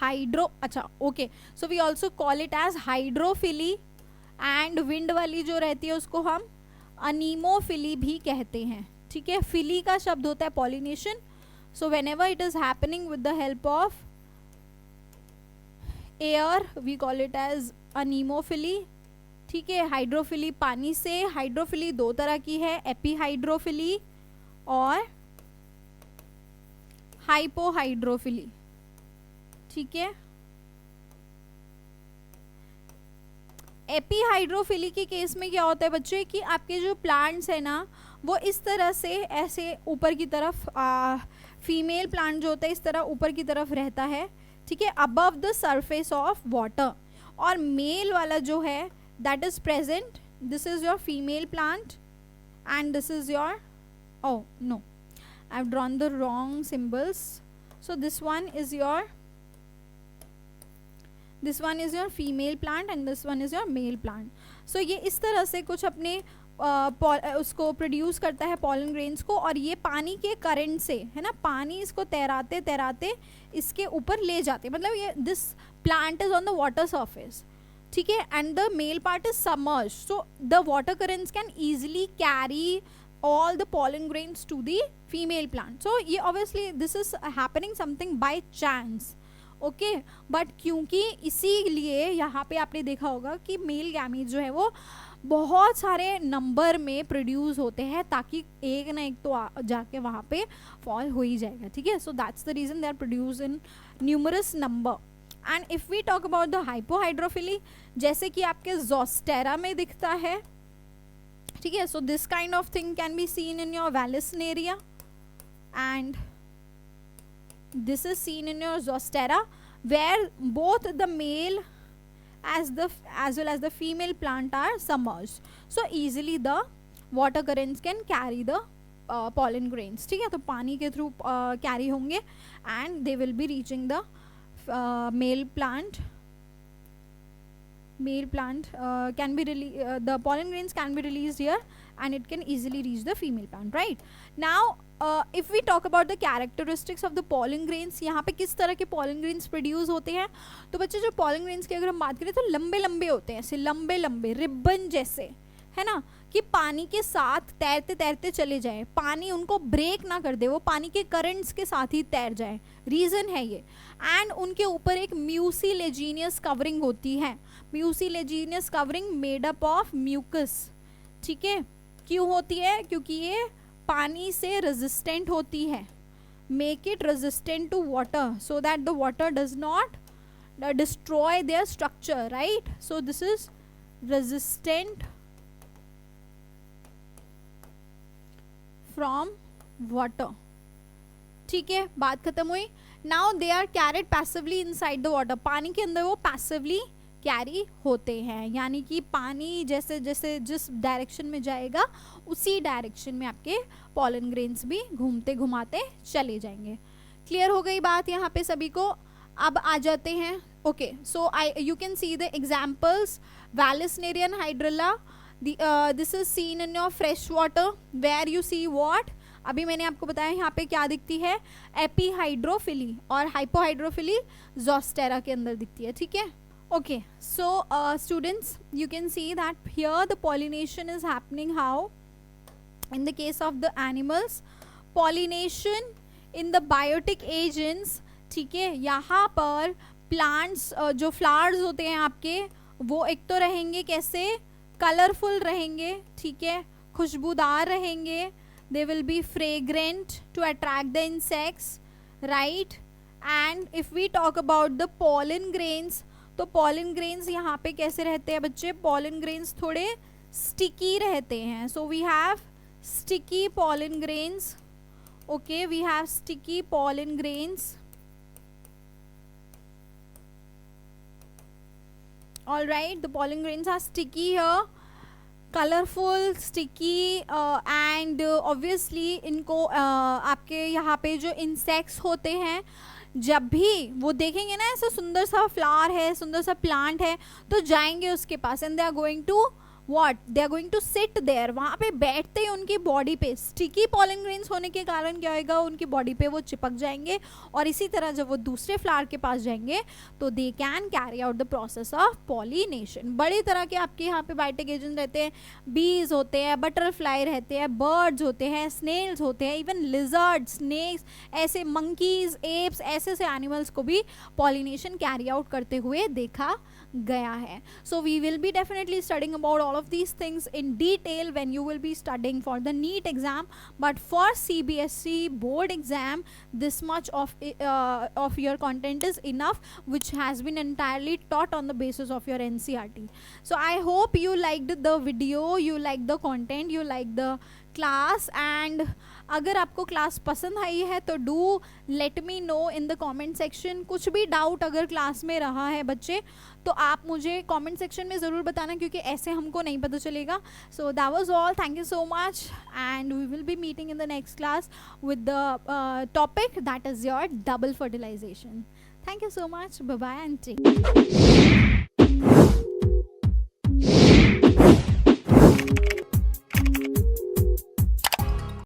हाइड्रो, अच्छा okay, so we also call it as hydrophily. And wind वाली जो रहती है उसको हम अनीमोफिली भी कहते हैं. ठीक है, फिली का शब्द होता है pollination. So whenever it is happening with the help of air we call it as anemophily. ठीक है, हाइड्रोफिली पानी से. हाइड्रोफिली 2 तरह की है, एपीहाइड्रोफिली और हाइपोहाइड्रोफिली. ठीक है, एपीहाइड्रोफिली के केस में क्या होता है बच्चे कि आपके जो प्लांट्स है ना वो इस तरह से ऐसे ऊपर की तरफ, फीमेल प्लांट जो होता है इस तरह ऊपर की तरफ रहता है. ठीक है, above the surface of water. और मेल वाला जो है that is present, this is your female plant and this is your, oh no, I've drawn the wrong symbols. So this one is your female plant and this one is your male plant. So ये इस तरह से कुछ अपने उसको produce करता है pollen grains को. और ये पानी के करंट से है ना, पानी इसको तैराते तैराते इसके ऊपर ले जाते, मतलब ये this plant is on the water surface. ठीक है, and the male part is submerged. So the water currents can easily carry all the pollen grains to the female plant. So ये obviously this is happening something by chance. Okay, but क्योंकि इसीलिए यहाँ पे आपने देखा होगा कि male gamete जो है वो बहुत सारे नंबर में प्रोड्यूस होते हैं ताकि एक ना एक तो जाके वहाँ पे फॉल हो ही जाएगा. ठीक है, so that's the reason they are produce in numerous number. And if we talk about the hypohydrophily, जैसे कि आपके जोस्टेरा में दिखता है. ठीक है, so this kind of thing can be seen in your Vallisneria and this is seen in your Zostera, where both the male as well as the female plant are submerged. So easily the water currents can carry the pollen grains. ठीक है, तो पानी के through carry होंगे and they will be reaching the male plant can be the pollen grains can be released here and it can easily reach the female plant. Right now if we talk about the characteristics of the pollen grains, यहाँ पे किस तरह के pollen grains produce होते हैं. तो बच्चे जो pollen grains की अगर हम बात करें तो लंबे लंबे होते हैं, ऐसे लंबे लंबे रिबन जैसे, है ना, कि पानी के साथ तैरते तैरते चले जाएं, पानी उनको ब्रेक ना कर दे, वो पानी के करंट्स के साथ ही तैर जाएं. रीज़न है ये. एंड उनके ऊपर एक म्यूसिलेजिनियस कवरिंग होती है. Mucilaginous covering made up of mucus. ठीक है, क्यों होती है? क्योंकि ये पानी से रेजिस्टेंट होती है. Make it resistant to water so that the water does not destroy their structure, right? So this is resistant from water. ठीक है, बात खत्म हुई. Now they are carried passively inside the water. पानी के अंदर वो पैसिवली कैरी होते हैं, यानी कि पानी जैसे जैसे जिस डायरेक्शन में जाएगा उसी डायरेक्शन में आपके पॉलन ग्रेन्स भी घूमते घुमाते चले जाएंगे. क्लियर हो गई बात यहाँ पे सभी को. अब आ जाते हैं. Okay, so you can see the examples. Vallisnerian hydrilla, this is seen in your fresh water where you see what. अभी मैंने आपको बताया यहाँ पे क्या दिखती है, एपीहाइड्रोफिली, और हाइपोहाइड्रोफिली जोस्टेरा के अंदर दिखती है. ठीक है. Okay, so students, you can see that here the pollination is happening how in the case of the animals. Pollination in the biotic agents. ठीक है, यहाँ पर प्लांट्स जो फ्लावर्स होते हैं आपके, वो एक तो रहेंगे कैसे, कलरफुल रहेंगे. ठीक है, खुशबूदार रहेंगे. They will be fragrant to attract the insects, right. And if we talk about the pollen grains, तो पॉलन ग्रेन्स यहाँ पे कैसे रहते हैं बच्चे, पॉलन ग्रेन्स थोड़े स्टिकी रहते हैं. So we have sticky pollen grains. Okay, we have sticky pollen grains. All right, the pollen grains are sticky here, colorful, sticky, and obviously इनको आपके यहाँ पे जो insects होते हैं, जब भी वो देखेंगे ना ऐसा सुंदर सा फ्लावर है, सुंदर सा प्लांट है, तो जाएंगे उसके पास and they are going to what, they are going to sit there. वहाँ पे बैठते ही उनकी बॉडी पे स्टिकी पॉलन ग्रेन्स होने के कारण क्या होगा, उनकी बॉडी पे वो चिपक जाएंगे, और इसी तरह जब वो दूसरे फ्लावर के पास जाएंगे तो they can carry out the process of pollination. बड़ी तरह के आपके यहाँ पे बायोटिक एजेंट रहते हैं. बीज होते हैं, बटरफ्लाई रहते हैं, बर्ड्स होते हैं, स्नेल्स होते हैं, इवन लिजर्ड, स्नेक्स, ऐसे मंकीज, एप्स, ऐसे से एनिमल्स को भी पॉलिनेशन कैरी आउट करते हुए देखा गया है. So we will be definitely studying about all of these things in detail when you will be studying for the NEET exam, but for CBSE board exam this much of your content is enough, which has been entirely taught on the basis of your NCERT. So I hope you liked the video, you liked the content, you liked the class. And अगर आपको class पसंद आई है तो do let me know in the comment section. कुछ भी doubt अगर class में रहा है बच्चे, तो आप मुझे कमेंट सेक्शन में ज़रूर बताना, क्योंकि ऐसे हमको नहीं पता चलेगा. So that was all. Thank you so much, and we will be meeting in the next class with the topic that is your double fertilization. Thank you so much. Bye bye and take care.